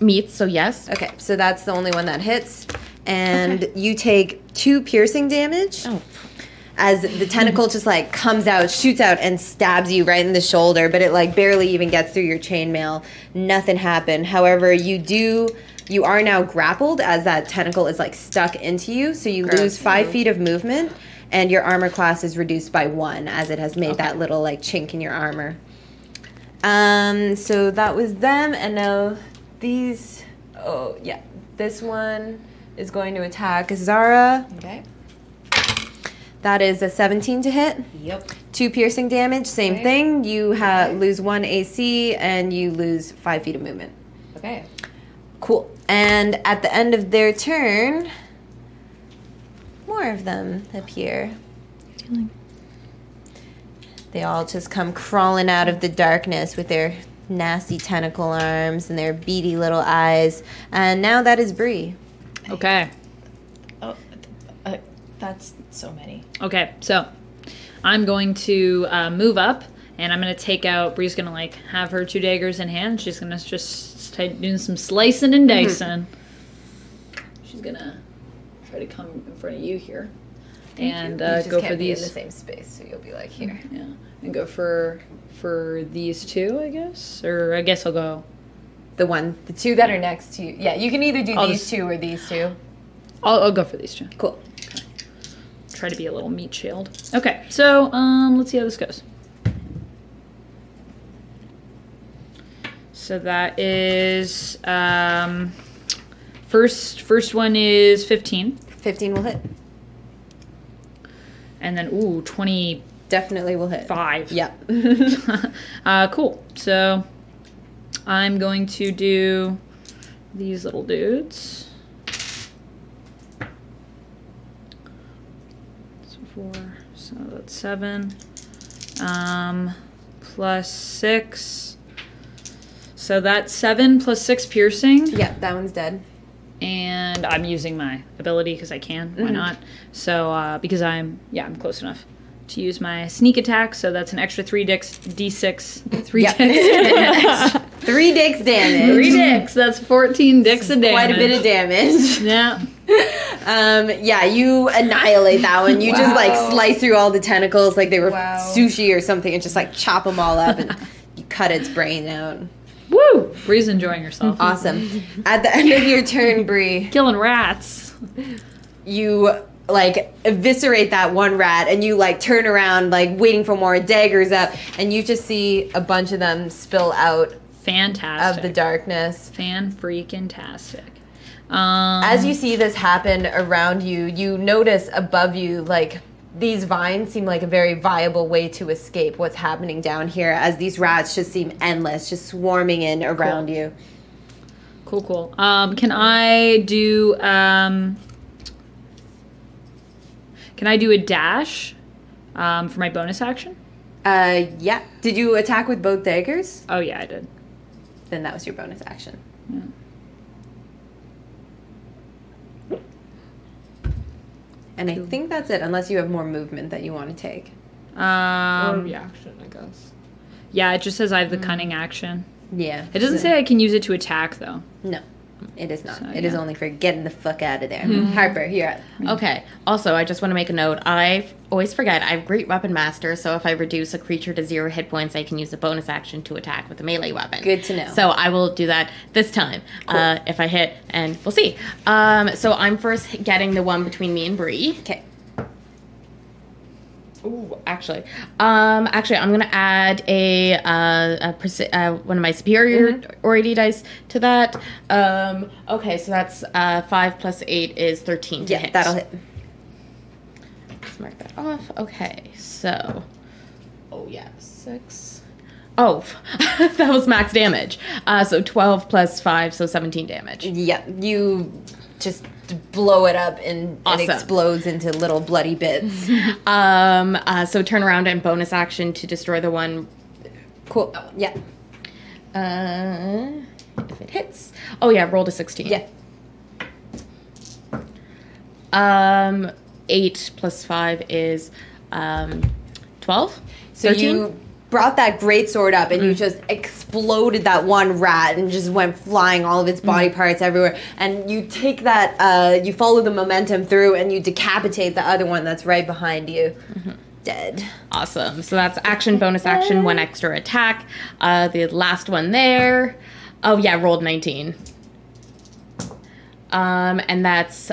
Speaker 4: meets, so yes.
Speaker 1: Okay, so that's the only one that hits. And you take 2 piercing damage.
Speaker 4: Oh.
Speaker 1: As the tentacle just like comes out, shoots out, and stabs you right in the shoulder, but it like barely even gets through your chainmail. Nothing happened. However, you are now grappled as that tentacle is like stuck into you, so you lose 5 feet of movement, and your armor class is reduced by 1 as it has made that little like chink in your armor. So that was them, and now these. Oh yeah, this one is going to attack Zara.
Speaker 6: Okay.
Speaker 1: That is a 17 to hit.
Speaker 6: Yep.
Speaker 1: 2 piercing damage. Same
Speaker 6: Okay.
Speaker 1: thing. You lose 1 AC and you lose 5 feet of movement.
Speaker 6: Okay.
Speaker 1: Cool. And at the end of their turn, more of them appear. They all just come crawling out of the darkness with their nasty tentacle arms and their beady little eyes. And now that is Bree.
Speaker 2: Okay.
Speaker 6: Oh, that's so many.
Speaker 2: Okay, so I'm going to move up, and I'm going to take out. Bree's going to like have her 2 daggers in hand. She's going to just start doing some slicing and dicing. She's going to try to come in front of you here, and go for these.
Speaker 1: in the same space, so you'll be like here.
Speaker 2: Yeah, and go for these 2, I guess, or I guess I'll go.
Speaker 1: The 2 that are next to you. Yeah, you can either do
Speaker 2: I'll
Speaker 1: these
Speaker 2: just-
Speaker 1: 2 or these 2.
Speaker 2: I'll go for these 2.
Speaker 1: Cool.
Speaker 2: Try to be a little meat shield. Okay, so let's see how this goes. So that is first one is 15,
Speaker 1: 15 will hit.
Speaker 2: and then 25.
Speaker 1: Definitely will hit. Yep.
Speaker 2: Cool. So I'm going to do these little dudes. So 4, so that's 7. Plus 6. So that's 7 plus 6 piercing.
Speaker 1: Yep, that one's dead.
Speaker 2: And I'm using my ability because I can. Why not? So because I'm close enough to use my sneak attack. So that's an extra 3 d6. 3
Speaker 1: Yep.
Speaker 2: dicks.
Speaker 1: 3 dicks damage.
Speaker 2: 3 dicks. That's 14 dicks of damage.
Speaker 1: Quite a bit of damage.
Speaker 2: Yeah.
Speaker 1: Yeah, you annihilate that one. You just like slice through all the tentacles like they were sushi or something and just like chop them all up and you cut its brain out.
Speaker 2: Woo! Bree's enjoying herself.
Speaker 1: Awesome. At the end of your turn, Bree,
Speaker 2: Killing rats.
Speaker 1: you like eviscerate that one rat and you like turn around like waiting for more daggers up and you just see a bunch of them spill out
Speaker 2: Fantastic.
Speaker 1: of the darkness.
Speaker 2: Fan-freaking-tastic.
Speaker 1: As you see this happen around you, you notice above you, like, these vines seem like a very viable way to escape what's happening down here, as these rats just seem endless, just swarming in around you.
Speaker 2: Cool. Can I do a dash for my bonus action?
Speaker 1: Yeah. Did you attack with both daggers?
Speaker 2: Oh, yeah, I did.
Speaker 1: Then that was your bonus action.
Speaker 2: Yeah.
Speaker 1: And I think that's it, unless you have more movement that you want to take.
Speaker 5: Or reaction, I guess.
Speaker 2: Yeah, it just says I have the cunning action.
Speaker 1: Yeah.
Speaker 2: It doesn't say I can use it to attack, though.
Speaker 1: No, it is not.
Speaker 2: So,
Speaker 1: It is
Speaker 2: yeah.
Speaker 1: only for getting the fuck out of there. Harper, you're up.
Speaker 4: Okay. Also, I just want to make a note. I always forget I have Great Weapon Master, so if I reduce a creature to 0 hit points, I can use a bonus action to attack with a melee weapon.
Speaker 1: Good to know.
Speaker 4: So I will do that this time if I hit, and we'll see. So I'm first getting the one between me and Bree.
Speaker 1: Okay.
Speaker 4: Ooh, actually, I'm gonna add one of my superiority dice to that. Okay, so that's 5 plus 8 is 13 to
Speaker 1: Yeah,
Speaker 4: hit.
Speaker 1: that'll hit.
Speaker 4: Let's mark that off. Okay, so 6. Oh, that was max damage. So 12 plus 5, so 17 damage.
Speaker 1: Yeah, you just blow it up and
Speaker 4: Awesome.
Speaker 1: it explodes into little bloody bits.
Speaker 4: So turn around and bonus action to destroy the one.
Speaker 1: Cool. Yeah.
Speaker 4: If it hits. Oh yeah, rolled a 16.
Speaker 1: Yeah.
Speaker 4: 8 plus 5 is 12.
Speaker 1: So
Speaker 4: 13?
Speaker 1: you brought that great sword up and you just exploded that one rat and just went flying all of its body parts everywhere. And you take that, you follow the momentum through and you decapitate the other one that's right behind you. Dead.
Speaker 4: Awesome. So that's action, bonus action, 1 extra attack. The last one there. Oh yeah, rolled 19. And that's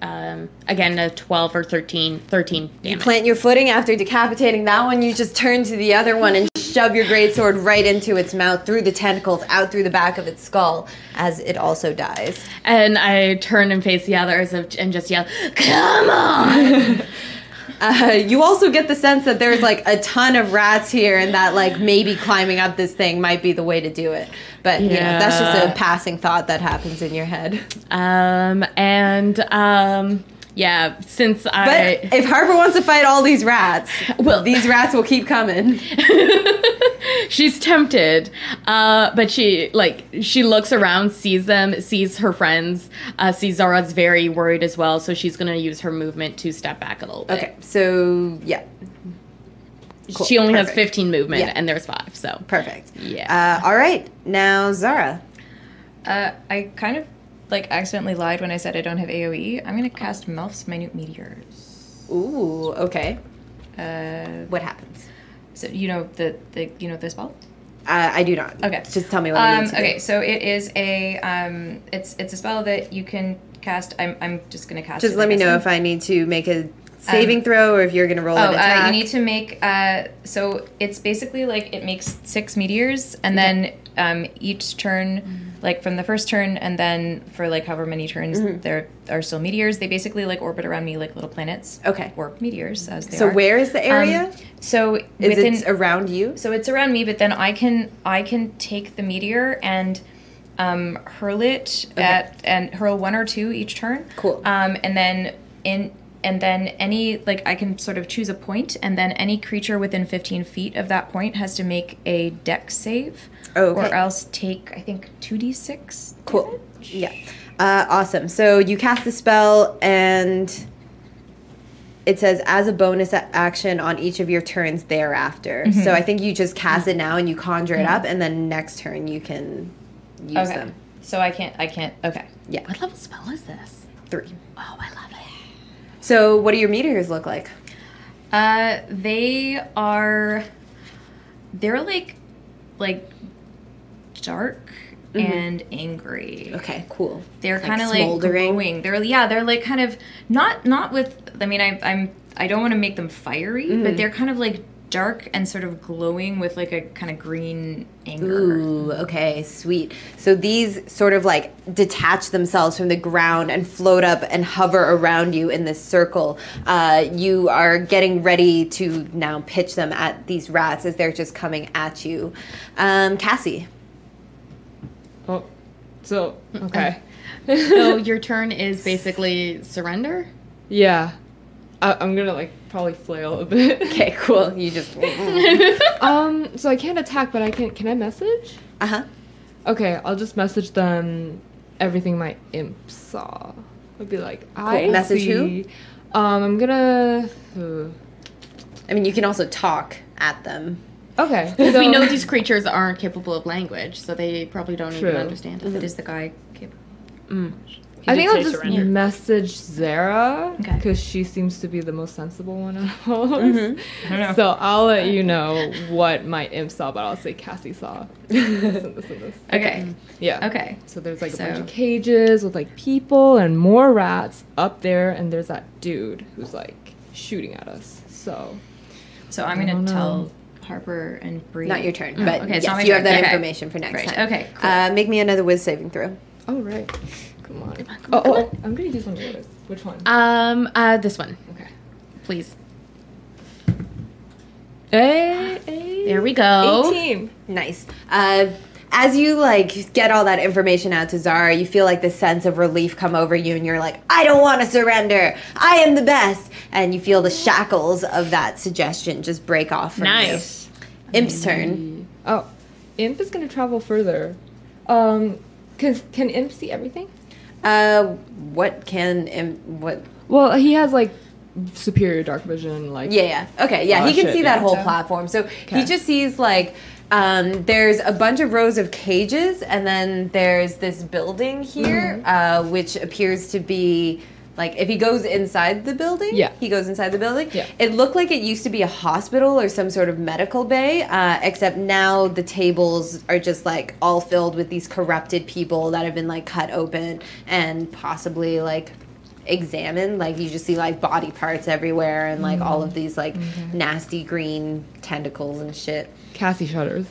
Speaker 4: again a 12 or 13 damage.
Speaker 1: Plant your footing after decapitating that one, you just turn to the other one and shove your greatsword right into its mouth, through the tentacles, out through the back of its skull, as it also dies.
Speaker 4: And I turn and face the others and just yell, "Come on!"
Speaker 1: You also get the sense that there's like a ton of rats here, and that like maybe climbing up this thing might be the way to do it. But you know, that's just a passing thought that happens in your head.
Speaker 4: Yeah, since
Speaker 1: But if Harper wants to fight all these rats, well, these rats will keep coming.
Speaker 4: She's tempted, but she looks around, sees them, sees her friends, sees Zara's very worried as well, so she's gonna use her movement to step back a little bit.
Speaker 1: Okay, so yeah. Cool.
Speaker 4: She only has
Speaker 1: Perfect.
Speaker 4: 15 movement,
Speaker 1: Yeah.
Speaker 4: and there's 5, so.
Speaker 1: Perfect.
Speaker 4: Yeah.
Speaker 1: All right, now Zara.
Speaker 3: I kind of accidentally lied when I said I don't have AoE. I'm gonna cast Melf's Minute Meteors.
Speaker 1: Ooh, okay. What happens?
Speaker 3: So you know the spell?
Speaker 1: I do not.
Speaker 3: Okay.
Speaker 1: Just tell me what it means.
Speaker 3: Okay, so it is a it's a spell that you can cast. I'm just gonna cast.
Speaker 1: Just
Speaker 3: it,
Speaker 1: let
Speaker 3: I
Speaker 1: me
Speaker 3: guess.
Speaker 1: know if I need to make a saving throw or if you're gonna roll an attack.
Speaker 3: You need to make. So it's basically like it makes 6 meteors, and then each turn, like from the first turn, and then for like however many turns there are still meteors. They basically like orbit around me like little planets.
Speaker 1: Okay.
Speaker 3: Or meteors as they are.
Speaker 1: So where is the area?
Speaker 3: So
Speaker 1: Is
Speaker 3: within.
Speaker 1: it around you?
Speaker 3: So it's around me, but then I can take the meteor and hurl it and hurl 1 or 2 each turn.
Speaker 1: Cool.
Speaker 3: And then any I can sort of choose a point, and then any creature within 15 feet of that point has to make a dex save,
Speaker 1: Okay.
Speaker 3: or else take I think 2d6.
Speaker 1: Cool. Yeah. Awesome. So you cast the spell, and it says as a bonus action on each of your turns thereafter. So I think you just cast it now and you conjure it up, and then next turn you can use them.
Speaker 3: So I can't. Okay.
Speaker 1: Yeah.
Speaker 4: What level spell is this?
Speaker 1: 3.
Speaker 4: Oh, I love it.
Speaker 1: So what do your meteors look like?
Speaker 3: They're like dark and angry.
Speaker 1: Okay, cool.
Speaker 3: They're
Speaker 1: Like
Speaker 3: kind of like
Speaker 1: smoldering?
Speaker 3: glowing. They're like kind of not with. I mean, I don't want to make them fiery, but they're kind of like dark and sort of glowing with like a kind of green anger.
Speaker 1: Ooh, okay, sweet. So these sort of like detach themselves from the ground and float up and hover around you in this circle. You are getting ready to now pitch them at these rats as they're just coming at you. Cassie.
Speaker 5: Oh, so okay.
Speaker 4: So your turn is basically surrender?
Speaker 5: Yeah, I'm gonna like probably flail a bit.
Speaker 1: Okay, cool. You just.
Speaker 5: So I can't attack, but I can. Can I message?
Speaker 1: Uh-huh.
Speaker 5: Okay, I'll just message them everything my imp saw. I'll be like, I
Speaker 1: Message
Speaker 5: see.
Speaker 1: who?
Speaker 5: I'm gonna.
Speaker 1: I mean, you can also talk at them.
Speaker 5: Okay.
Speaker 4: Because we
Speaker 5: so-
Speaker 4: know these creatures aren't capable of language, so they probably don't
Speaker 5: True.
Speaker 4: even understand it.
Speaker 3: But is the guy capable?
Speaker 5: I think I'll
Speaker 2: say
Speaker 5: just
Speaker 2: surrender.
Speaker 5: message Zara
Speaker 3: Okay.
Speaker 5: because she seems to be the most sensible one of all of us.
Speaker 2: I don't know.
Speaker 5: So I'll let you know what my imp saw, but I'll say Cassie saw this and this and this.
Speaker 3: Okay.
Speaker 5: Yeah.
Speaker 3: Okay.
Speaker 5: So there's like a bunch
Speaker 3: So-
Speaker 5: of cages with like people and more rats up there, and there's that dude who's like shooting at us. So
Speaker 3: So I'm
Speaker 5: I
Speaker 3: gonna
Speaker 5: don't know.
Speaker 3: tell Harper and Bree.
Speaker 1: Not your turn, but
Speaker 3: okay, it's
Speaker 1: yes,
Speaker 3: not my
Speaker 1: you have
Speaker 3: turn.
Speaker 1: that
Speaker 3: Okay.
Speaker 1: information for next
Speaker 3: Right.
Speaker 1: time.
Speaker 3: Okay. Cool.
Speaker 1: Make me another whiz saving throw.
Speaker 5: oh right, come on. Oh, I'm gonna use one of yours. Which one?
Speaker 4: This one,
Speaker 5: Okay.
Speaker 4: please.
Speaker 5: Hey,
Speaker 4: There we go.
Speaker 5: 18.
Speaker 1: Nice. As you like get all that information out to Zara, you feel like this sense of relief come over you, and you're like, I don't want to surrender. I am the best. And you feel the shackles of that suggestion just break off from
Speaker 2: Nice.
Speaker 1: you. Imp's turn.
Speaker 5: Oh, Imp is gonna travel further. Can Imp see everything?
Speaker 1: What can Imp? What?
Speaker 5: Well, he has like superior dark vision. Like
Speaker 1: Yeah. Okay. Yeah,
Speaker 5: Oh,
Speaker 1: he can
Speaker 5: shit,
Speaker 1: see that
Speaker 5: yeah.
Speaker 1: whole platform. So he just sees like. There's a bunch of rows of cages, and then there's this building here, which appears to be like if he goes inside the building.
Speaker 5: Yeah.
Speaker 1: He goes inside the building.
Speaker 5: Yeah.
Speaker 1: It looked like it used to be a hospital or some sort of medical bay, except now the tables are just like all filled with these corrupted people that have been like cut open and possibly like examined. Like you just see like body parts everywhere and like all of these like nasty green tentacles and shit.
Speaker 5: Cassie shudders.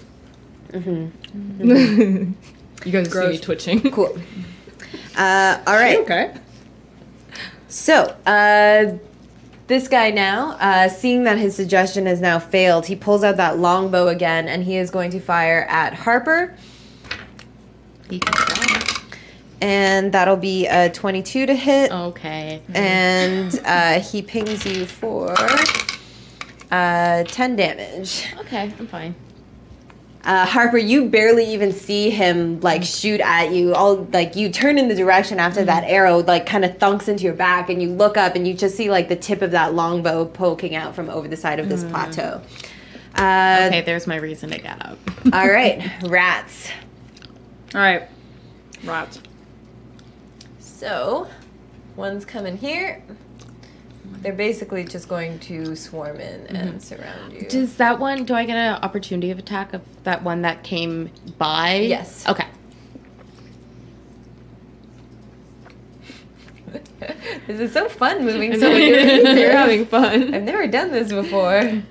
Speaker 5: You guys see me twitching.
Speaker 1: Cool. All right.
Speaker 2: Okay.
Speaker 1: So, this guy now, seeing that his suggestion has now failed, he pulls out that longbow again, and he is going to fire at Harper.
Speaker 4: He can try.
Speaker 1: And that'll be a 22 to hit.
Speaker 4: Okay.
Speaker 1: And he pings you for 10 damage.
Speaker 4: Okay, I'm fine.
Speaker 1: Harper, you barely even see him like shoot at you. All like you turn in the direction after that arrow like kind of thunks into your back, and you look up and you just see like the tip of that longbow poking out from over the side of this plateau.
Speaker 4: Okay, there's my reason to get up.
Speaker 1: All right, rats.
Speaker 2: All right. Rats.
Speaker 1: So, one's coming here. They're basically just going to swarm in and surround you.
Speaker 4: Does that one, do I get an opportunity of attack of that one that came by?
Speaker 1: Yes.
Speaker 4: Okay.
Speaker 1: This is so fun moving so many pieces.
Speaker 5: You're having fun.
Speaker 1: I've never done this before.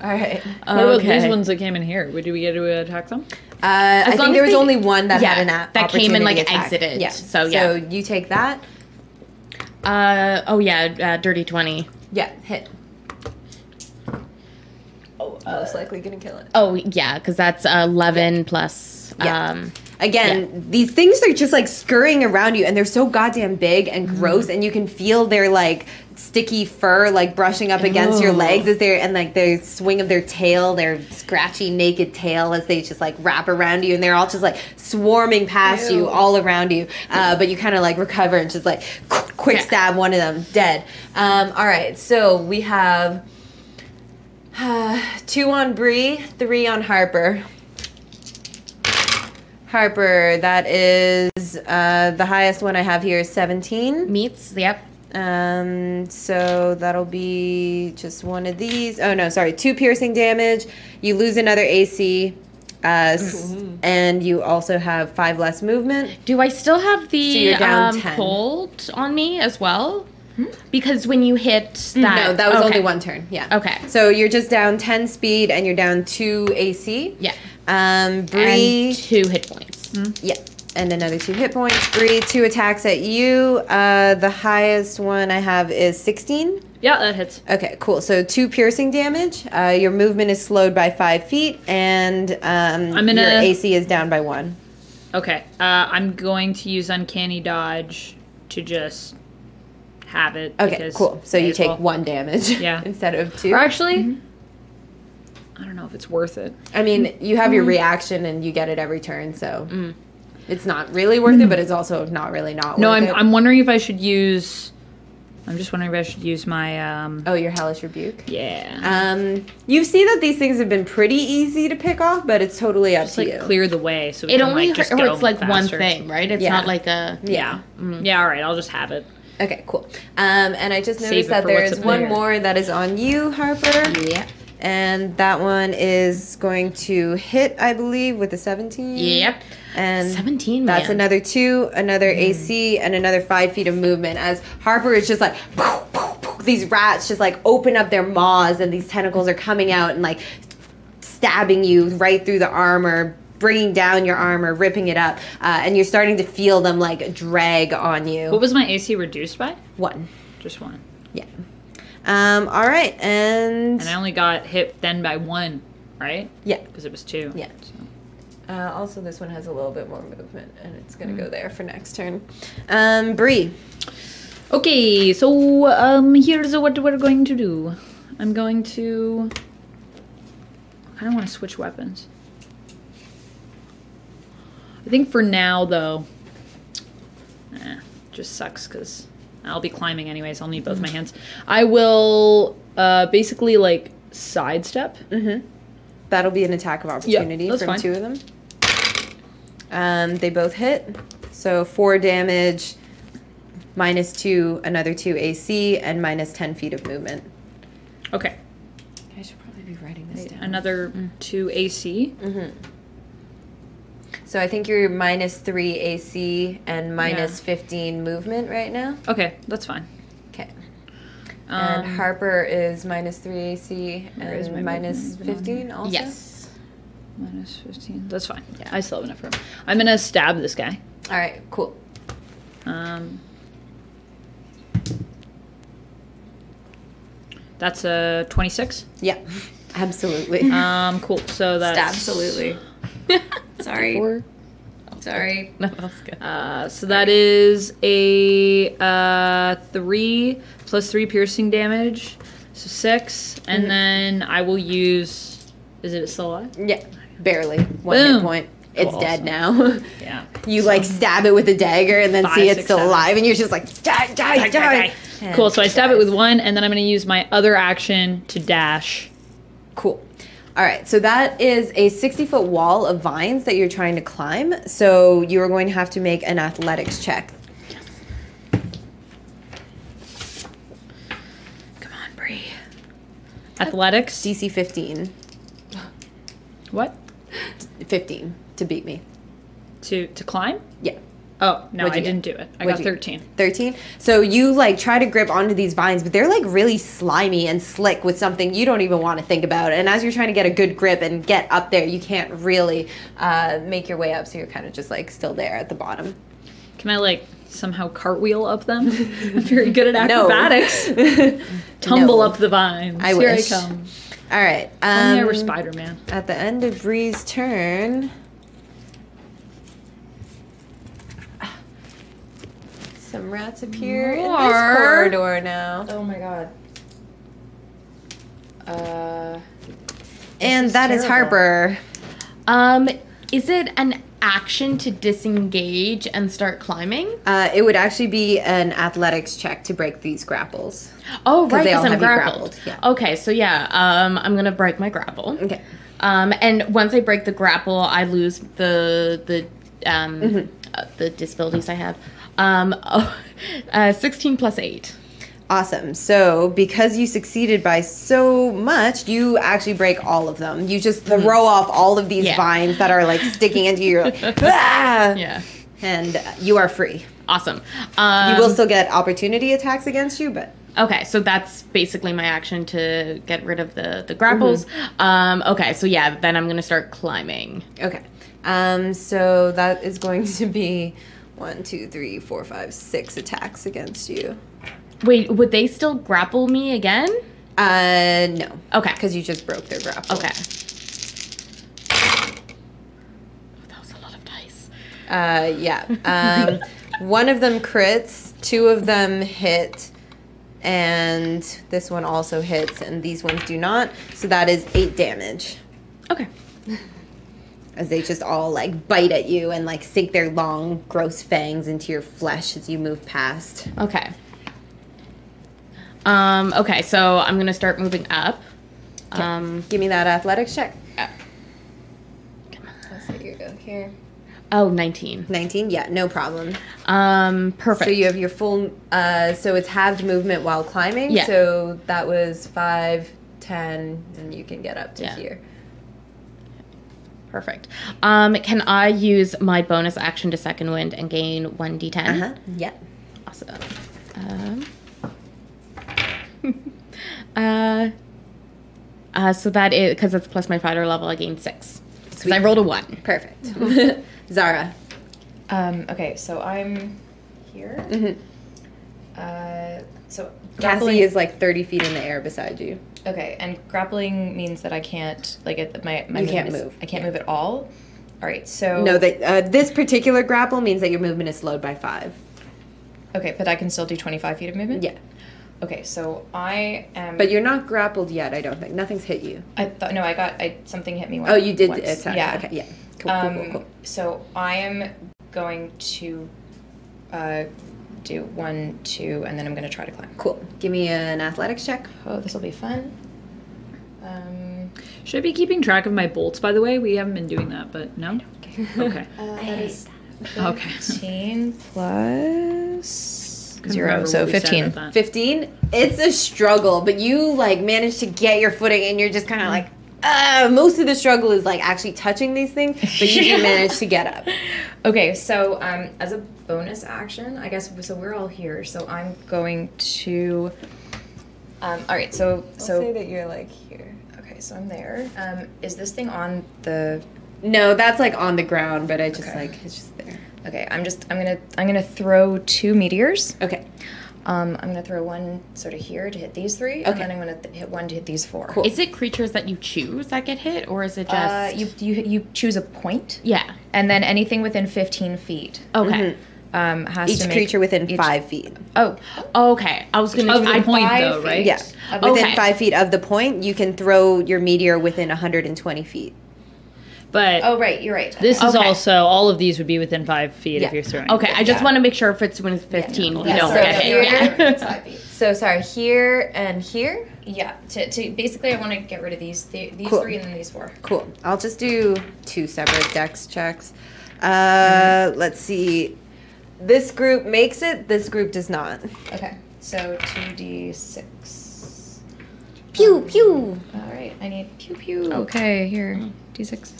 Speaker 1: All right.
Speaker 2: What about these ones that came in here? Do we get to attack them?
Speaker 1: I think
Speaker 4: long
Speaker 1: there
Speaker 4: as
Speaker 1: was
Speaker 4: they-
Speaker 1: only one that
Speaker 4: yeah,
Speaker 1: had an
Speaker 4: that came and, like,
Speaker 1: opportunity attack.
Speaker 4: exited.
Speaker 1: Yeah.
Speaker 4: So, yeah.
Speaker 1: So you take that.
Speaker 4: Dirty 20.
Speaker 1: Yeah, hit. Most likely gonna kill it.
Speaker 4: Oh, yeah, because that's 11 plus,
Speaker 1: Yeah. Again, these things are just like scurrying around you, and they're so goddamn big and gross, and you can feel their like sticky fur like brushing up against your legs as they're and like the swing of their tail, their scratchy naked tail as they just like wrap around you, and they're all just like swarming past you all around you. But you kind of like recover and just like quick stab one of them dead. All right, so we have 2 on Bree, 3 on Harper. Harper, that is the highest one I have here is 17.
Speaker 4: Meets, yep.
Speaker 1: So that'll be just one of these. Oh no, sorry, 2 piercing damage. You lose another AC, and you also have 5 less movement.
Speaker 4: Do I still have the
Speaker 1: you're down 10.
Speaker 4: cold on me as well? Because when you hit that...
Speaker 1: No, that was
Speaker 4: okay.
Speaker 1: only 1 turn. Yeah.
Speaker 4: Okay.
Speaker 1: So you're just down 10 speed, and you're down 2 AC.
Speaker 4: Yeah.
Speaker 1: Bree.
Speaker 4: And 2 hit points.
Speaker 1: Yeah. And another 2 hit points. Bree, 2 attacks at you. The highest one I have is 16.
Speaker 2: Yeah, that hits.
Speaker 1: Okay, cool. So 2 piercing damage. Your movement is slowed by 5 feet, and your AC is down by 1.
Speaker 2: Okay. I'm going to use Uncanny Dodge to just have it.
Speaker 1: Okay,
Speaker 2: because
Speaker 1: cool. So
Speaker 2: may
Speaker 1: you
Speaker 2: as
Speaker 1: take
Speaker 2: well.
Speaker 1: 1 damage
Speaker 2: Yeah.
Speaker 1: instead of 2.
Speaker 2: Or actually, I don't know if it's worth it.
Speaker 1: I mean, you have your reaction, and you get it every turn, so it's not really worth it, but it's also not really not
Speaker 2: No,
Speaker 1: worth it.
Speaker 2: I'm wondering if I should use... I'm just wondering if I should use my...
Speaker 1: Oh, your Hellish Rebuke?
Speaker 2: Yeah.
Speaker 1: You see that these things have been pretty easy to pick off, but it's totally up
Speaker 2: Just
Speaker 1: to
Speaker 2: like
Speaker 1: you.
Speaker 2: clear the way so we
Speaker 4: It
Speaker 2: can
Speaker 4: only
Speaker 2: like just
Speaker 4: hurts
Speaker 2: go
Speaker 4: like one
Speaker 2: faster.
Speaker 4: thing, right? It's
Speaker 1: Yeah.
Speaker 4: not like a...
Speaker 1: Yeah.
Speaker 2: Yeah, all right. I'll just have it.
Speaker 1: Okay, cool. And I just
Speaker 2: Save
Speaker 1: noticed
Speaker 2: it
Speaker 1: that
Speaker 2: for
Speaker 1: there
Speaker 2: what's
Speaker 1: is
Speaker 2: up
Speaker 1: one
Speaker 2: there.
Speaker 1: more that is on you, Harper.
Speaker 4: Yeah.
Speaker 1: And that one is going to hit, I believe, with a 17.
Speaker 4: Yep.
Speaker 1: And
Speaker 4: 17,
Speaker 1: that's
Speaker 4: man.
Speaker 1: another 2, another AC, and another 5 feet of movement. As Harper is just like, these rats just like open up their maws, and these tentacles are coming out and like stabbing you right through the armor, bringing down your armor, ripping it up. And you're starting to feel them like drag on you.
Speaker 2: What was my AC reduced by?
Speaker 1: 1.
Speaker 2: Just 1.
Speaker 1: Yeah. All right, and
Speaker 2: And I only got hit then by 1, right?
Speaker 1: yeah.
Speaker 2: Because it was 2.
Speaker 1: Yeah.
Speaker 2: So.
Speaker 1: Also, this one has a little bit more movement, and it's gonna go there for next turn. Bree.
Speaker 2: Okay, so here's what we're going to do. I'm going to... I don't want to switch weapons. I think for now, though... just sucks, because I'll be climbing anyways. I'll need both my hands. I will basically, like, sidestep.
Speaker 1: That'll be an attack of opportunity
Speaker 2: that's
Speaker 1: from
Speaker 2: fine.
Speaker 1: 2 of them. They both hit. So 4 damage, -2, another 2 AC, and -10 feet of movement.
Speaker 2: Okay.
Speaker 1: I should probably be writing this down.
Speaker 2: Another 2 AC.
Speaker 1: So I think you're -3 AC and -15 movement right now.
Speaker 2: Okay, that's fine.
Speaker 1: Okay. And Harper is -3 AC
Speaker 2: where is my
Speaker 1: and
Speaker 2: movement?
Speaker 1: -15 also?
Speaker 4: Yes.
Speaker 2: -15. That's fine. Yeah, I still have enough room. I'm gonna stab this guy.
Speaker 1: All right, cool.
Speaker 2: That's a 26.
Speaker 1: Yeah, absolutely.
Speaker 2: Cool. So that's
Speaker 3: Absolutely. Sorry.
Speaker 2: 4.
Speaker 3: Sorry.
Speaker 4: No, that's good.
Speaker 2: So that is a 3 plus 3 piercing damage, so 6, and then I will use. Is it still alive?
Speaker 1: Yeah, barely. 1
Speaker 2: Boom.
Speaker 1: hit point. It's
Speaker 2: Cool,
Speaker 1: dead
Speaker 2: awesome.
Speaker 1: now.
Speaker 2: Yeah.
Speaker 1: You like stab it with a dagger and then
Speaker 2: 5,
Speaker 1: see it's
Speaker 2: 6,
Speaker 1: still
Speaker 2: 7.
Speaker 1: alive, and you're just like die, die, die.
Speaker 2: Cool. So I stab it with 1, and then I'm going to use my other action to dash.
Speaker 1: Cool. All right, so that is a 60-foot wall of vines that you're trying to climb. So you are going to have to make an athletics check.
Speaker 2: Come on, Bree. Athletics.
Speaker 1: DC 15.
Speaker 2: What?
Speaker 1: 15 to beat me.
Speaker 2: To climb?
Speaker 1: Yeah.
Speaker 2: Oh no,
Speaker 1: What'd
Speaker 2: I
Speaker 1: you get?
Speaker 2: didn't do it. I
Speaker 1: What'd
Speaker 2: got
Speaker 1: you
Speaker 2: 13.
Speaker 1: 13. So you like try to grip onto these vines, but they're like really slimy and slick with something you don't even want to think about. And as you're trying to get a good grip and get up there, you can't really make your way up. So you're kind of just like still there at the bottom.
Speaker 2: Can I like somehow cartwheel up them? I'm very good at
Speaker 1: No.
Speaker 2: acrobatics. Tumble
Speaker 1: No.
Speaker 2: up the vines.
Speaker 1: I
Speaker 2: Here
Speaker 1: wish.
Speaker 2: I come.
Speaker 1: All right.
Speaker 2: Only I were Spider-Man.
Speaker 1: At the end of Bree's turn, some rats appear in this
Speaker 3: More.
Speaker 1: corridor now.
Speaker 3: Oh my god.
Speaker 1: And
Speaker 3: is
Speaker 1: that is
Speaker 3: terrible.
Speaker 1: Harper.
Speaker 4: Is it an action to disengage and start climbing?
Speaker 1: It would actually be an athletics check to break these grapples.
Speaker 4: Oh, right,
Speaker 1: they all
Speaker 4: because I'm
Speaker 1: have you
Speaker 4: grappled.
Speaker 1: grappled, yeah.
Speaker 4: Okay, so yeah, I'm gonna break my grapple.
Speaker 1: Okay.
Speaker 4: And once I break the grapple, I lose the disabilities I have. 16 plus 8.
Speaker 1: Awesome. So because you succeeded by so much, you actually break all of them. You just throw off all of these
Speaker 4: Yeah.
Speaker 1: vines that are like sticking into you. You're like, ah!
Speaker 4: Yeah.
Speaker 1: And you are free.
Speaker 4: Awesome.
Speaker 1: You will still get opportunity attacks against you, but
Speaker 4: Okay, so that's basically my action to get rid of the grapples. Okay, so yeah, then I'm gonna start climbing.
Speaker 1: okay. So that is going to be 1, 2, 3, 4, 5, 6 attacks against you.
Speaker 4: Wait, would they still grapple me again?
Speaker 1: No.
Speaker 4: Okay.
Speaker 1: Because you just broke their grapple.
Speaker 4: Okay. Oh, that was a lot of dice.
Speaker 1: Yeah. One of them crits, 2 of them hit, and this one also hits, and these ones do not. So that is 8 damage.
Speaker 4: Okay.
Speaker 1: As they just all like bite at you and like sink their long, gross fangs into your flesh as you move past.
Speaker 4: Okay. Okay, so I'm gonna start moving up.
Speaker 1: Give me that athletics check.
Speaker 3: So you go here.
Speaker 4: Oh, 19.
Speaker 1: 19? Yeah, no problem.
Speaker 4: Perfect.
Speaker 1: So you have your full, so it's halved movement while climbing.
Speaker 4: Yeah.
Speaker 1: So that was 5, 10, and you can get up to here.
Speaker 4: Perfect. Can I use my bonus action to second wind and gain 1d10?
Speaker 1: Yeah.
Speaker 4: Awesome. So that is, because it's plus my fighter level, I gain 6. Because I rolled a 1.
Speaker 1: Perfect. Zara.
Speaker 3: Okay, so I'm here. So
Speaker 1: Cassie is like 30 feet in the air beside you.
Speaker 3: Okay, and grappling means that I can't my
Speaker 1: You can't
Speaker 3: movement
Speaker 1: move.
Speaker 3: I can't move at all. All right, so
Speaker 1: No, this particular grapple means that your movement is slowed by 5.
Speaker 3: okay, but I can still do 25 feet of movement.
Speaker 1: Yeah.
Speaker 3: Okay, so I am.
Speaker 1: But you're not grappled yet, I don't think. Nothing's hit you.
Speaker 3: I thought no, something hit me.
Speaker 1: Oh, you did
Speaker 3: once.
Speaker 1: attack.
Speaker 3: Yeah.
Speaker 1: Okay, yeah. Cool.
Speaker 3: So I am going to do 1, 2, and then I'm going to try to climb.
Speaker 1: Cool. Give me an athletics check.
Speaker 3: Oh, this will be fun.
Speaker 2: Should I be keeping track of my bolts, by the way? We haven't been doing that, but no? Okay.
Speaker 3: That is
Speaker 2: Okay.
Speaker 3: 15 plus
Speaker 2: Couldn't
Speaker 3: 0,
Speaker 2: remember
Speaker 3: so
Speaker 2: what we said
Speaker 3: 15.
Speaker 2: about that.
Speaker 1: 15. It's a struggle, but you like manage to get your footing and you're just kind of like Most of the struggle is like actually touching these things, but you do manage to get up.
Speaker 3: Okay, so as a bonus action, I guess, so we're all here, so I'm going to, all right, so
Speaker 1: Say that you're like here.
Speaker 3: okay, so I'm there. Is this thing on the,
Speaker 1: No, that's like on the ground, but I just
Speaker 3: Okay.
Speaker 1: like it's just there.
Speaker 3: okay, I'm gonna throw 2 meteors.
Speaker 1: Okay.
Speaker 3: I'm gonna throw one sort of here to hit these 3, and
Speaker 1: Okay.
Speaker 3: then I'm gonna hit one to hit these 4.
Speaker 1: Cool.
Speaker 4: Is it creatures that you choose that get hit, or is it just?
Speaker 3: You choose a point,
Speaker 4: Yeah.
Speaker 3: and then anything within 15 feet
Speaker 4: Okay.
Speaker 3: has
Speaker 1: Each
Speaker 3: to make
Speaker 1: creature within
Speaker 3: each-
Speaker 1: 5 feet.
Speaker 3: Oh,
Speaker 4: Okay. I was gonna.
Speaker 2: Of the
Speaker 4: I
Speaker 2: point,
Speaker 3: 5
Speaker 2: though, right?
Speaker 3: feet.
Speaker 1: Yeah. Within
Speaker 4: Okay.
Speaker 1: 5 feet of the point, you can throw your meteor within 120 feet.
Speaker 2: But
Speaker 3: oh, right, you're right.
Speaker 2: this is
Speaker 4: Okay.
Speaker 2: also, all of these would be within 5 feet
Speaker 1: Yeah.
Speaker 2: if you're throwing.
Speaker 4: Okay. I just
Speaker 3: Yeah.
Speaker 4: want to make sure if it's within 15, we
Speaker 3: Yeah,
Speaker 4: don't
Speaker 3: so
Speaker 4: get
Speaker 3: here-
Speaker 4: hit.
Speaker 3: it's 5 feet.
Speaker 1: So sorry, here and here.
Speaker 3: Yeah, to basically, I want to get rid of these
Speaker 1: Cool.
Speaker 3: 3 and then these 4.
Speaker 1: Cool. I'll just do 2 separate dex checks. Let's see. This group makes it. This group does not.
Speaker 3: Okay, so 2d6.
Speaker 7: Pew pew.
Speaker 3: All right, I need pew pew. Okay, here, d6.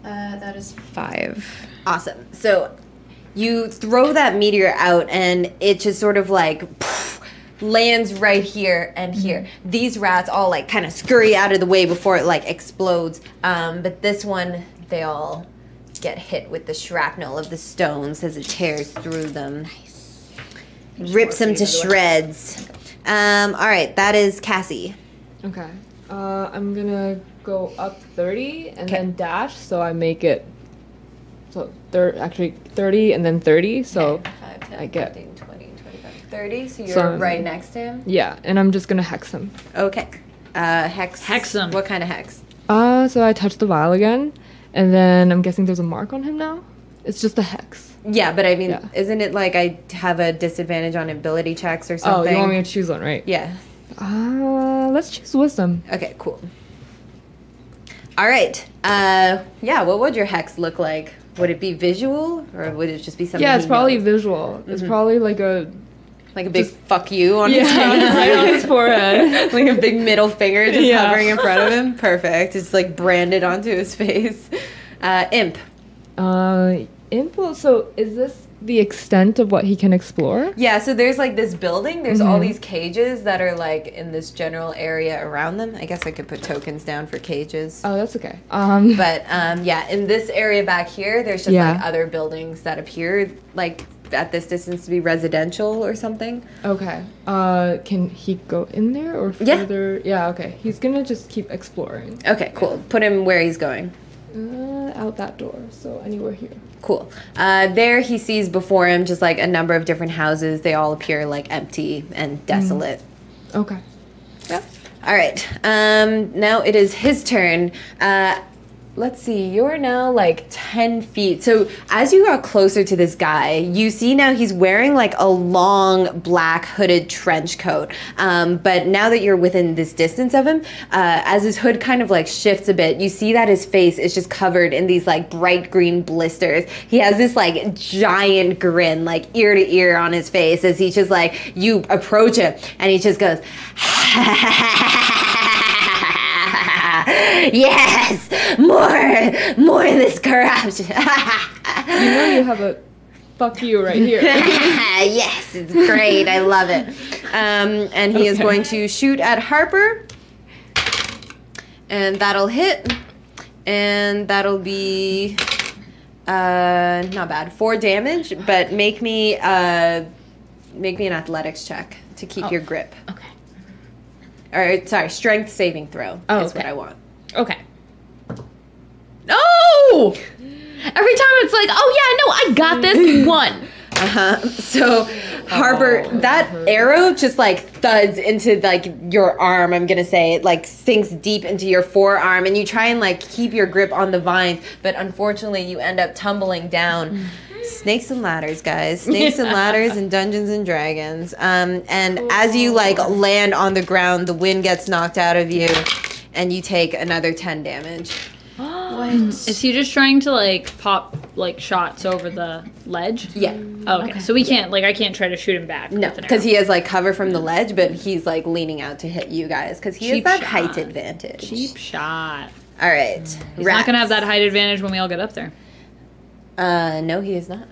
Speaker 3: That is 5.
Speaker 1: Awesome. So you throw that meteor out, and it just sort of like lands right here and here. These rats all like kind of scurry out of the way before it like explodes. But this one, they all get hit with the shrapnel of the stones as it tears through them. Nice. Rips them to shreds. All right, that is Cassie.
Speaker 5: Okay. I'm gonna go up 30 and
Speaker 1: Okay.
Speaker 5: then dash, so I make it. So actually 30 and then 30. So
Speaker 1: 5, 10,
Speaker 5: I get-
Speaker 1: 15, 20, 25, 30. So you're
Speaker 5: So-
Speaker 1: right next to him.
Speaker 5: yeah, and I'm just gonna hex him.
Speaker 1: Okay. Hex.
Speaker 2: Hex him.
Speaker 1: What kind of hex?
Speaker 5: So I touch the vial again, and then I'm guessing there's a mark on him now. It's just a hex.
Speaker 1: Yeah, but I mean,
Speaker 5: Yeah.
Speaker 1: isn't it like I have a disadvantage on ability checks or
Speaker 5: Oh,
Speaker 1: something?
Speaker 5: you want me to choose one, right?
Speaker 1: Yeah.
Speaker 5: Let's choose wisdom.
Speaker 1: Okay, cool. All right. Yeah, what would your hex look like? Would it be visual, or would it just be something?
Speaker 5: Yeah, it's
Speaker 1: he
Speaker 5: probably
Speaker 1: knows?
Speaker 5: visual. It's probably like a
Speaker 1: like a big fuck you on his
Speaker 5: yeah, right on his forehead.
Speaker 1: like a big middle finger just
Speaker 5: Yeah.
Speaker 1: hovering in front of him. Perfect. It's like branded onto his face. Imp.
Speaker 5: Impulse. So is this the extent of what he can explore?
Speaker 1: Yeah, so there's like this building. There's all these cages that are like in this general area around them. I guess I could put tokens down for cages.
Speaker 5: Oh, that's okay.
Speaker 1: But yeah, in this area back here, there's just
Speaker 5: Yeah.
Speaker 1: like other buildings that appear like at this distance to be residential or something.
Speaker 5: Okay. Can he go in there or
Speaker 1: Yeah.
Speaker 5: further? Yeah. Okay. He's gonna just keep exploring.
Speaker 1: Okay, cool. Put him where he's going.
Speaker 5: Out that door. So anywhere here.
Speaker 1: Cool. There he sees before him just like a number of different houses. They all appear like empty and desolate.
Speaker 5: Okay.
Speaker 1: Yep. All right. Now it is his turn. Let's see. You're now like 10 feet. So as you got closer to this guy, you see now he's wearing like a long black hooded trench coat. But now that you're within this distance of him, as his hood kind of like shifts a bit, you see that his face is just covered in these like bright green blisters. He has this like giant grin, like ear to ear on his face as he just like, you approach him and he just goes, yes, more of this corruption.
Speaker 5: You know you have a fuck you right here.
Speaker 1: Yes, it's great. I love it. And he is
Speaker 5: Okay.
Speaker 1: going to shoot at Harper, and that'll hit, and that'll be not bad. 4 damage, but make me an athletics check to keep your grip.
Speaker 4: Okay.
Speaker 1: Or sorry, strength saving throw.
Speaker 4: Oh,
Speaker 1: is what
Speaker 4: okay.
Speaker 1: I want.
Speaker 4: Okay. No! Every time it's like, oh yeah, no, I got this one.
Speaker 1: So Harper, that arrow just like thuds into like your arm. I'm gonna say it like sinks deep into your forearm, and you try and like keep your grip on the vines, but unfortunately you end up tumbling down. Snakes and ladders, guys. Snakes and ladders in Dungeons and Dragons. And as you like land on the ground, the wind gets knocked out of you, and you take another 10 damage.
Speaker 2: Is he just trying to like pop like shots over the ledge?
Speaker 1: Yeah.
Speaker 2: Oh, okay. So we can't I can't try to shoot him back.
Speaker 1: No,
Speaker 2: with an
Speaker 1: because
Speaker 2: arrow.
Speaker 1: he has like cover from the ledge, but he's like leaning out to hit you guys because he has
Speaker 2: Cheap
Speaker 1: that
Speaker 2: shot.
Speaker 1: height advantage.
Speaker 2: Cheap shot.
Speaker 1: All right.
Speaker 2: He's not gonna have that height advantage when we all get up there.
Speaker 1: No, he is not.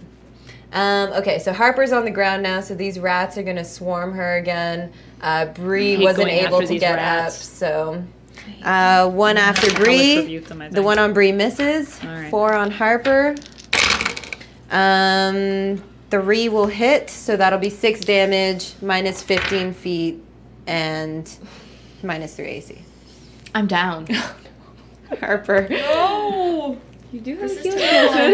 Speaker 1: Okay, so Harper's on the ground now, so these rats are gonna swarm her again. Bree
Speaker 2: hate
Speaker 1: wasn't
Speaker 2: going
Speaker 1: able
Speaker 2: after
Speaker 1: to
Speaker 2: these
Speaker 1: get
Speaker 2: rats.
Speaker 1: up, so one after
Speaker 2: I'll
Speaker 1: Bree.
Speaker 2: rebuke them, I
Speaker 1: The
Speaker 2: think.
Speaker 1: one on Bree misses.
Speaker 2: All right.
Speaker 1: 4 on Harper. 3 will hit, so that'll be 6 damage, minus 15 feet, and minus 3 AC.
Speaker 4: I'm down.
Speaker 1: Harper.
Speaker 5: Oh, you do have a healing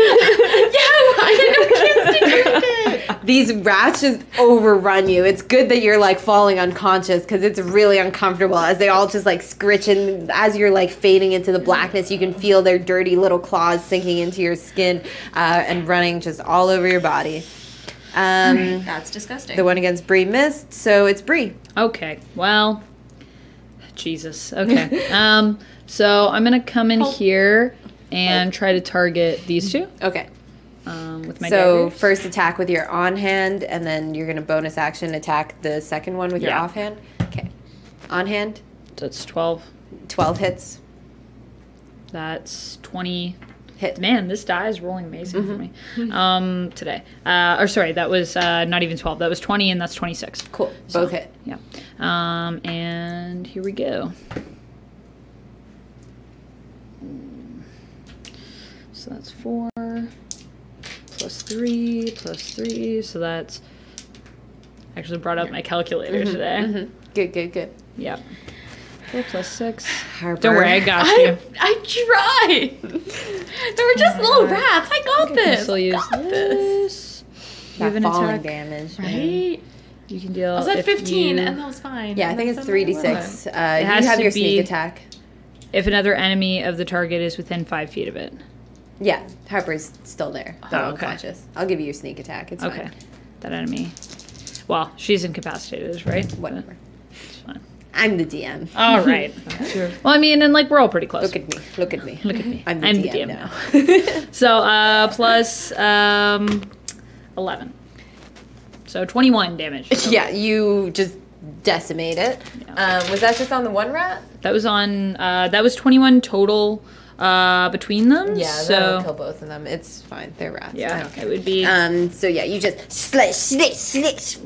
Speaker 1: These rats just overrun you. It's good that you're like falling unconscious because it's really uncomfortable as they all just like scritch, and as you're like fading into the blackness, you can feel their dirty little claws sinking into your skin and running just all over your body.
Speaker 3: That's disgusting.
Speaker 1: The one against Bree missed, so it's Bree.
Speaker 2: Okay. Well, Jesus. Okay. So I'm gonna come in here and try to target these two.
Speaker 1: Okay.
Speaker 2: With my
Speaker 1: So
Speaker 2: daggers.
Speaker 1: first attack with your on hand, and then you're gonna bonus action attack the second one with your
Speaker 2: Yeah.
Speaker 1: off hand. Okay. On hand,
Speaker 2: That's 12.
Speaker 1: 12 hits.
Speaker 2: That's 20.
Speaker 1: Hit.
Speaker 2: Man, this die is rolling amazing for me today. Or sorry, that was not even 12. That was 20, and that's 26.
Speaker 1: Cool.
Speaker 2: So,
Speaker 1: Both hit.
Speaker 2: Yeah. And here we go. So that's 4 plus 3 plus 3. So that's actually brought up my calculator today.
Speaker 1: Good, good, good.
Speaker 2: Yep. 4 plus 6.
Speaker 1: Harper.
Speaker 2: Don't worry, I got you.
Speaker 4: I tried. They were just little rats. I got
Speaker 2: I can
Speaker 4: this.
Speaker 2: still use this. You have
Speaker 1: That
Speaker 2: an
Speaker 1: falling
Speaker 2: attack.
Speaker 1: damage.
Speaker 4: Right?
Speaker 2: You can deal.
Speaker 4: I was at
Speaker 2: if
Speaker 4: 15,
Speaker 2: you-
Speaker 4: and that was fine.
Speaker 1: Yeah, I think it's 3d6. You
Speaker 2: has
Speaker 1: have
Speaker 2: to
Speaker 1: your
Speaker 2: be-
Speaker 1: sneak attack.
Speaker 2: if another enemy of the target is within 5 feet of it.
Speaker 1: Yeah, Harper's still there. Though
Speaker 2: Oh, okay.
Speaker 1: unconscious. I'll give you your sneak attack. It's
Speaker 2: Okay.
Speaker 1: fine.
Speaker 2: That enemy. Well, she's incapacitated, right?
Speaker 1: Whatever.
Speaker 2: It's fine.
Speaker 1: I'm the DM.
Speaker 2: All right. Well, I mean, and like we're all pretty close.
Speaker 1: Look at me. Look at me.
Speaker 2: Look at me.
Speaker 1: I'm the DM, now.
Speaker 2: So plus 11. So 21 damage.
Speaker 1: Yeah, you just decimate it. Was that just on the one rat?
Speaker 2: That was on. That was 21 total between them.
Speaker 1: Yeah, that'll
Speaker 2: So
Speaker 1: kill both of them. It's fine. They're rats. I
Speaker 2: yeah,
Speaker 1: don't care.
Speaker 2: it would be.
Speaker 1: So yeah, you just slish, slish, slish.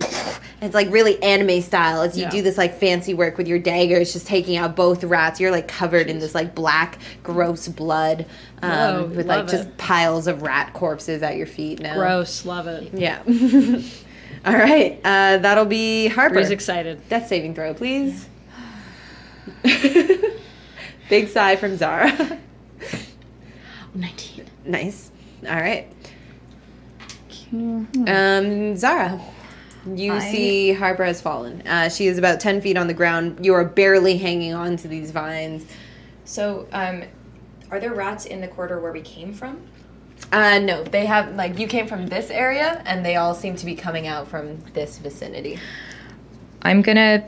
Speaker 1: It's like really anime style as you
Speaker 2: Yeah.
Speaker 1: do this like fancy work with your daggers, just taking out both rats. You're like covered in this like black, gross blood,
Speaker 2: Whoa,
Speaker 1: with like
Speaker 2: love
Speaker 1: just
Speaker 2: it.
Speaker 1: piles of rat corpses at your feet now.
Speaker 2: Gross. Love it.
Speaker 1: Yeah. All right, that'll be Harper.
Speaker 2: Bree's excited.
Speaker 1: Death saving throw, please. Big sigh from Zara.
Speaker 4: 19.
Speaker 1: Nice. All right. Zara, you see Harper has fallen. She is about 10 feet on the ground. You are barely hanging on to these vines.
Speaker 3: So, are there rats in the corridor where we came from?
Speaker 1: No, they have, like, you came from this area, and they all seem to be coming out from this vicinity.
Speaker 3: I'm gonna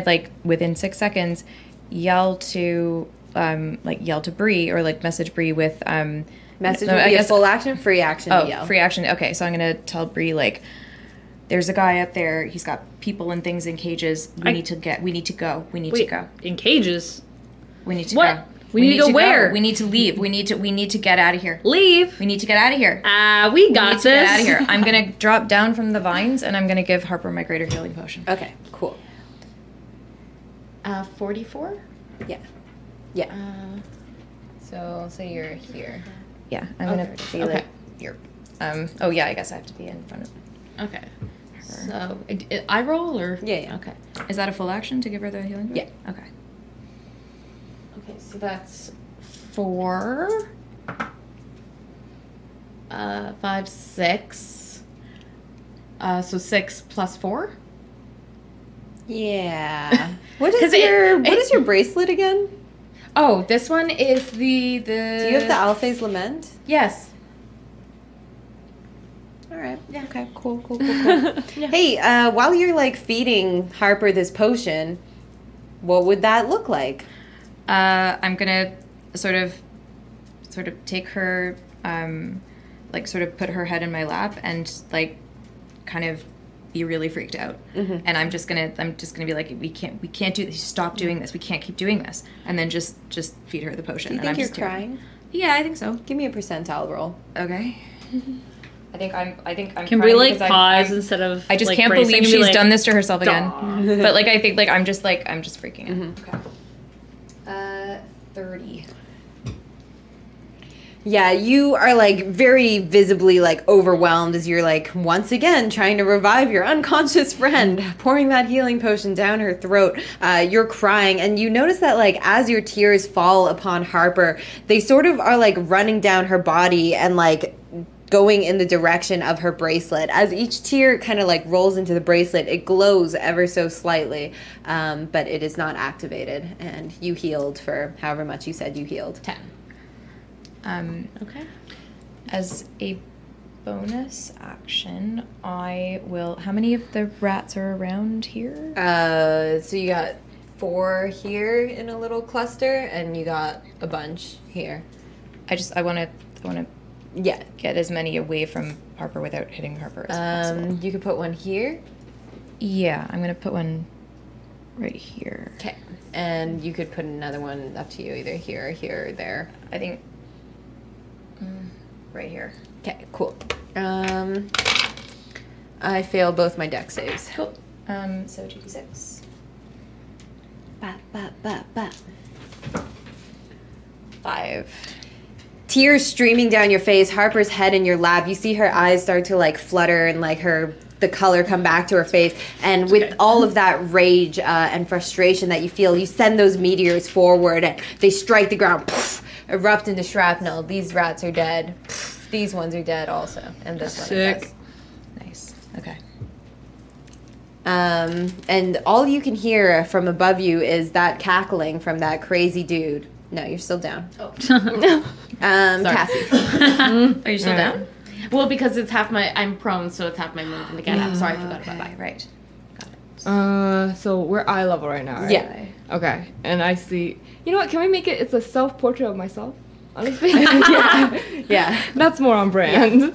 Speaker 3: like within 6 seconds yell to Bree or like message Bree with
Speaker 1: Message
Speaker 3: no,
Speaker 1: would
Speaker 3: I
Speaker 1: be a
Speaker 3: guess-
Speaker 1: full action, free action to yell.
Speaker 3: free action. Okay, so I'm gonna tell Bree like there's a guy up there, he's got people and things in cages. We need to go. We need to go.
Speaker 2: In cages.
Speaker 3: We need to
Speaker 2: What?
Speaker 3: go.
Speaker 2: We need to go where?
Speaker 3: We need to leave. We need to get out of here.
Speaker 2: Leave.
Speaker 3: We need to get out of here.
Speaker 2: We
Speaker 3: We
Speaker 2: got
Speaker 3: need
Speaker 2: this.
Speaker 3: to get out of here. I'm gonna drop down from the vines and I'm gonna give Harper my greater healing potion.
Speaker 1: Okay, cool.
Speaker 4: 44?
Speaker 1: Yeah. Yeah. So you're here.
Speaker 3: Yeah, I'm gonna be
Speaker 4: Okay.
Speaker 3: like here. Oh yeah, I guess I have to be in front of.
Speaker 4: Okay. So, I roll or?
Speaker 1: Yeah, yeah.
Speaker 4: Okay.
Speaker 3: Is that a full action to give her the healing potion?
Speaker 1: Yeah.
Speaker 3: Okay.
Speaker 4: Okay, so that's 4. 5, 6. So 6 plus 4?
Speaker 1: Yeah. What
Speaker 4: 'Cause
Speaker 1: is your bracelet again?
Speaker 4: Oh, this one is the.
Speaker 1: Do you have the Alphase Lament?
Speaker 4: Yes.
Speaker 1: All right. Yeah. Okay. Cool. Hey, while you're like feeding Harper this potion, what would that look like?
Speaker 3: I'm gonna sort of take her like sort of put her head in my lap and like kind of be really freaked out. And I'm just gonna be like, we can't do this. Stop doing this. We can't keep doing this. And then just feed her the potion.
Speaker 1: Do you
Speaker 3: and I'm
Speaker 1: think you're
Speaker 3: just
Speaker 1: crying?
Speaker 3: Yeah, I think so.
Speaker 1: Give me a percentile roll.
Speaker 3: Okay. I think I'm
Speaker 2: Can
Speaker 3: crying
Speaker 2: we like
Speaker 3: because
Speaker 2: pause instead of?
Speaker 3: I just
Speaker 2: like,
Speaker 3: can't
Speaker 2: bracing
Speaker 3: believe
Speaker 2: and be
Speaker 3: she's
Speaker 2: like,
Speaker 3: done this to herself again. But like I think I'm just freaking out. Okay. 30.
Speaker 1: Yeah, you are like very visibly like overwhelmed as you're like once again trying to revive your unconscious friend, pouring that healing potion down her throat. You're crying, and you notice that like as your tears fall upon Harper, they sort of are like running down her body and like going in the direction of her bracelet. As each tear kind of like rolls into the bracelet, it glows ever so slightly, but it is not activated, and you healed for however much you said you healed.
Speaker 4: 10. Okay.
Speaker 3: As a bonus action, I will. How many of the rats are around here?
Speaker 1: So you got 4 here in a little cluster, and you got a bunch here.
Speaker 3: I want to
Speaker 1: Yeah.
Speaker 3: get as many away from Harper without hitting Harper as possible.
Speaker 1: You could put one here.
Speaker 3: Yeah, I'm gonna put one right here.
Speaker 1: Okay. And you could put another one up to you, either here or there.
Speaker 3: I think right here.
Speaker 1: Okay, cool. I fail both my deck saves.
Speaker 3: Cool. So 2d6.
Speaker 1: Ba, ba, ba, ba.
Speaker 3: 5.
Speaker 1: Tears streaming down your face, Harper's head in your lap. You see her eyes start to like flutter and like the color come back to her face. And with all of that rage and frustration that you feel, you send those meteors forward and they strike the ground, poof, erupt into shrapnel. These rats are dead. Poof, these ones are dead also. And this one is.
Speaker 3: Nice. Okay.
Speaker 1: And all you can hear from above you is that cackling from that crazy dude. No, you're still down.
Speaker 4: Oh.
Speaker 1: Cassie.
Speaker 3: Are you still down?
Speaker 4: Well, because it's I'm prone, so it's half my movement to get up. So I forgot about that.
Speaker 3: Right.
Speaker 5: So we're eye level right now, right?
Speaker 1: Yeah.
Speaker 5: Okay. And I see. You know what? Can we make it? It's a self-portrait of myself. Honestly.
Speaker 1: Yeah.
Speaker 5: That's more on brand. Wow.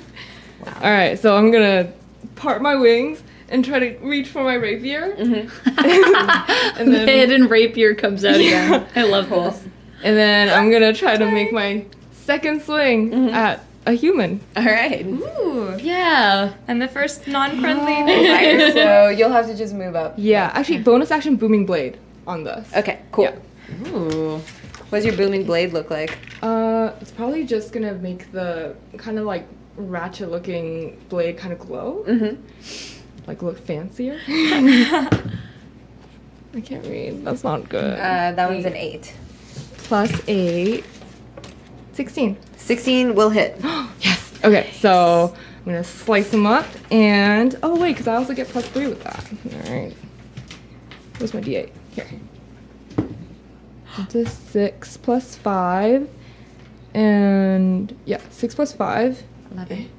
Speaker 5: All right. So I'm gonna part my wings and try to reach for my rapier.
Speaker 2: And then the hidden rapier comes out again. I love this.
Speaker 5: And then I'm gonna try to make my second swing at a human.
Speaker 1: All right.
Speaker 3: Ooh.
Speaker 4: Yeah.
Speaker 3: And the first non-friendly
Speaker 1: Vampire, so you'll have to just move up.
Speaker 5: Yeah. Actually, bonus action booming blade on this.
Speaker 1: Okay, cool.
Speaker 5: Yeah.
Speaker 1: Ooh. What does your booming blade look like?
Speaker 5: It's probably just gonna make the kind of like ratchet looking blade kind of glow. Like look fancier. I can't read. That's not good.
Speaker 1: That one's an 8.
Speaker 5: Plus 8. 16.
Speaker 1: 16 will hit.
Speaker 5: Yes. Okay, so I'm gonna slice them up and oh wait, because I also get plus 3 with that. All right. Where's my D8? Here. It's a 6 plus 5, and yeah, 6 plus 5.
Speaker 1: 11.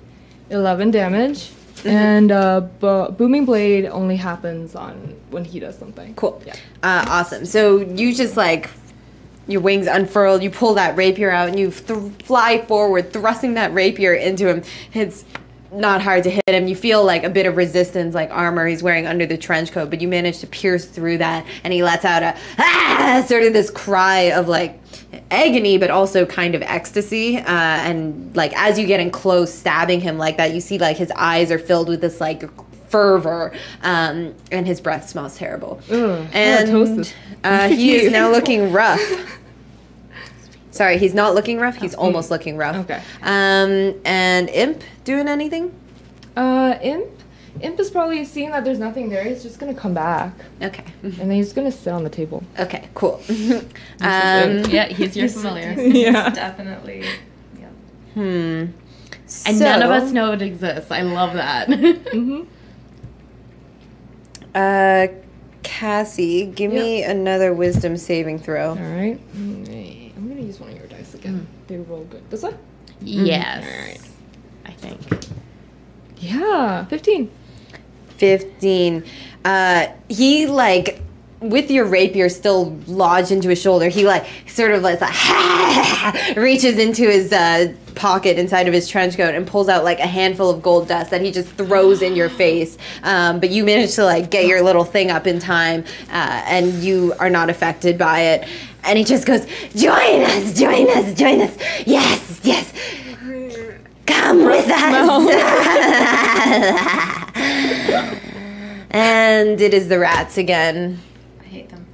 Speaker 5: 11 damage. And booming blade only happens when he does something.
Speaker 1: Cool.
Speaker 5: Yeah.
Speaker 1: Awesome. So you just like your wings unfurled, you pull that rapier out, and you fly forward, thrusting that rapier into him. It's not hard to hit him. You feel like a bit of resistance, like armor he's wearing under the trench coat, but you manage to pierce through that, and he lets out a sort of this cry of like agony, but also kind of ecstasy. And like as you get in close, stabbing him like that, you see like his eyes are filled with this like fervor, and his breath smells terrible. And he is now looking rough. Sorry, he's not looking rough. He's almost looking rough.
Speaker 5: Okay.
Speaker 1: And Imp doing anything?
Speaker 5: Imp is probably seeing that there's nothing there. He's just gonna come back,
Speaker 1: Okay.
Speaker 5: and then he's gonna sit on the table.
Speaker 1: Okay. Cool.
Speaker 4: Yeah, he's your familiar.
Speaker 5: Yeah.
Speaker 3: Definitely.
Speaker 4: And none of us know it exists. I love that.
Speaker 1: Cassie, give me another wisdom saving throw.
Speaker 5: All right. I'm gonna use one of your dice again. They roll good. This one?
Speaker 4: Yes.
Speaker 5: All right.
Speaker 4: I think.
Speaker 5: Yeah. 15.
Speaker 1: 15. He like with your rapier still lodged into his shoulder, he like sort of like reaches into his pocket inside of his trench coat and pulls out like a handful of gold dust that he just throws in your face. But you manage to like get your little thing up in time, and you are not affected by it. And he just goes, join us, join us, join us. Yes, yes. Come with us. And it is the rats again.
Speaker 3: I hate them.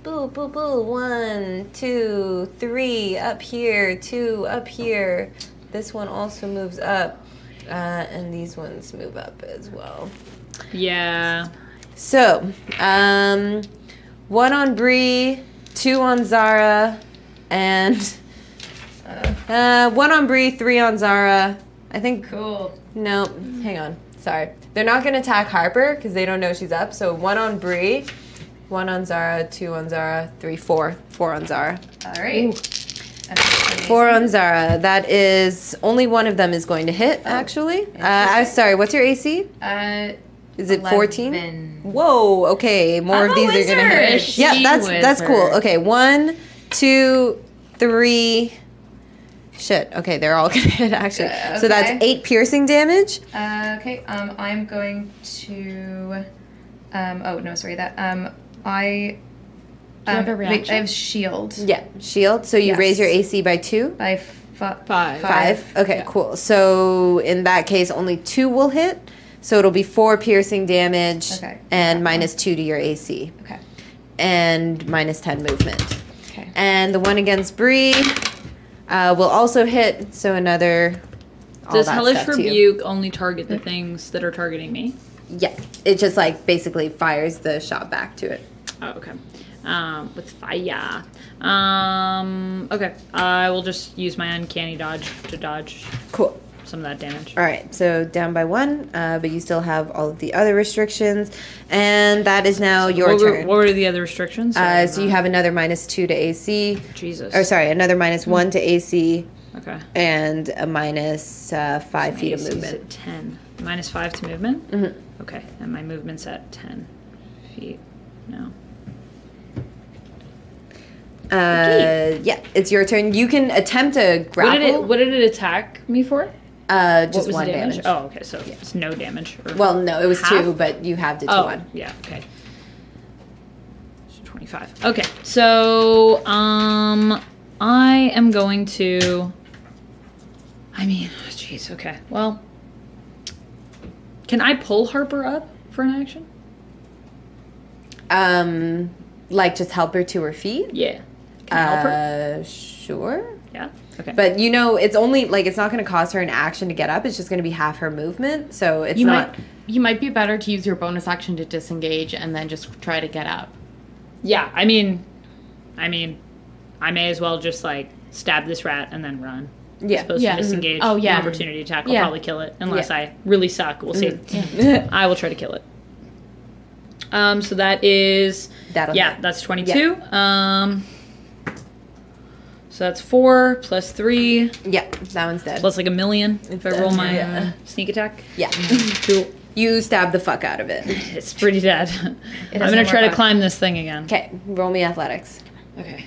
Speaker 1: Boo, boo, boo. 1, 2, 3 up here. 2 up here. This one also moves up. And these ones move up as well.
Speaker 2: Yeah.
Speaker 1: So, 1 on Bree, 2 on Zara, and 1 on Bree, 3 on Zara. I think.
Speaker 3: Cool.
Speaker 1: No, hang on. Sorry. They're not going to attack Harper because they don't know she's up. So 1 on Bree, 1 on Zara, 2 on Zara, 3, 4. 4 on Zara.
Speaker 3: All right.
Speaker 1: 4 on Zara. That is only one of them is going to hit. Actually, I'm sorry. What's your AC? Is it 14?
Speaker 3: 11.
Speaker 1: Whoa. Okay. More
Speaker 3: I'm
Speaker 1: of
Speaker 3: a
Speaker 1: these are gonna hit.
Speaker 3: wizard.
Speaker 1: Yeah, that's cool. Okay. 1, 2, 3. Shit. Okay, they're all gonna hit actually. So that's 8 piercing damage.
Speaker 3: Okay. I'm going to. Oh no, sorry. That. I.
Speaker 4: have a
Speaker 3: wait,
Speaker 4: reaction?
Speaker 3: I have shield.
Speaker 1: Yeah. Shield. So you
Speaker 3: Yes.
Speaker 1: raise your AC by 2.
Speaker 3: By
Speaker 5: 5.
Speaker 1: 5. Okay. Cool. So in that case, only 2 will hit. So it'll be 4 piercing damage.
Speaker 3: Okay.
Speaker 1: And minus 2 to your AC.
Speaker 3: Okay.
Speaker 1: And minus 10 movement.
Speaker 3: Okay.
Speaker 1: And the one against Bree will also hit. So another. all
Speaker 2: Does
Speaker 1: that
Speaker 2: Hellish
Speaker 1: stuff to you.
Speaker 2: Rebuke only target the things that are targeting me?
Speaker 1: Yeah, it just like basically fires the shot back to it.
Speaker 2: Oh, okay. With fire. Okay. I will just use my uncanny dodge to dodge
Speaker 1: Cool.
Speaker 2: some of that damage.
Speaker 1: All right, so down by 1, but you still have all of the other restrictions, and that is now your turn.
Speaker 2: What were the other restrictions?
Speaker 1: So you have another minus 2 to AC.
Speaker 2: Jesus.
Speaker 1: Or sorry, another minus 1 to AC,
Speaker 2: Okay.
Speaker 1: and a minus 5 feet of
Speaker 2: AC 's
Speaker 1: movement.
Speaker 2: at 10. Minus 5 to movement?
Speaker 1: Mhm.
Speaker 2: Okay. And my movement's at 10 feet. No.
Speaker 1: Yeah, it's your turn. You can attempt to grapple.
Speaker 2: What did it attack me for?
Speaker 1: Just
Speaker 2: What was
Speaker 1: 1
Speaker 2: the damage?
Speaker 1: damage.
Speaker 2: Oh, okay. So it's no damage. Or
Speaker 1: Well, no, it was
Speaker 2: half?
Speaker 1: 2, but you halved it to
Speaker 2: Oh,
Speaker 1: 1.
Speaker 2: yeah. Okay. So 25. Okay. So I am going to. I mean, jeez. Okay. Well, can I pull Harper up for an action?
Speaker 1: Like just help her to her feet.
Speaker 2: Yeah. Can I help her?
Speaker 1: Sure.
Speaker 2: Yeah. Okay.
Speaker 1: But you know, it's only like it's not going to cost her an action to get up. It's just going to be half her movement. So it's not.
Speaker 4: You might be better to use your bonus action to disengage and then just try to get up.
Speaker 2: Yeah. I mean, I may as well just like stab this rat and then run.
Speaker 1: Yeah.
Speaker 2: Supposed
Speaker 4: Yeah.
Speaker 2: to disengage.
Speaker 4: Oh, yeah.
Speaker 2: An opportunity attack will
Speaker 4: Yeah.
Speaker 2: probably kill it unless
Speaker 1: Yeah.
Speaker 2: I really suck. We'll see. I will try to kill it. So that is
Speaker 1: That'll
Speaker 2: yeah,
Speaker 1: hit.
Speaker 2: that's 22. So that's 4 plus 3
Speaker 1: Yeah, that one's dead.
Speaker 2: plus like a million if I roll my
Speaker 1: Yeah.
Speaker 2: sneak attack.
Speaker 1: Yeah.
Speaker 2: Cool.
Speaker 1: You stab the fuck out of it.
Speaker 2: It's pretty dead. I'm
Speaker 3: doesn't
Speaker 2: gonna try to
Speaker 3: work out.
Speaker 2: climb this thing again.
Speaker 1: Okay, roll me athletics.
Speaker 2: Okay.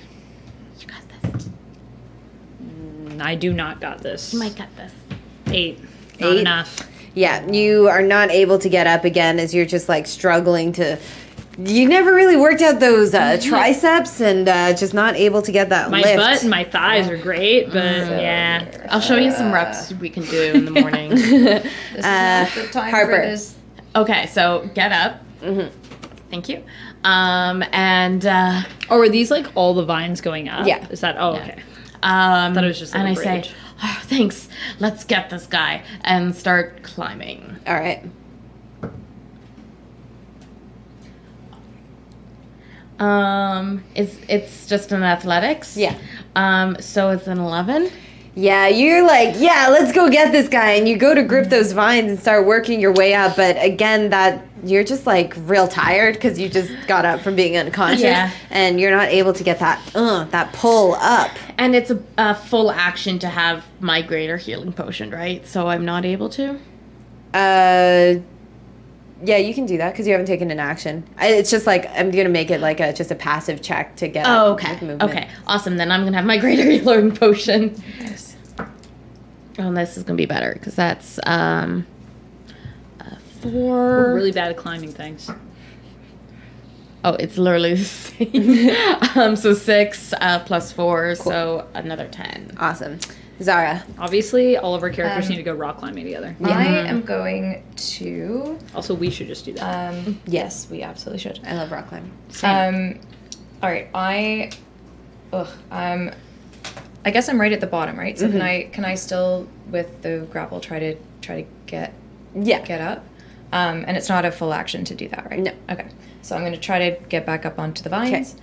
Speaker 4: You got this.
Speaker 2: I do not got this.
Speaker 4: You might get this.
Speaker 2: 8. Not
Speaker 1: 8?
Speaker 2: enough.
Speaker 1: Yeah, you are not able to get up again as you're just like struggling to. You never really worked out those triceps and just not able to get that
Speaker 2: My
Speaker 1: lift.
Speaker 2: butt and my thighs are great, but yeah.
Speaker 4: I'll show you some reps we can do in the morning.
Speaker 3: This is not the time
Speaker 1: Harper.
Speaker 3: for this.
Speaker 4: Okay, so get up. Thank you. And
Speaker 2: Or were these like all the vines going up?
Speaker 1: Yeah.
Speaker 2: Is that? Oh,
Speaker 4: Yeah.
Speaker 2: okay.
Speaker 4: thought
Speaker 2: it was just like
Speaker 4: and
Speaker 2: a
Speaker 4: I say,
Speaker 2: bridge.
Speaker 4: oh, thanks. Let's get this guy and start climbing.
Speaker 1: All right.
Speaker 4: It's just an athletics.
Speaker 1: Yeah.
Speaker 4: So it's an 11.
Speaker 1: Yeah, you're like, yeah, let's go get this guy, and you go to grip those vines and start working your way up. But again, that you're just like real tired because you just got up from being unconscious,
Speaker 4: Yeah.
Speaker 1: and you're not able to get that pull up.
Speaker 4: And it's a full action to have my greater healing potion, right? So I'm not able to.
Speaker 1: Yeah, you can do that because you haven't taken an action. It's just like I'm gonna make it like just a passive check to get.
Speaker 4: Oh,
Speaker 1: up
Speaker 4: okay.
Speaker 1: with movement.
Speaker 4: Okay, awesome. Then I'm gonna have my greater healing potion. Oh, this is gonna be better because that's a 4.
Speaker 2: We're really bad at climbing things.
Speaker 4: Oh, it's literally the same. So 6 plus 4, so another 10.
Speaker 1: Awesome. Zara.
Speaker 2: Obviously, all of our characters need to go rock climbing together.
Speaker 3: I am going to.
Speaker 2: Also, we should just do that.
Speaker 3: Yes, we absolutely should.
Speaker 1: I love rock climbing.
Speaker 3: All right. I guess I'm right at the bottom, right? So can I still with the grapple try to get up? And it's not a full action to do that, right?
Speaker 1: No.
Speaker 3: Okay. So I'm going to try to get back up onto the vines.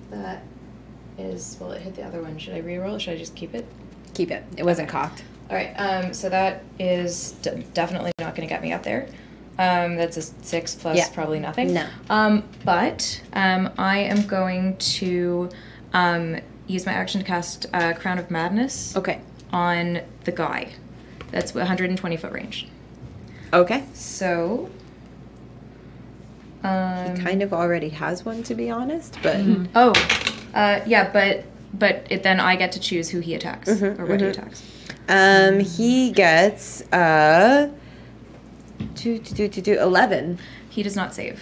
Speaker 3: That is, well, it hit the other one. Should I reroll or should I just keep it?
Speaker 1: Keep it. It wasn't cocked.
Speaker 3: All right. So that is definitely not going to get me up there. That's a 6 plus probably nothing.
Speaker 1: No.
Speaker 3: But I am going to use my action to cast Crown of Madness.
Speaker 1: Okay.
Speaker 3: On the guy. That's 120 foot range.
Speaker 1: Okay.
Speaker 3: So.
Speaker 1: He kind of already has one, to be honest, but.
Speaker 3: Yeah, but then I get to choose who he attacks or what he attacks.
Speaker 1: He gets 11.
Speaker 3: He does not save.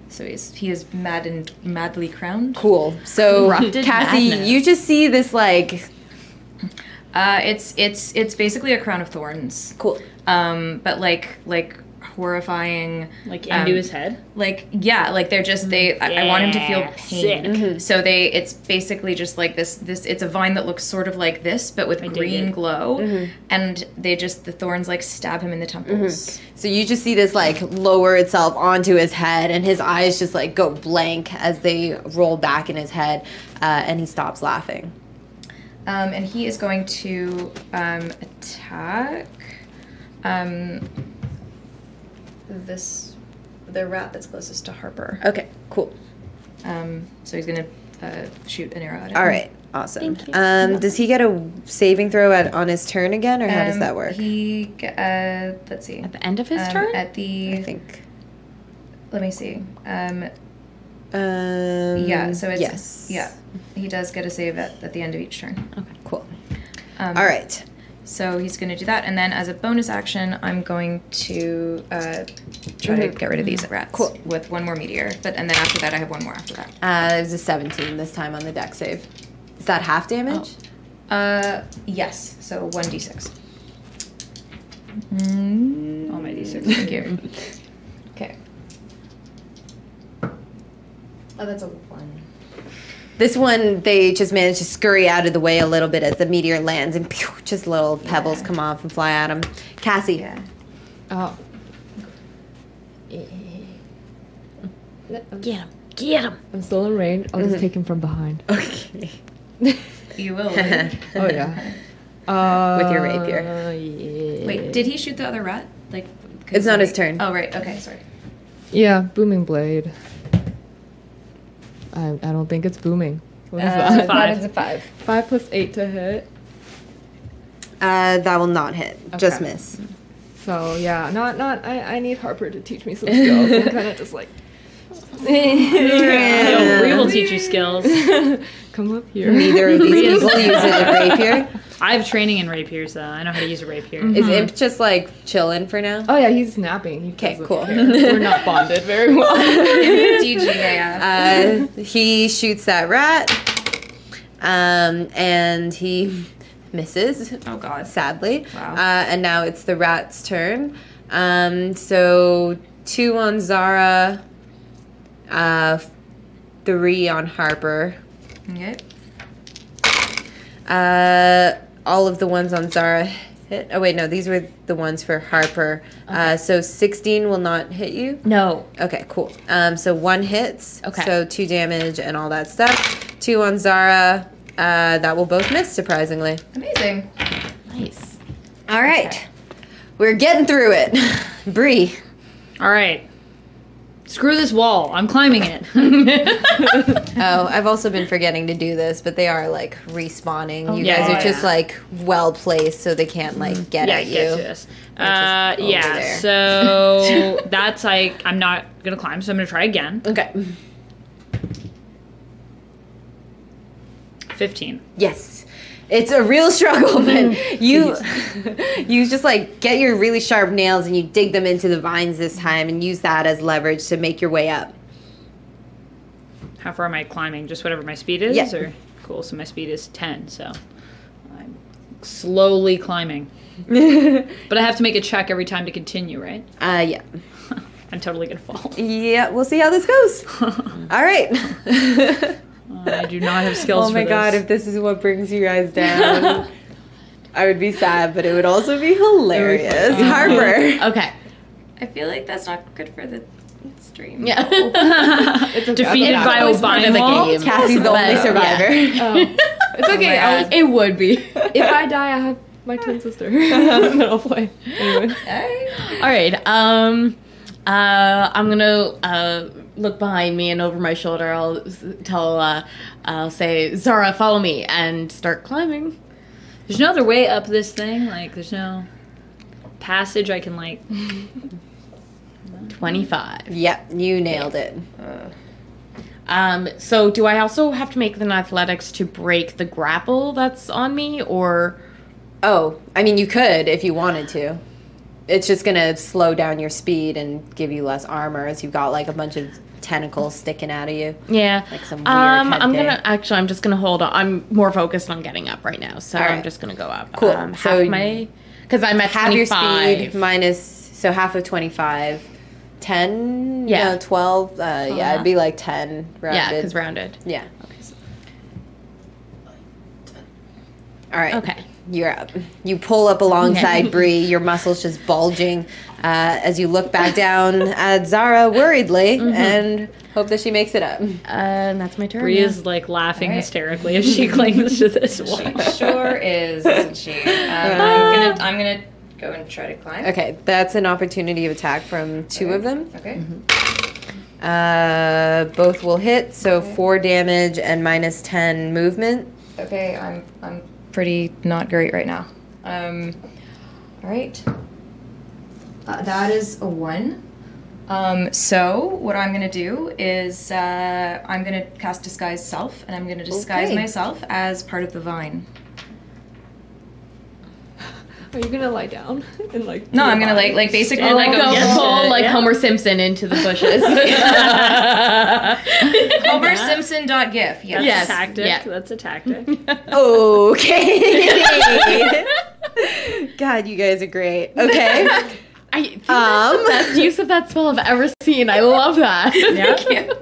Speaker 3: So he is madly crowned.
Speaker 1: Cool. So
Speaker 4: Corrupted
Speaker 1: Cassie,
Speaker 4: madness.
Speaker 1: you just see this like.
Speaker 3: It's basically a crown of thorns.
Speaker 1: Cool.
Speaker 3: But like horrifying.
Speaker 2: Like into his head?
Speaker 3: Like they're just I want him to feel pain.
Speaker 2: Sick.
Speaker 3: So it's basically just like this it's a vine that looks sort of like this but with green glow, and the thorns like stab him in the temples.
Speaker 1: So you just see this like lower itself onto his head, and his eyes just like go blank as they roll back in his head, and he stops laughing.
Speaker 3: And he is going to attack the rat that's closest to Harper.
Speaker 1: Okay, cool.
Speaker 3: So he's gonna shoot an arrow at him.
Speaker 1: All right, awesome. Does he get a saving throw on his turn again, or how does that work?
Speaker 3: Let's see.
Speaker 4: At the end of his turn?
Speaker 3: At the.
Speaker 1: I think.
Speaker 3: Let me see.
Speaker 1: Yeah.
Speaker 3: So it's
Speaker 1: yes.
Speaker 3: Yeah. He does get a save at the end of each turn.
Speaker 1: Okay. Cool. All right.
Speaker 3: So he's going to do that, and then as a bonus action, I'm going to try to get rid of these rats.
Speaker 1: Cool.
Speaker 3: With one more meteor, and then after that, I have one more after that.
Speaker 1: It was a 17 this time on the deck save. Is that half damage?
Speaker 3: Yes. So 1d6.
Speaker 2: Oh, my D6.
Speaker 3: Thank you. Okay. Oh, that's a 1.
Speaker 1: This one, they just managed to scurry out of the way a little bit as the meteor lands, and pew, just little pebbles come off and fly at him. Cassie.
Speaker 3: Yeah.
Speaker 5: Oh.
Speaker 4: Get him. Get him.
Speaker 5: I'm still in range. I'll just take him from behind.
Speaker 1: Okay.
Speaker 3: You will. Right?
Speaker 5: Oh, yeah.
Speaker 1: With your rapier.
Speaker 5: Yeah.
Speaker 3: Wait, did he shoot the other rat? Like, 'cause
Speaker 1: It's not his turn.
Speaker 3: Oh, right. Okay, sorry.
Speaker 5: Yeah, booming blade. I don't think it's booming. What is
Speaker 2: It's a
Speaker 5: that?
Speaker 2: 5.
Speaker 3: That is a 5.
Speaker 5: 5 plus 8 to hit.
Speaker 1: That will not hit. Just
Speaker 3: Okay.
Speaker 1: miss.
Speaker 5: So yeah, I need Harper to teach me some skills. I'm kind of just like
Speaker 2: We will teach you skills.
Speaker 5: come up here.
Speaker 1: Neither of these people use a rapier.
Speaker 2: I have training in rapiers, though. I know how to use a rapier.
Speaker 1: Is Imp just like chilling for now?
Speaker 5: Oh yeah, he's napping. He
Speaker 1: Okay,
Speaker 5: doesn't
Speaker 1: cool.
Speaker 5: care. We're not bonded very well.
Speaker 3: DG, yeah.
Speaker 1: He shoots that rat, and he misses.
Speaker 3: Oh, God.
Speaker 1: Sadly.
Speaker 3: Wow.
Speaker 1: And now it's the rat's turn. So 2 on Zara, 3 on Harper.
Speaker 3: Okay.
Speaker 1: All of the ones on Zara hit. Oh wait, no, these were the ones for Harper. So 16 will not hit you.
Speaker 4: No.
Speaker 1: Okay, cool. So 1 hits.
Speaker 4: Okay.
Speaker 1: So 2 damage and all that stuff. 2 on Zara. That will both miss, surprisingly.
Speaker 3: Amazing.
Speaker 4: Nice.
Speaker 1: All right. We're getting through it. Bree.
Speaker 2: All right. Screw this wall. I'm climbing it.
Speaker 1: Oh, I've also been forgetting to do this, but they are like respawning. You
Speaker 2: yeah.
Speaker 1: guys are just like well placed, so they can't like get at you.
Speaker 2: Get to us.
Speaker 1: just over
Speaker 2: Yeah,
Speaker 1: there.
Speaker 2: so that's like, I'm not going to climb, so I'm going to try again.
Speaker 1: Okay.
Speaker 2: 15.
Speaker 1: Yes. It's a real struggle, but you just like get your really sharp nails and you dig them into the vines this time and use that as leverage to make your way up.
Speaker 2: How far am I climbing? Just whatever my speed is?
Speaker 1: Yeah.
Speaker 2: Or cool, so my speed is 10, so I'm slowly climbing. But I have to make a check every time to continue, right?
Speaker 1: Yeah.
Speaker 2: I'm totally gonna fall.
Speaker 1: Yeah, we'll see how this goes. All right.
Speaker 2: I do not have skills
Speaker 1: Oh my
Speaker 2: for
Speaker 1: god,
Speaker 2: this.
Speaker 1: if this is what brings you guys down, I would be sad, but it would also be hilarious. Harper.
Speaker 4: Okay.
Speaker 3: I feel like that's not good for the stream.
Speaker 4: Yeah.
Speaker 5: It's okay.
Speaker 2: Defeated
Speaker 5: I'll
Speaker 2: by
Speaker 5: go back.
Speaker 4: part of the
Speaker 2: Obama.
Speaker 4: game.
Speaker 1: Cassie's the only
Speaker 4: But,
Speaker 1: survivor.
Speaker 5: It's okay.
Speaker 3: God.
Speaker 4: It would be.
Speaker 5: If I die, I have my twin sister. Then I'll play. Anyway.
Speaker 4: All right. I'm gonna look behind me and over my shoulder. I'll say, Zara, follow me, and start climbing.
Speaker 2: There's no other way up this thing? Like, there's no passage I can, like...
Speaker 4: 25.
Speaker 1: Yep, you nailed it.
Speaker 4: So do I also have to make an athletics to break the grapple that's on me, or?
Speaker 1: Oh, I mean, you could if you wanted to. It's just gonna slow down your speed and give you less armor as you've got like a bunch of tentacles sticking out of you.
Speaker 4: Yeah.
Speaker 1: Like some weird head
Speaker 4: I'm
Speaker 1: day.
Speaker 4: I'm just gonna hold on. I'm more focused on getting up right now, so
Speaker 1: All right.
Speaker 4: I'm just gonna go up.
Speaker 1: Cool.
Speaker 4: Half
Speaker 1: So
Speaker 4: my, because I'm at
Speaker 1: Half your
Speaker 4: 25.
Speaker 1: speed minus, so half of 25. 10?
Speaker 4: Yeah.
Speaker 1: No, 12? Yeah, it'd be like 10 rounded.
Speaker 4: Yeah, because rounded.
Speaker 1: Yeah.
Speaker 4: Okay.
Speaker 1: All right.
Speaker 4: Okay.
Speaker 1: You're up. You pull up alongside Bree, your muscles just bulging as you look back down at Zara worriedly and hope that she makes it up.
Speaker 4: And that's my turn.
Speaker 2: Bree
Speaker 4: yeah.
Speaker 2: is, like, laughing
Speaker 3: All right.
Speaker 2: hysterically as she clings to this wall.
Speaker 3: She sure is, isn't she? I'm gonna go and try to climb.
Speaker 1: Okay, that's an opportunity of attack from two of them.
Speaker 3: Okay.
Speaker 1: Both will hit, so 4 damage and minus 10 movement.
Speaker 3: Okay, I'm pretty not great right now. All right. That is a 1. So what I'm gonna do is I'm gonna cast Disguise Self, and I'm gonna disguise
Speaker 1: Okay.
Speaker 3: myself as part of the vine.
Speaker 5: Are you gonna lie down and like?
Speaker 3: No, I'm gonna like basically
Speaker 2: And
Speaker 3: like
Speaker 2: go
Speaker 3: go
Speaker 2: against
Speaker 4: Pull
Speaker 2: it,
Speaker 4: like
Speaker 2: yeah.
Speaker 4: Homer Simpson into the bushes.
Speaker 3: Homer Simpson.gif. Yes.
Speaker 4: Yes.
Speaker 2: Tactic.
Speaker 4: yeah.
Speaker 2: That's a tactic.
Speaker 1: Okay. God, you guys are great. Okay.
Speaker 4: I think that's the best use of that spell I've ever seen. I love that.
Speaker 2: Yeah.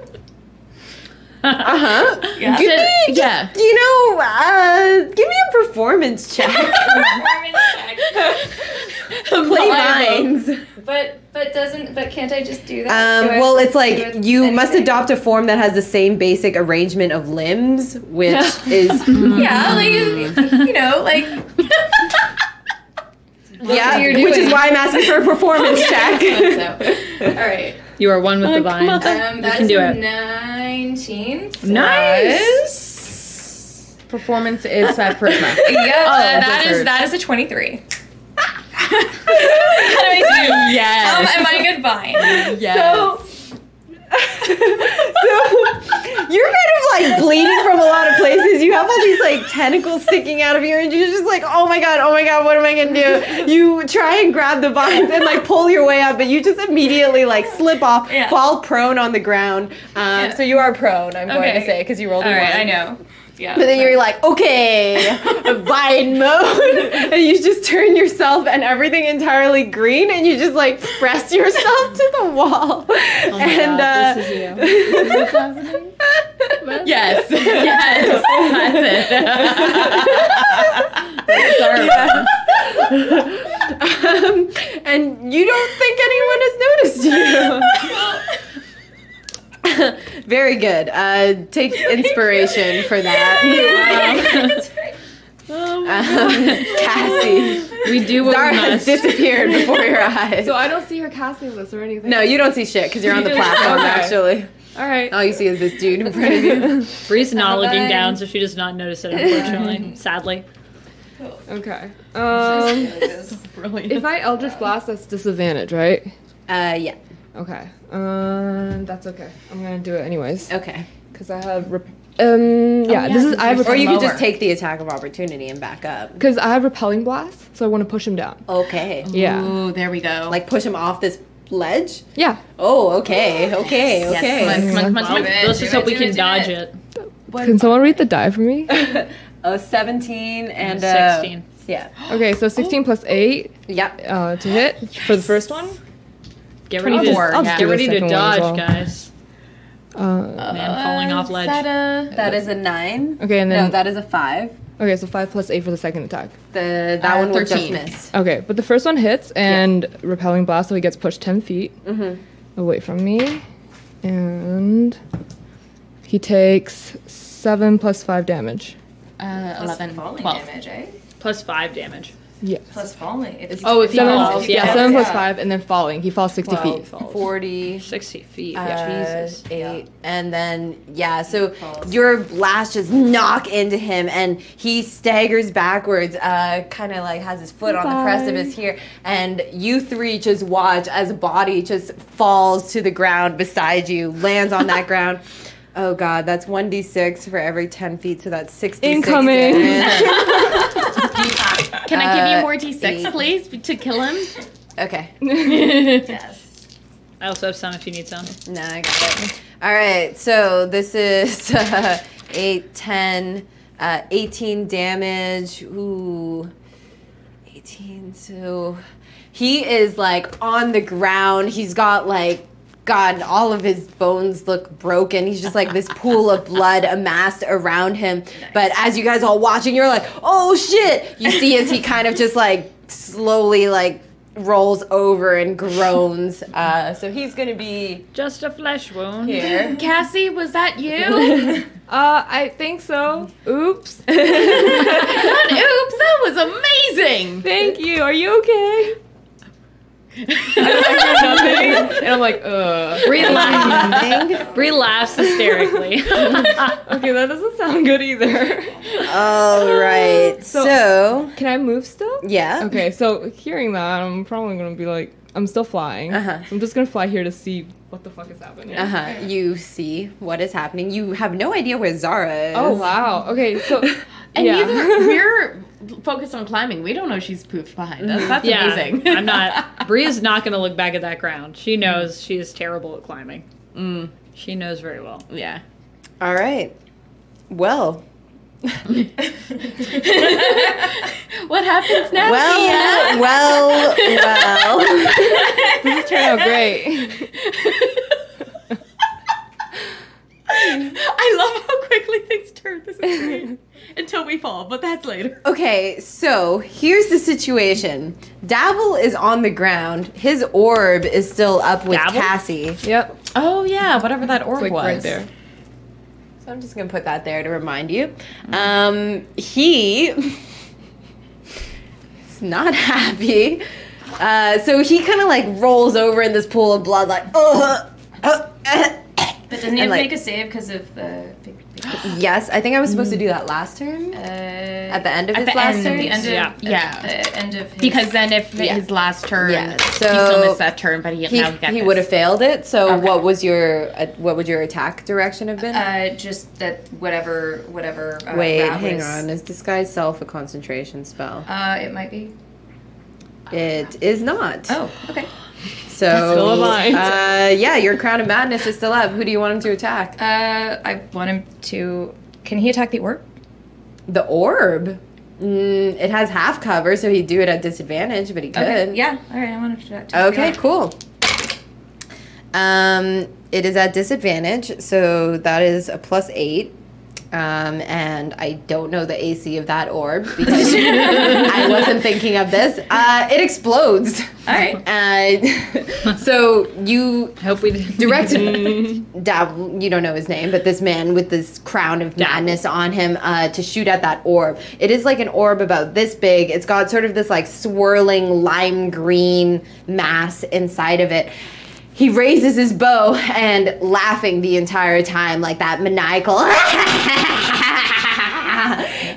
Speaker 1: Uh-huh.
Speaker 3: Yeah.
Speaker 1: Give me,
Speaker 4: Yeah.
Speaker 1: you know, give me a performance check. Play vines.
Speaker 3: But can't I just do that? Do I
Speaker 1: Well,
Speaker 3: have
Speaker 1: it's
Speaker 3: to
Speaker 1: like
Speaker 3: do it
Speaker 1: you must
Speaker 3: anything?
Speaker 1: adopt a form that has the same basic arrangement of limbs, which is
Speaker 3: Yeah, like you know, like
Speaker 1: yeah,
Speaker 3: you're
Speaker 1: which is
Speaker 3: doing.
Speaker 1: why I'm asking for a performance check.
Speaker 3: so. All right.
Speaker 2: You are one with the vine.
Speaker 3: That
Speaker 2: can
Speaker 3: is
Speaker 2: do
Speaker 3: a
Speaker 2: it.
Speaker 3: 19.
Speaker 2: Nice.
Speaker 4: Performance is charisma.
Speaker 3: Yeah,
Speaker 4: wizard.
Speaker 3: that is a 23. How do I do?
Speaker 4: Yes.
Speaker 3: Am I good vine?
Speaker 4: Yes.
Speaker 1: So you're kind of like bleeding from a lot of places. You have all these like tentacles sticking out of you, and you're just like, oh my god, what am I gonna do? You try and grab the vines and like pull your way up, but you just immediately like slip off,
Speaker 3: Yeah.
Speaker 1: fall prone on the ground. So you are prone, I'm going to
Speaker 3: Okay.
Speaker 1: say, because you rolled a
Speaker 3: All right,
Speaker 1: 1.
Speaker 3: I know. Yeah.
Speaker 1: But then you're like, okay, vine mode, and you just turn yourself and everything entirely green, and you just like press yourself to the wall.
Speaker 2: Oh my
Speaker 1: And
Speaker 2: God, this is you. Is this happening?
Speaker 4: Yes. Yes. That's it.
Speaker 1: And you don't think anyone has noticed you. Very good. Take inspiration for that. Cassie.
Speaker 2: We do what
Speaker 1: Zara
Speaker 2: we
Speaker 1: has
Speaker 2: must.
Speaker 1: disappeared before your eyes.
Speaker 5: So I don't see her casting this or anything.
Speaker 1: No, you don't see shit because you're on the
Speaker 5: Okay.
Speaker 1: platform, actually.
Speaker 5: All right.
Speaker 1: All you see is this dude in front of you.
Speaker 2: Bree's not looking
Speaker 3: Bye-bye.
Speaker 2: down, so she does not notice it, unfortunately. Sadly.
Speaker 5: Okay.
Speaker 4: Brilliant.
Speaker 5: If I Eldritch Blast, that's disadvantage, right?
Speaker 1: Yeah.
Speaker 5: Okay. That's okay. I'm gonna do it anyways.
Speaker 1: Okay.
Speaker 5: Because I have Yeah, this is I have
Speaker 1: Or you could
Speaker 3: Lower.
Speaker 1: just take the attack of opportunity and back up.
Speaker 5: because I have repelling blast, so I want to push him down.
Speaker 1: Okay.
Speaker 5: Yeah.
Speaker 4: Ooh, there we go.
Speaker 1: Like push him off this ledge?
Speaker 5: Yeah.
Speaker 1: Oh, okay. Okay.
Speaker 4: Yes,
Speaker 1: Okay.
Speaker 4: come on, come on, come on.
Speaker 2: Well,
Speaker 3: Do it,
Speaker 2: let's
Speaker 3: do
Speaker 2: just
Speaker 3: it,
Speaker 2: hope we
Speaker 3: do
Speaker 2: can
Speaker 3: it, do
Speaker 2: dodge
Speaker 3: it.
Speaker 2: it.
Speaker 5: Can someone read the die for me?
Speaker 1: 17 and
Speaker 2: 16.
Speaker 1: Yeah.
Speaker 5: Okay, so 16 plus 8
Speaker 1: Yep.
Speaker 5: to hit for the first one.
Speaker 2: Get ready to,
Speaker 4: 24,
Speaker 5: I'll just
Speaker 2: get
Speaker 5: do the
Speaker 2: ready to
Speaker 5: second one as
Speaker 2: dodge,
Speaker 5: well.
Speaker 2: guys.
Speaker 5: Uh,
Speaker 2: Man falling off ledge.
Speaker 1: That is a 9.
Speaker 5: okay, and
Speaker 1: No,
Speaker 5: then
Speaker 1: that is a 5.
Speaker 5: okay, so 5 plus 8 for the second attack.
Speaker 1: That one will just
Speaker 4: 13.
Speaker 1: miss.
Speaker 5: Okay, but the first one hits and repelling blast, so he gets pushed 10 feet away from me, and he takes 7 plus 5 damage.
Speaker 4: 11,
Speaker 3: Falling
Speaker 4: 12.
Speaker 3: damage, eh?
Speaker 2: Plus 5 damage.
Speaker 5: Yeah.
Speaker 3: Plus falling. If
Speaker 2: Oh, if he falls,
Speaker 5: Yeah,
Speaker 2: yeah.
Speaker 5: 7 plus
Speaker 3: Yeah.
Speaker 5: 5, and then falling. He falls 60
Speaker 2: 12
Speaker 5: feet.
Speaker 2: falls.
Speaker 1: 40.
Speaker 2: 60 feet.
Speaker 1: Jesus.
Speaker 2: Jesus.
Speaker 1: 8. And then, so your blast just knock into him and he staggers backwards, kind of like has his foot on the precipice here. And you three just watch as a body just falls to the ground beside you, lands on that ground. Oh God, that's 1d6 for every 10 feet, so that's 66
Speaker 5: Incoming.
Speaker 1: damage.
Speaker 4: Can I give you more
Speaker 1: 8.
Speaker 4: D6, please, to kill him?
Speaker 1: Okay.
Speaker 3: Yes.
Speaker 2: I also have some if you need some.
Speaker 1: No, I got it. All right, so this is 8, 10, 18 damage. Ooh, 18. So he is like on the ground. He's got like, God, all of his bones look broken. He's just like this pool of blood amassed around him. But as you guys all watching, you're like, oh shit! You see as he kind of just like slowly like rolls over and groans. So he's gonna be
Speaker 2: Just a flesh wound.
Speaker 1: here.
Speaker 4: Cassie, was that you?
Speaker 5: I think so. Oops.
Speaker 4: Oops, that was amazing.
Speaker 5: Thank you. Are you okay? I hear nothing, and I'm like,
Speaker 2: Bree laughs. Bree laughs hysterically.
Speaker 5: Okay, that doesn't sound good either.
Speaker 1: All right. So
Speaker 5: Can I move still?
Speaker 1: yeah.
Speaker 5: Okay, so hearing that, I'm probably gonna be like, I'm still flying.
Speaker 1: Uh-huh.
Speaker 5: So I'm just gonna fly here to see what the fuck is happening.
Speaker 1: You see what is happening. You have no idea where Zara is.
Speaker 5: Oh wow. Okay, so
Speaker 4: And
Speaker 5: yeah.
Speaker 4: we're focused on climbing. We don't know she's poofed behind us. That's
Speaker 2: Yeah,
Speaker 4: amazing.
Speaker 2: I'm not. Bree is not going to look back at that ground. She knows she is terrible at climbing. She knows very well.
Speaker 4: Yeah.
Speaker 1: All right. Well.
Speaker 4: What happens now?
Speaker 1: Well.
Speaker 5: This is turning out great.
Speaker 4: I love how quickly things turn. This is great. Until we fall, but that's later.
Speaker 1: Okay, so here's the situation. Dabble is on the ground. His orb is still up with
Speaker 2: Dabble?
Speaker 1: Cassie.
Speaker 5: Yep.
Speaker 4: Oh yeah, whatever that orb
Speaker 5: Like
Speaker 4: was.
Speaker 5: right there.
Speaker 1: So I'm just gonna put that there to remind you. He is not happy. So he kind of like rolls over in this pool of blood, like,
Speaker 3: But doesn't he
Speaker 1: And,
Speaker 3: have to
Speaker 1: like-
Speaker 3: make a save because of the big
Speaker 1: Yes, I think I was supposed to do that last turn.
Speaker 3: at
Speaker 1: At the end of his
Speaker 4: the
Speaker 1: last
Speaker 4: end,
Speaker 1: turn.
Speaker 3: the end of
Speaker 2: Yeah.
Speaker 4: Yeah.
Speaker 3: the end of his,
Speaker 4: Because then if
Speaker 1: Yeah.
Speaker 4: his last turn,
Speaker 1: Yeah,
Speaker 4: he
Speaker 1: so
Speaker 4: still missed that turn, but he
Speaker 1: He,
Speaker 4: now got
Speaker 1: he
Speaker 4: this.
Speaker 1: would have failed it. So
Speaker 4: Okay.
Speaker 1: what would your attack direction have been?
Speaker 3: just that whatever
Speaker 1: Wait,
Speaker 3: Rab
Speaker 1: hang
Speaker 3: was-
Speaker 1: on. Is disguise self a concentration spell?
Speaker 3: It might be.
Speaker 1: It is not.
Speaker 3: Oh, okay.
Speaker 1: So
Speaker 5: Still alive.
Speaker 1: yeah, your crown of madness is still up. Who do you want him to attack?
Speaker 3: I want him to. Can he attack the orb?
Speaker 1: The orb. It has half cover, so he'd do it at disadvantage, but he could.
Speaker 3: Okay. Yeah. All right. I want him to.
Speaker 1: Okay, cool. It is at disadvantage, so that is a +8. And I don't know the AC of that orb because I wasn't thinking of this. It explodes.
Speaker 3: All right.
Speaker 1: So you
Speaker 2: Hope we didn't.
Speaker 1: direct Dabble, you don't know his name, but this man with this crown of madness on him to shoot at that orb. It is like an orb about this big. It's got sort of this like swirling lime green mass inside of it. He raises his bow and laughing the entire time, like that maniacal.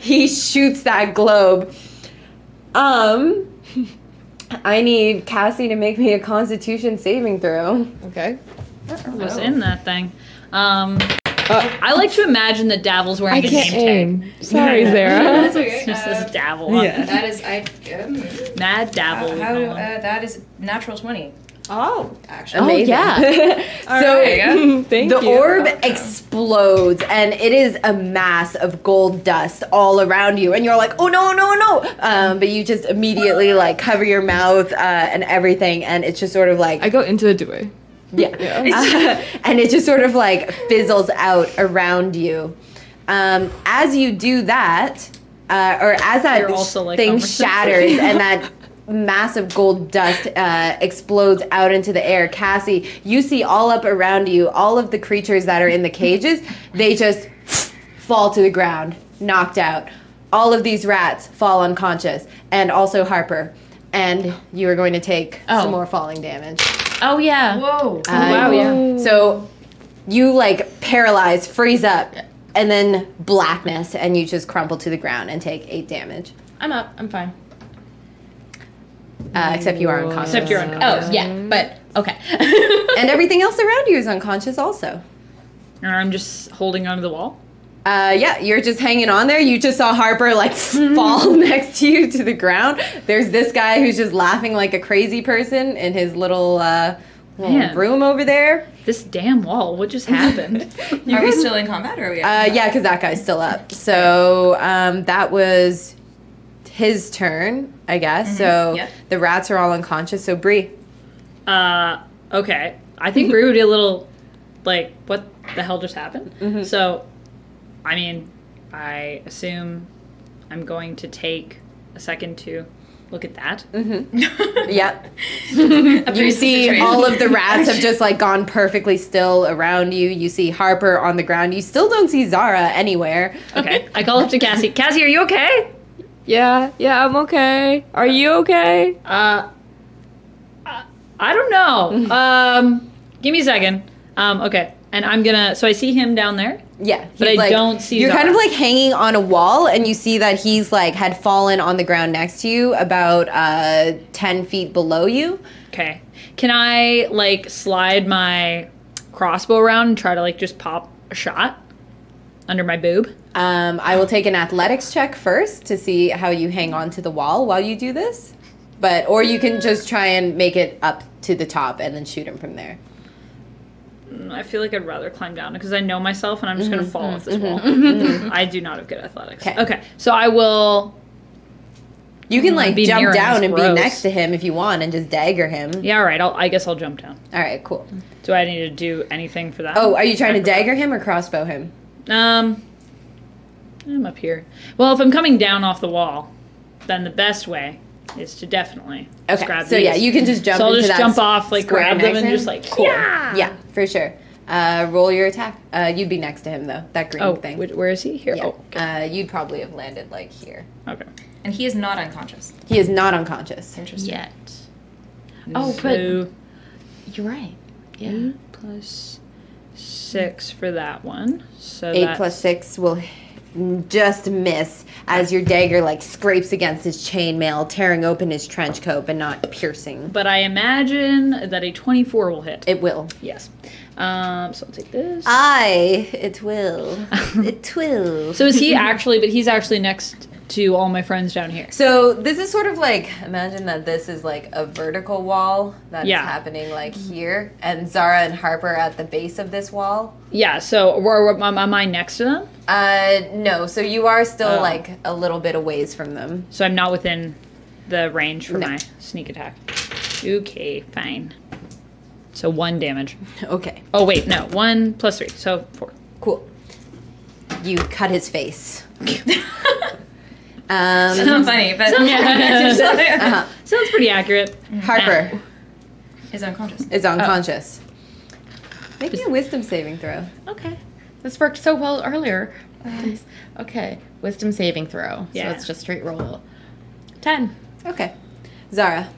Speaker 1: He shoots that globe. I need Cassie to make me a Constitution saving throw.
Speaker 5: Okay.
Speaker 2: What's in that thing? I like to imagine that Davil's wearing a name tag.
Speaker 5: Sorry, Zara.
Speaker 3: That's okay.
Speaker 2: It just says Davil on it.
Speaker 3: That is
Speaker 2: Mad Davil.
Speaker 3: that is natural 20.
Speaker 5: Oh.
Speaker 3: Actually.
Speaker 1: Yeah. So
Speaker 5: Thank
Speaker 1: the
Speaker 5: you.
Speaker 1: orb explodes, and it is a mass of gold dust all around you, and you're like, oh no, no, no! But you just immediately like cover your mouth and everything, and it's just sort of like
Speaker 5: I go into the doorway.
Speaker 1: yeah, and it just sort of like fizzles out around you. As you do that, or as that
Speaker 2: You're also, like,
Speaker 1: thing
Speaker 2: Homer Simpson.
Speaker 1: shatters and that massive gold dust explodes out into the air, Cassie, you see all up around you, all of the creatures that are in the cages, they just fall to the ground, knocked out. All of these rats fall unconscious, and also Harper. And you are going to take some more falling damage.
Speaker 4: Oh yeah.
Speaker 3: Whoa.
Speaker 2: Wow, yeah.
Speaker 1: So you like paralyze, freeze up, and then blackness, and you just crumple to the ground and take 8 damage.
Speaker 4: I'm up. I'm fine.
Speaker 1: Except you are unconscious.
Speaker 2: Except you're unconscious.
Speaker 4: Oh yeah, but okay.
Speaker 1: And everything else around you is unconscious also.
Speaker 2: And I'm just holding onto the wall.
Speaker 1: Yeah, you're just hanging on there. You just saw Harper like fall next to you to the ground. There's this guy who's just laughing like a crazy person in his little
Speaker 2: Man.
Speaker 1: room over there.
Speaker 2: This damn wall. What just happened?
Speaker 3: Are we still in combat or are we?
Speaker 1: Yeah, because that guy's still up. So that was his turn, I guess. So
Speaker 3: Yep.
Speaker 1: the rats are all unconscious. So Bree.
Speaker 2: Okay. I think Bree would be a little like, what the hell just happened? So, I mean, I assume I'm going to take a second to look at that.
Speaker 1: Yep. You see all of the rats have just like gone perfectly still around you. You see Harper on the ground. You still don't see Zara anywhere.
Speaker 2: Okay. I call up to Cassie. Cassie, are you okay?
Speaker 5: Yeah, I'm okay. Are you okay?
Speaker 2: I don't know. Give me a second. Okay. And I'm gonna, so I see him down there.
Speaker 1: Yeah,
Speaker 2: But
Speaker 1: he's,
Speaker 2: I
Speaker 1: like-
Speaker 2: don't see
Speaker 1: You're
Speaker 2: Zara.
Speaker 1: kind of like hanging on a wall, and you see that he's like had fallen on the ground next to you, about 10 feet below you.
Speaker 2: Okay. Can I like slide my crossbow around and try to like just pop a shot under my boob?
Speaker 1: I will take an athletics check first to see how you hang on to the wall while you do this, or you can just try and make it up to the top and then shoot him from there.
Speaker 2: I feel like I'd rather climb down because I know myself and I'm just gonna fall off this wall. I do not have good athletics.
Speaker 1: 'Kay.
Speaker 2: Okay. So I will.
Speaker 1: You can like
Speaker 2: Be near
Speaker 1: jump
Speaker 2: him
Speaker 1: down
Speaker 2: is
Speaker 1: and be
Speaker 2: gross.
Speaker 1: next to him if you want, and just dagger him.
Speaker 2: Yeah. All right. I guess I'll jump down.
Speaker 1: All right, cool.
Speaker 2: Do I need to do anything for that?
Speaker 1: Oh, are you trying to dagger him or crossbow him?
Speaker 2: I'm up here. Well, if I'm coming down off the wall, then the best way is to definitely just
Speaker 1: Okay,
Speaker 2: grab
Speaker 1: so
Speaker 2: these.
Speaker 1: yeah, you can just jump.
Speaker 2: So I'll
Speaker 1: into
Speaker 2: just
Speaker 1: that
Speaker 2: jump off, like
Speaker 1: square
Speaker 2: grab them,
Speaker 1: next to
Speaker 2: and
Speaker 1: him.
Speaker 2: just like
Speaker 1: Cool.
Speaker 2: yeah.
Speaker 1: Yeah, for sure. Roll your attack. You'd be next to him though. That green
Speaker 2: Oh,
Speaker 1: thing.
Speaker 2: where is he? Here.
Speaker 1: Yeah.
Speaker 2: Oh, okay.
Speaker 1: You'd probably have landed like here.
Speaker 2: Okay.
Speaker 3: And he is not unconscious.
Speaker 1: He is not unconscious.
Speaker 3: Interesting.
Speaker 4: Yet. Oh,
Speaker 2: So
Speaker 4: You're right. Yeah.
Speaker 2: 8+6 for that one. So
Speaker 1: 8
Speaker 2: that's,
Speaker 1: plus 6 will just miss as your dagger like scrapes against his chainmail, tearing open his trench coat but not piercing.
Speaker 2: But I imagine that a 24 will hit.
Speaker 1: It will.
Speaker 2: Yes. So I'll take this.
Speaker 1: It will. It will.
Speaker 2: So is he actually? But he's actually next to all my friends down here.
Speaker 1: So this is sort of like, imagine that this is like a vertical wall that's
Speaker 2: Yeah.
Speaker 1: happening like here, and Zara and Harper are at the base of this wall.
Speaker 2: Yeah. So am I next to them?
Speaker 1: No, so you are still
Speaker 2: Oh.
Speaker 1: like a little bit a ways from them.
Speaker 2: So I'm not within the range for
Speaker 1: No.
Speaker 2: my sneak attack. Okay, fine. So 1 damage.
Speaker 1: Okay,
Speaker 2: Oh wait, no. 1 plus 3, so 4.
Speaker 1: cool. You cut his face.
Speaker 3: That's not funny, but
Speaker 2: Sounds pretty accurate.
Speaker 1: Harper
Speaker 3: is unconscious.
Speaker 1: is unconscious. Make me a wisdom saving throw.
Speaker 4: Okay. This worked so well earlier. Okay. Wisdom saving throw.
Speaker 2: Yeah.
Speaker 4: So it's just straight roll. 10.
Speaker 1: Okay. Zara.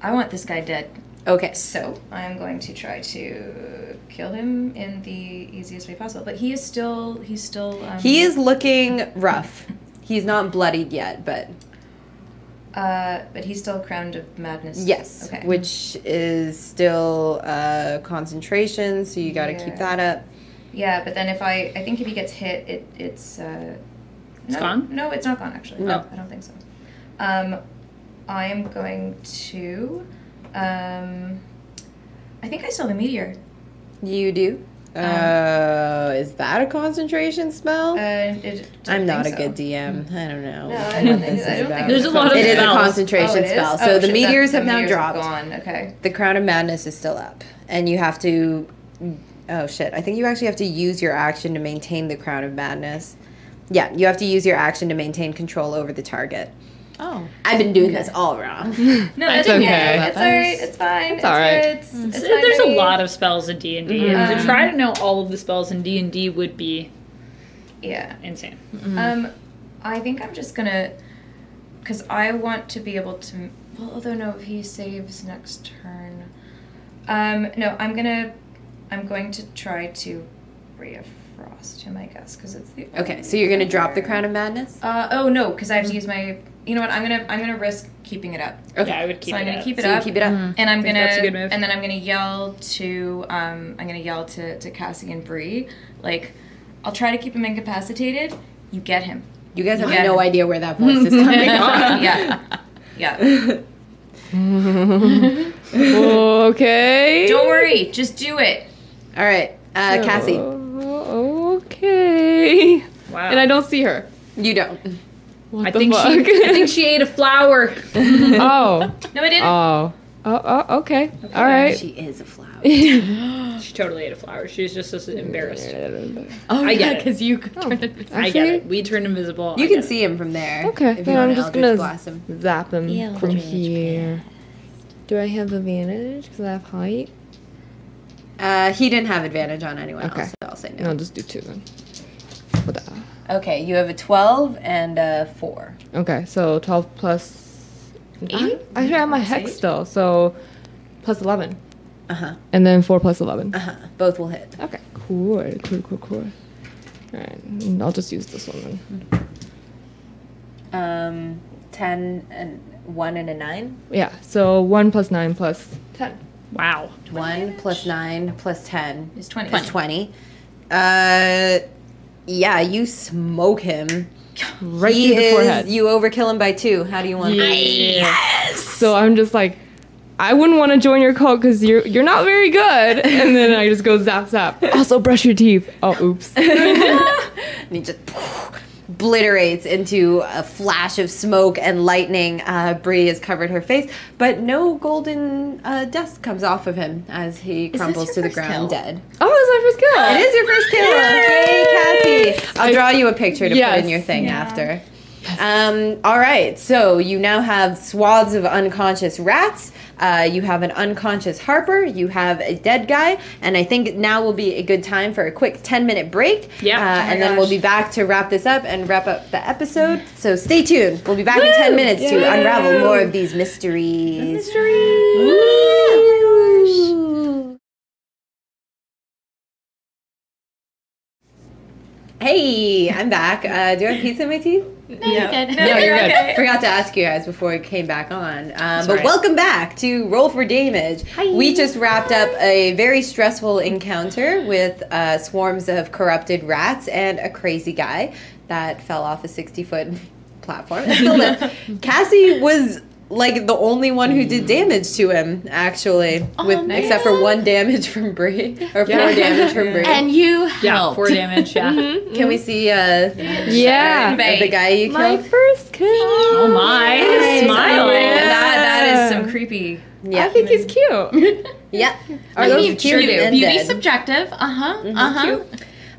Speaker 3: I want this guy dead.
Speaker 1: Okay.
Speaker 3: So I'm going to try to kill him in the easiest way possible. But he is still.
Speaker 1: He is looking rough. He's not bloodied yet, but
Speaker 3: But he's still crowned of madness.
Speaker 1: Yes,
Speaker 3: Okay.
Speaker 1: which is still concentration, so you got to keep that up.
Speaker 3: Yeah, but then I think if he gets hit, it's
Speaker 2: gone?
Speaker 3: No, it's not gone actually.
Speaker 1: No.
Speaker 3: I don't think so. I am going to. I think I saw the meteor.
Speaker 1: You do? Is that a concentration spell? I'm not a good DM. I don't know.
Speaker 3: No, I don't think.
Speaker 2: There's a lot of
Speaker 1: It is a
Speaker 2: spells.
Speaker 1: concentration spell. So the meteors have now dropped.
Speaker 3: Gone. Okay.
Speaker 1: The Crown of Madness is still up, and you have to. Oh shit! I think you actually have to use your action to maintain the Crown of Madness. Yeah, you have to use your action to maintain control over the target.
Speaker 4: Oh.
Speaker 1: I've been doing this all wrong.
Speaker 3: No, that's okay. It's alright. It's fine. It's
Speaker 5: alright.
Speaker 3: It's fine
Speaker 2: There's
Speaker 3: by
Speaker 2: a
Speaker 3: me.
Speaker 2: lot of spells in D&D. To try to know all of the spells in D&D would be insane.
Speaker 3: I think I'm just gonna, because I want to be able to. Well, although no, if he saves next turn. No, I'm going to try to Ray of Frost him, I guess, because it's the.
Speaker 1: Okay, so you're gonna drop the Crown of Madness?
Speaker 3: Oh no, because I have to use my. You know what? I'm gonna risk keeping it up.
Speaker 1: Okay,
Speaker 2: Yeah, I would keep
Speaker 3: So
Speaker 2: it
Speaker 3: I'm gonna
Speaker 2: up.
Speaker 3: keep it
Speaker 1: so you
Speaker 3: up.
Speaker 1: keep it up.
Speaker 3: And I'm
Speaker 2: think
Speaker 3: gonna,
Speaker 2: that's a good move.
Speaker 3: and then I'm gonna yell to Cassie and Bree, like, I'll try to keep him incapacitated. You get him.
Speaker 1: You guys have
Speaker 3: Yeah.
Speaker 1: no idea where that voice is coming from.
Speaker 3: Yeah.
Speaker 5: Okay.
Speaker 3: Don't worry, just do it.
Speaker 1: All right, Cassie,
Speaker 5: Okay.
Speaker 2: Wow.
Speaker 5: And I don't see her.
Speaker 1: you don't.
Speaker 5: What
Speaker 2: I
Speaker 5: the
Speaker 2: think
Speaker 5: fuck?
Speaker 2: I think she ate a flower.
Speaker 5: Oh.
Speaker 3: No, I didn't.
Speaker 5: Oh, okay. All right.
Speaker 1: She is a flower.
Speaker 2: She totally ate a flower. She's just so embarrassed.
Speaker 4: Oh,
Speaker 2: I get it.
Speaker 4: because you
Speaker 2: I get
Speaker 5: Actually,
Speaker 2: it. We turned invisible.
Speaker 1: You
Speaker 2: I
Speaker 1: can
Speaker 2: get it.
Speaker 1: see him from there.
Speaker 5: Okay,
Speaker 1: if you
Speaker 5: then
Speaker 1: want
Speaker 5: I'm
Speaker 1: to
Speaker 5: just
Speaker 1: Eldritch
Speaker 5: gonna
Speaker 1: blast him.
Speaker 5: zap them
Speaker 4: Yeah,
Speaker 5: from
Speaker 4: Eldritch
Speaker 5: here. Do I have advantage because I have height?
Speaker 1: He didn't have advantage on anyone
Speaker 5: Okay.
Speaker 1: else, so I'll say
Speaker 5: No,
Speaker 1: no.
Speaker 5: I'll just do 2 then. What the-
Speaker 1: Okay, you have a 12 and a 4.
Speaker 5: Okay, so 12 plus 8? I should have my hex still, so plus 11.
Speaker 1: Uh-huh.
Speaker 5: And then 4 plus 11.
Speaker 1: Uh-huh. Both will hit.
Speaker 5: Okay, cool. Alright, I'll just use this one then.
Speaker 1: 10 and 1 and a 9.
Speaker 5: Yeah, so 1 plus 9 plus 10.
Speaker 2: Wow.
Speaker 1: 1 plus 9 plus 10
Speaker 3: It's 20.
Speaker 1: is 20. Yeah, you smoke him.
Speaker 5: Right
Speaker 1: He
Speaker 5: through the
Speaker 1: is,
Speaker 5: forehead.
Speaker 1: you overkill him by 2. How do you want
Speaker 5: So I'm just like, I wouldn't want to join your cult because you're not very good. And then I just go zap zap. Also brush your teeth. Oh, oops.
Speaker 1: And he just obliterates into a flash of smoke and lightning. Bree has covered her face, but no golden dust comes off of him as he crumbles to
Speaker 4: your
Speaker 1: the
Speaker 4: first
Speaker 1: ground
Speaker 4: kill?
Speaker 1: dead.
Speaker 5: Oh, that's my first kill.
Speaker 1: It is your first kill. Yay, Cassie. I'll draw you a picture to put
Speaker 5: Yes.
Speaker 1: in your thing after. All right, so you now have swaths of unconscious rats. You have an unconscious Harper. You have a dead guy. And I think now will be a good time for a quick 10-minute break.
Speaker 2: Yeah.
Speaker 1: And then we'll be back to wrap this up and wrap up the episode. So stay tuned. We'll be back in 10 minutes to unravel more of these mysteries. Woo! Hey, I'm back. Do I have pizza in my teeth?
Speaker 4: No, you're good.
Speaker 1: No, you're good. Forgot to ask you guys before we came back on. But welcome back to Roll for Damage. We just wrapped up a very stressful encounter with swarms of corrupted rats and a crazy guy that fell off a 60-foot platform. And killed him. Cassie was like the only one who did damage to him, actually, except for 1 damage from Bree, or 4 damage from Bree.
Speaker 4: And you
Speaker 2: Yeah,
Speaker 4: helped.
Speaker 2: 4 damage. Yeah.
Speaker 1: Can we see
Speaker 5: Yeah.
Speaker 1: the guy you
Speaker 5: My
Speaker 1: killed?
Speaker 5: first kill.
Speaker 2: Oh my! Smile.
Speaker 3: That is some creepy.
Speaker 1: Yeah.
Speaker 5: I think he's cute.
Speaker 1: Yeah.
Speaker 4: I
Speaker 1: those
Speaker 4: mean,
Speaker 1: cute
Speaker 4: beauty,
Speaker 1: and
Speaker 4: beauty
Speaker 1: dead?
Speaker 4: subjective.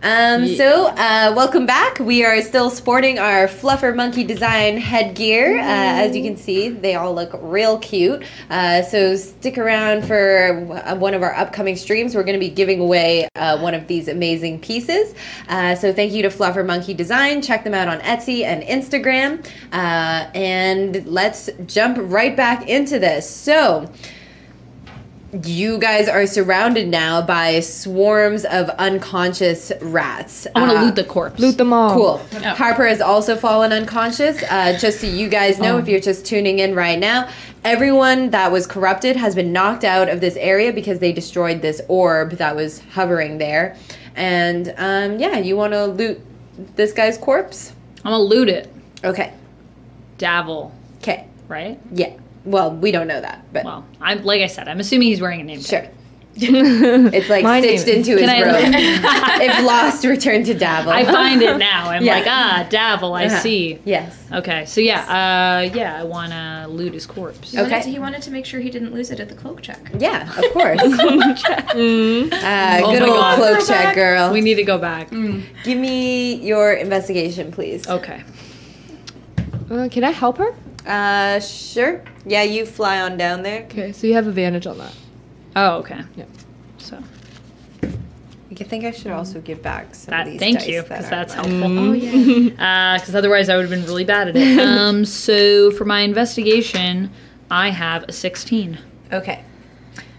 Speaker 1: Welcome back. We are still sporting our fluffer monkey design headgear. As you can see, they all look real cute. So stick around for one of our upcoming streams. We're going to be giving away one of these amazing pieces. So thank you to Fluffer Monkey Design. Check them out on Etsy and Instagram. And let's jump right back into this. So you guys are surrounded now by swarms of unconscious rats.
Speaker 2: I want to loot the corpse.
Speaker 5: Loot them all.
Speaker 1: Cool. Harper has also fallen unconscious. Just so you guys know, if you're just tuning in right now, everyone that was corrupted has been knocked out of this area because they destroyed this orb that was hovering there. And yeah, you want to loot this guy's corpse?
Speaker 2: I'm going to loot it.
Speaker 1: Okay.
Speaker 2: Davil,
Speaker 1: Okay.
Speaker 2: right?
Speaker 1: Yeah. Well, we don't know that, but
Speaker 2: Well, I'm like I said, I'm assuming he's wearing a name
Speaker 1: sure.
Speaker 2: tag.
Speaker 1: It's like
Speaker 5: My
Speaker 1: stitched
Speaker 5: name
Speaker 1: into his
Speaker 2: Can I-
Speaker 1: robe. If lost, return to Davil.
Speaker 2: I find it now. I'm
Speaker 1: Yeah.
Speaker 2: like, Davil, I
Speaker 1: Uh-huh.
Speaker 2: see.
Speaker 1: Yes.
Speaker 2: Okay, so yeah, I want to loot his corpse.
Speaker 1: Okay.
Speaker 3: He wanted to make sure he didn't lose it at the cloak check.
Speaker 1: Yeah, of course.
Speaker 2: Oh
Speaker 1: Good
Speaker 2: my
Speaker 1: old
Speaker 2: God.
Speaker 1: cloak check, girl.
Speaker 2: We need to go back.
Speaker 1: Give me your investigation, please.
Speaker 2: Okay.
Speaker 5: Can I help her?
Speaker 1: Sure. Yeah, you fly on down there.
Speaker 5: Okay, so you have advantage on that.
Speaker 2: Oh, okay.
Speaker 5: Yeah.
Speaker 2: So
Speaker 1: I think I should also give back some of these
Speaker 2: thank
Speaker 1: dice
Speaker 2: you,
Speaker 1: that
Speaker 2: because
Speaker 1: aren't
Speaker 2: that's
Speaker 1: mine.
Speaker 2: helpful.
Speaker 3: Oh yeah.
Speaker 2: Because otherwise I would have been really bad at it. So for my investigation, I have a 16.
Speaker 1: Okay.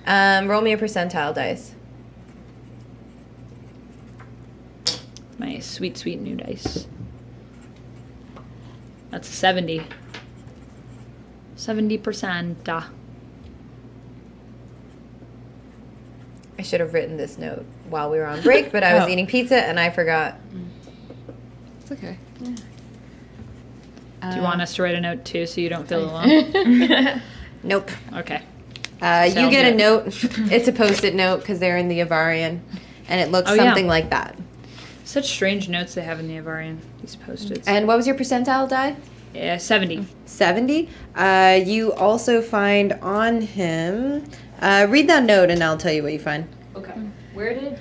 Speaker 1: Roll me a percentile dice.
Speaker 2: My sweet, sweet new dice. That's a 70. 70%.
Speaker 1: I should have written this note while we were on break, but I was
Speaker 2: Oh.
Speaker 1: eating pizza and I forgot.
Speaker 5: It's okay.
Speaker 2: Do you want us to write a note too so you don't feel alone?
Speaker 1: Nope.
Speaker 2: Okay.
Speaker 1: You
Speaker 2: Sounds
Speaker 1: get a
Speaker 2: good.
Speaker 1: note. It's a post-it note because they're in the Evarrian, and it looks
Speaker 2: Oh, yeah.
Speaker 1: something like that.
Speaker 2: Such strange notes they have in the Evarrian, these post-its.
Speaker 1: And what was your percentile die?
Speaker 2: Yeah, 70.
Speaker 1: 70. You also find on him. Read that note, and I'll tell you what you find.
Speaker 2: Okay. Where did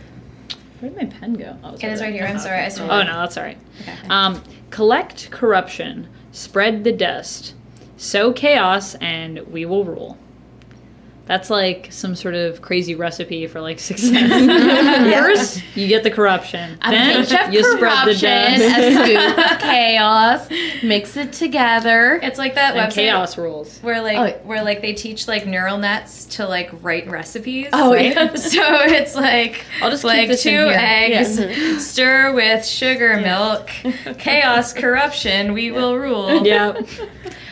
Speaker 2: my pen go? Oh,
Speaker 3: It is right here. I'm sorry. I stole
Speaker 2: Oh,
Speaker 3: it.
Speaker 2: no, that's all right.
Speaker 3: Okay.
Speaker 2: Collect corruption, spread the dust, sow chaos, and we will rule. That's like some sort of crazy recipe for like success. First, you get the corruption.
Speaker 4: A
Speaker 2: Then
Speaker 4: pinch of
Speaker 2: you spread the
Speaker 4: corruption,
Speaker 2: dust.
Speaker 4: a scoop of chaos, mix it together.
Speaker 3: It's like that
Speaker 2: And
Speaker 3: website
Speaker 2: chaos rules.
Speaker 3: where
Speaker 4: Oh.
Speaker 3: where they teach like neural nets to like write recipes.
Speaker 4: Oh,
Speaker 3: right?
Speaker 4: yeah.
Speaker 3: So it's like
Speaker 2: I'll just keep
Speaker 3: like
Speaker 2: this in
Speaker 3: 2
Speaker 2: here.
Speaker 3: eggs, stir with sugar, milk, chaos, corruption. We will rule.
Speaker 2: Yeah.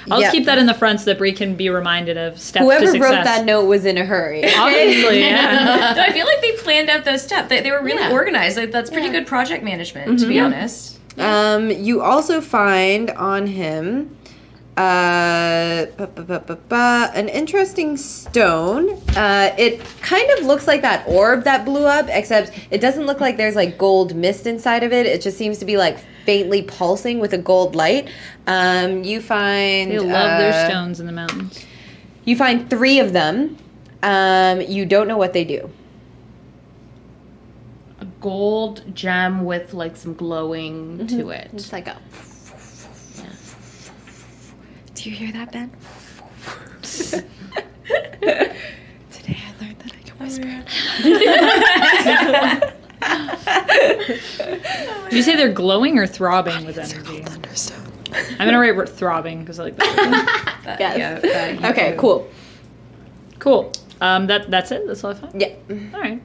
Speaker 2: I'll
Speaker 1: Yeah.
Speaker 2: just keep that in the front so that Brie can be reminded of steps to
Speaker 1: Whoever
Speaker 2: success.
Speaker 1: wrote that note was in a hurry.
Speaker 2: Obviously, yeah.
Speaker 3: No, I feel like they planned out those steps. They were really
Speaker 4: Yeah.
Speaker 3: organized. Like, that's pretty good project management, to be honest.
Speaker 1: You also find on him an interesting stone. It kind of looks like that orb that blew up, except it doesn't look like there's like gold mist inside of it. It just seems to be like faintly pulsing with a gold light. You find
Speaker 2: They love their stones in the mountains.
Speaker 1: You find 3 of them. You don't know what they do.
Speaker 4: A gold gem with like some glowing to it.
Speaker 1: Just like a. Do you hear that, Ben? Today I learned that I can whisper.
Speaker 2: Did you say they're glowing or throbbing with energy? I'm gonna write throbbing because I like that.
Speaker 1: Yes. Okay, cool.
Speaker 2: Cool. That's it. That's all I found.
Speaker 1: Yeah.
Speaker 2: All right.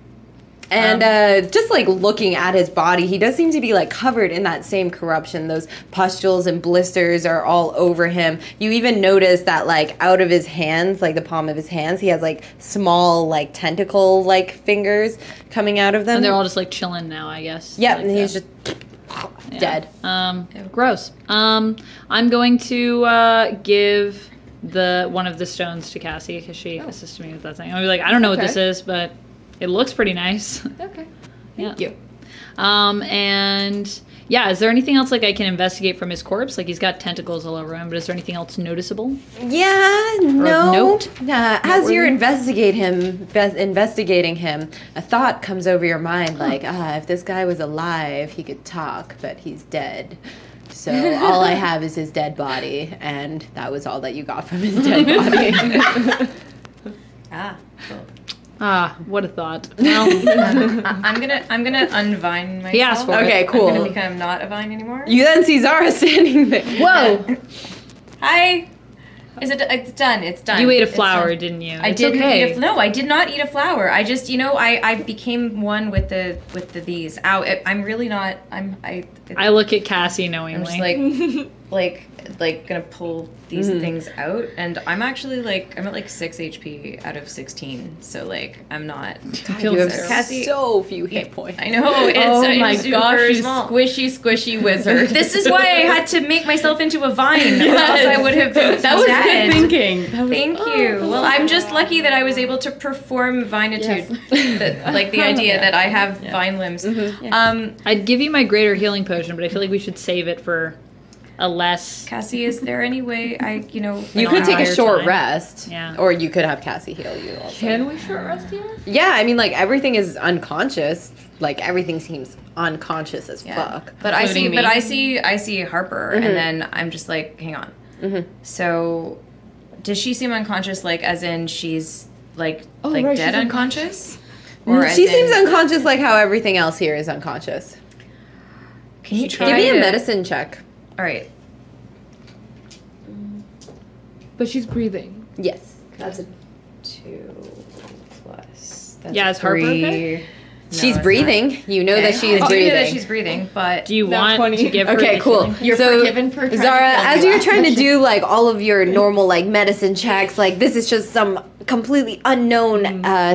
Speaker 1: And just like looking at his body, he does seem to be like covered in that same corruption. Those pustules and blisters are all over him. You even notice that like out of his hands, like the palm of his hands, he has like small like tentacle like fingers coming out of them.
Speaker 2: And they're all just like chilling now, I guess.
Speaker 1: Yep,
Speaker 2: Like
Speaker 1: and he's
Speaker 2: that.
Speaker 1: just
Speaker 2: Yeah.
Speaker 1: dead.
Speaker 2: Gross. I'm going to give one of the stones to Cassie because she assisted me with that thing. I'll be like, I don't know what this is, but it looks pretty nice.
Speaker 5: Okay.
Speaker 2: Yeah.
Speaker 1: Thank you.
Speaker 2: And yeah, is there anything else like I can investigate from his corpse? Like he's got tentacles all over him, but is there anything else noticeable?
Speaker 1: Yeah, no.
Speaker 2: note?
Speaker 1: As you're investigating him, a thought comes over your mind like, if this guy was alive, he could talk, but he's dead. So all I have is his dead body, and that was all that you got from his dead body.
Speaker 2: What a thought. Well,
Speaker 3: I'm gonna unvine myself.
Speaker 2: He asked for it.
Speaker 1: Okay, cool.
Speaker 3: I'm gonna become not a vine anymore.
Speaker 1: You then see Zara standing there.
Speaker 2: whoa.
Speaker 3: Hi. Is it? It's done. It's done.
Speaker 2: You ate a
Speaker 3: It's
Speaker 2: flower,
Speaker 3: done.
Speaker 2: didn't you?
Speaker 3: I
Speaker 2: It's
Speaker 3: didn't
Speaker 2: okay.
Speaker 3: eat a no. I did not eat a flower. I just, I became one with the these. Ow! I'm really not.
Speaker 2: I look at Cassie
Speaker 3: I'm
Speaker 2: knowingly.
Speaker 3: just like gonna pull these things out, and I'm actually I'm at 6 HP out of 16. So I'm not.
Speaker 1: You have
Speaker 3: Cassie-
Speaker 1: so few hit points.
Speaker 3: I know. It's
Speaker 4: Oh
Speaker 3: it's
Speaker 4: my
Speaker 3: super
Speaker 4: gosh, you
Speaker 3: small.
Speaker 4: squishy wizard.
Speaker 3: This is why I had to make myself into a vine, or else I would have been
Speaker 4: That was
Speaker 3: dead.
Speaker 4: good thinking.
Speaker 3: Thank you. Well, I'm just lucky that I was able to perform vinitude. The idea that I have vine limbs.
Speaker 2: I'd give you my greater healing potion, but I feel like we should save it for a less.
Speaker 3: Cassie, is there any way
Speaker 1: You
Speaker 2: Like
Speaker 1: could take a
Speaker 2: higher
Speaker 1: short
Speaker 2: time.
Speaker 1: rest.
Speaker 2: Yeah.
Speaker 1: Or you could have Cassie heal you also.
Speaker 5: Can we short rest here?
Speaker 1: Yeah, I mean, everything is unconscious. Everything seems unconscious as fuck.
Speaker 3: But I see,
Speaker 4: Including
Speaker 3: I see Harper, and then I'm just hang on. So, does she seem unconscious? As in she's
Speaker 5: right,
Speaker 3: dead
Speaker 5: she's
Speaker 3: unconscious? Or as
Speaker 1: She
Speaker 3: in-
Speaker 1: seems unconscious like how everything else here is unconscious.
Speaker 3: Can you try?
Speaker 1: Give me a
Speaker 3: to-
Speaker 1: medicine check.
Speaker 3: All right.
Speaker 5: But she's breathing.
Speaker 1: Yes.
Speaker 3: That's a 2 plus. That's
Speaker 2: Yeah,
Speaker 3: a
Speaker 2: is Harper
Speaker 3: 3.
Speaker 2: okay?
Speaker 3: No,
Speaker 1: She's
Speaker 3: it's
Speaker 1: breathing. You know that she is
Speaker 3: I do
Speaker 1: breathing.
Speaker 3: know that she's breathing, but
Speaker 2: Do you
Speaker 5: Nat
Speaker 2: want
Speaker 5: 20.
Speaker 2: to give her
Speaker 1: Okay,
Speaker 2: the
Speaker 1: cool.
Speaker 2: healing?
Speaker 4: You're
Speaker 1: So,
Speaker 4: forgiven for trying to
Speaker 1: Zara,
Speaker 4: kill
Speaker 1: as
Speaker 4: me
Speaker 1: you're
Speaker 4: last
Speaker 1: trying to
Speaker 4: session.
Speaker 1: do all of your normal medicine checks, this is just some completely unknown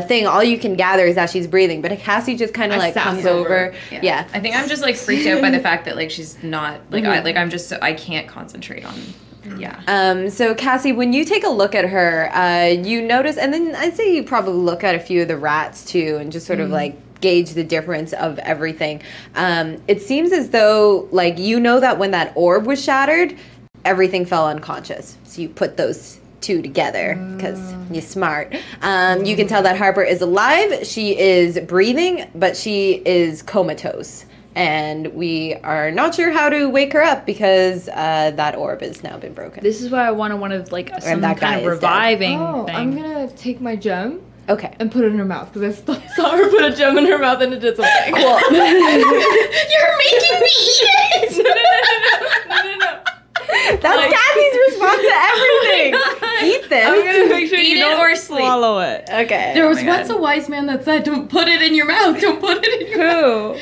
Speaker 1: thing. All you can gather is that she's breathing, but Cassie just kind of comes over. Yeah.
Speaker 3: I think I'm just freaked out by the fact that she's not I'm just I can't concentrate on. Yeah.
Speaker 1: So Cassie, when you take a look at her, you notice, and then I'd say you probably look at a few of the rats too, and just sort of gauge the difference of everything. It seems as though that when that orb was shattered, everything fell unconscious. So you put those two together because you're smart. You can tell that Harper is alive. She is breathing, but she is comatose. And we are not sure how to wake her up because that orb has now been broken.
Speaker 2: This is why I want one of some
Speaker 1: that guy
Speaker 2: kind of
Speaker 1: is dead.
Speaker 2: reviving
Speaker 5: Oh,
Speaker 2: thing.
Speaker 5: I'm gonna take my gem
Speaker 1: Okay.
Speaker 5: and put it in her mouth because saw her put a gem in her mouth and it did something.
Speaker 1: Cool.
Speaker 4: You're making me eat it!
Speaker 5: No.
Speaker 1: That's Cassie's response to everything. Eat this.
Speaker 5: I'm gonna make sure
Speaker 3: Eat
Speaker 5: you
Speaker 3: it
Speaker 5: don't
Speaker 3: or sleep.
Speaker 5: swallow it.
Speaker 1: Okay.
Speaker 4: There was once a wise man that said, "Don't put it in your mouth. Don't put it in your mouth."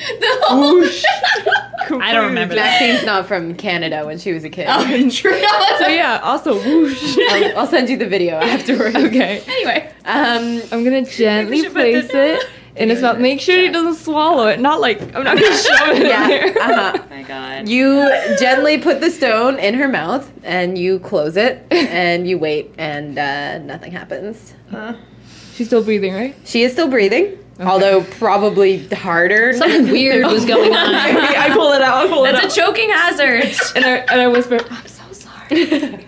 Speaker 5: Who?
Speaker 2: I don't remember that.
Speaker 1: Maxine's not from Canada when she was a kid.
Speaker 4: True.
Speaker 5: So yeah, also whoosh.
Speaker 1: I'll send you the video afterwards.
Speaker 5: Okay.
Speaker 4: Anyway,
Speaker 1: Um,
Speaker 5: I'm gonna gently
Speaker 3: should put
Speaker 5: place
Speaker 3: the-
Speaker 5: it in his mouth. Make sure he doesn't swallow it. Not I'm not gonna shove it in
Speaker 1: yeah.
Speaker 5: there.
Speaker 1: Uh-huh.
Speaker 3: Oh my god.
Speaker 1: You gently put the stone in her mouth and you close it and you wait and nothing happens.
Speaker 5: She's still breathing, right?
Speaker 1: She is still breathing, although probably harder.
Speaker 2: Something weird was going on.
Speaker 5: I pull it out. I pull it out.
Speaker 3: That's a choking hazard.
Speaker 5: And I whisper, I'm so sorry.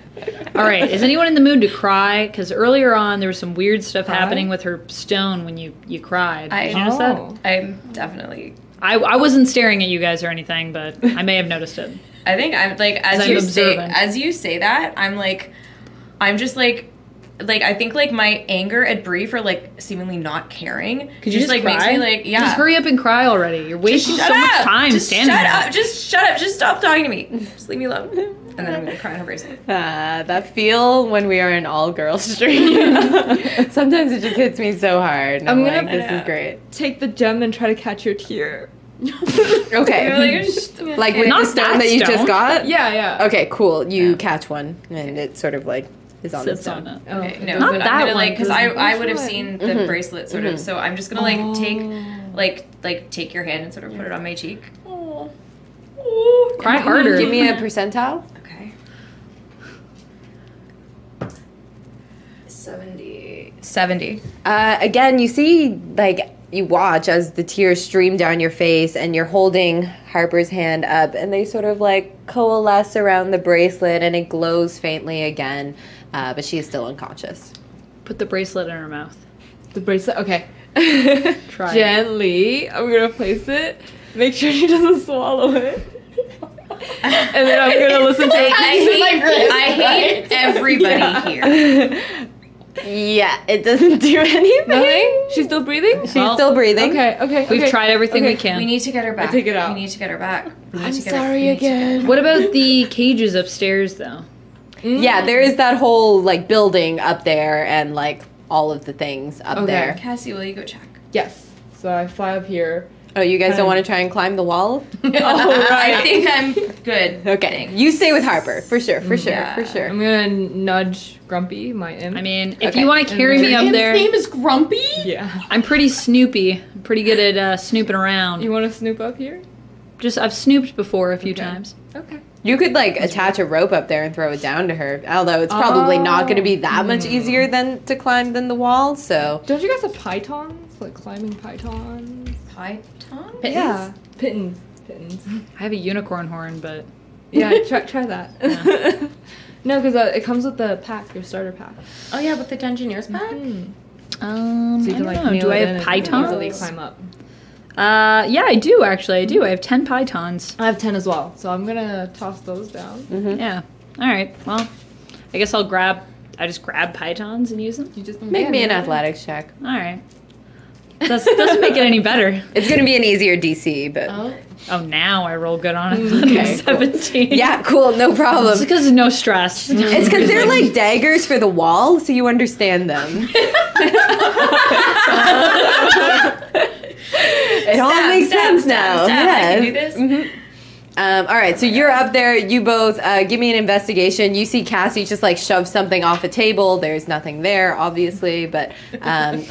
Speaker 2: All right, is anyone in the mood to cry? Because earlier on there was some weird stuff happening with her stone when you cried. Did you notice that?
Speaker 3: I'm definitely.
Speaker 2: I wasn't staring at you guys or anything, but I may have noticed it.
Speaker 3: I think I'm
Speaker 2: I'm observant.
Speaker 3: as you say that, I'm just I think my anger at Bree for seemingly not caring.
Speaker 2: Could you just
Speaker 3: makes
Speaker 2: cry?
Speaker 3: me yeah.
Speaker 2: Just hurry up and cry already. You're wasting so
Speaker 3: Shut
Speaker 2: much
Speaker 3: up!
Speaker 2: time
Speaker 3: Just
Speaker 2: standing
Speaker 3: shut
Speaker 2: there.
Speaker 3: up. Just shut up. Just stop talking to me. Just leave me alone. And then I'm gonna cry on her bracelet.
Speaker 1: That feel when we are an all-girl stream. Sometimes it just hits me so hard. And I'm
Speaker 5: gonna-
Speaker 1: this is great.
Speaker 5: Take the gem and try to catch your tear.
Speaker 1: Okay. Like with
Speaker 2: Not
Speaker 1: the stone
Speaker 2: that
Speaker 1: that you
Speaker 2: stone.
Speaker 1: just got?
Speaker 5: Yeah.
Speaker 1: Okay, cool. You catch one and it sort of is on the
Speaker 2: Sits on
Speaker 1: stone.
Speaker 2: it.
Speaker 3: Okay, no,
Speaker 2: Not
Speaker 3: but
Speaker 2: that
Speaker 3: I'm gonna
Speaker 2: one,
Speaker 3: because
Speaker 2: 'cause
Speaker 3: I would have
Speaker 5: one?
Speaker 3: seen the bracelet sort of. So I'm just gonna take your hand and sort of put it on my cheek.
Speaker 2: Cry harder.
Speaker 1: Give me a percentile.
Speaker 3: Okay. 70.
Speaker 1: Again, you see, you watch as the tears stream down your face, and you're holding Harper's hand up, and they sort of coalesce around the bracelet, and it glows faintly again, but she is still unconscious.
Speaker 2: Put the bracelet in her mouth.
Speaker 5: The bracelet. Okay.
Speaker 2: Try.
Speaker 5: Gently, I'm gonna place it. Make sure she doesn't swallow it. And then I'm gonna listen to it.
Speaker 3: I hate everybody here.
Speaker 1: Yeah, it doesn't do anything.
Speaker 5: Nothing? She's still breathing?
Speaker 1: She's still breathing.
Speaker 5: Okay.
Speaker 2: We've tried everything we can.
Speaker 3: We need to get her back.
Speaker 5: take it out.
Speaker 3: We need to get her back.
Speaker 5: I'm sorry again.
Speaker 2: What about the cages upstairs, though?
Speaker 1: Yeah, there is that whole like building up there and like all of the things up there.
Speaker 3: Cassie, will you go check?
Speaker 5: Yes. So I fly up here.
Speaker 1: Oh, you guys don't want to try and climb the wall?
Speaker 3: I think I'm good.
Speaker 1: Okay, you stay with Harper for sure, for sure.
Speaker 5: I'm gonna nudge Grumpy, my imp.
Speaker 2: I mean, if you want to carry me up there,
Speaker 4: name is Grumpy?
Speaker 5: Yeah.
Speaker 2: I'm pretty snoopy. I'm pretty good at snooping around.
Speaker 5: You want to snoop up here?
Speaker 2: I've snooped before a few times.
Speaker 5: Okay.
Speaker 1: You could like attach a rope up there and throw it down to her. Although it's probably not going to be that much easier to climb than the wall. So
Speaker 5: Don't you guys have pythons? Like climbing pythons?
Speaker 3: Python?
Speaker 5: Yeah. Pittons.
Speaker 2: I have a unicorn horn, but
Speaker 5: Yeah, try that. No, because it comes with the pack, your starter pack.
Speaker 4: Oh yeah, with the Dungeoneers pack?
Speaker 5: So you
Speaker 2: I
Speaker 5: can
Speaker 2: don't
Speaker 5: like
Speaker 2: know.
Speaker 5: nail
Speaker 2: Do I
Speaker 5: it in
Speaker 2: have
Speaker 5: and
Speaker 2: pythons?
Speaker 5: easily climb up.
Speaker 2: Yeah, I do actually. I do. I have 10 pythons.
Speaker 5: I have 10 as well, so I'm gonna toss those down.
Speaker 2: Yeah. All right. Well, I guess I just grab pythons and use them.
Speaker 5: You just
Speaker 1: make me an athletics check.
Speaker 2: All right. Doesn't make it any better.
Speaker 1: It's going to be an easier DC, but
Speaker 2: Oh, now I roll good on it. 17.
Speaker 1: yeah, cool, no problem.
Speaker 2: It's because of no stress.
Speaker 1: It's because they're like daggers for the wall, so you understand them. It all makes sense now.
Speaker 3: I can do this.
Speaker 1: All right, so you're up there. You both give me an investigation. You see Cassie just like shove something off a table. There's nothing there, obviously, but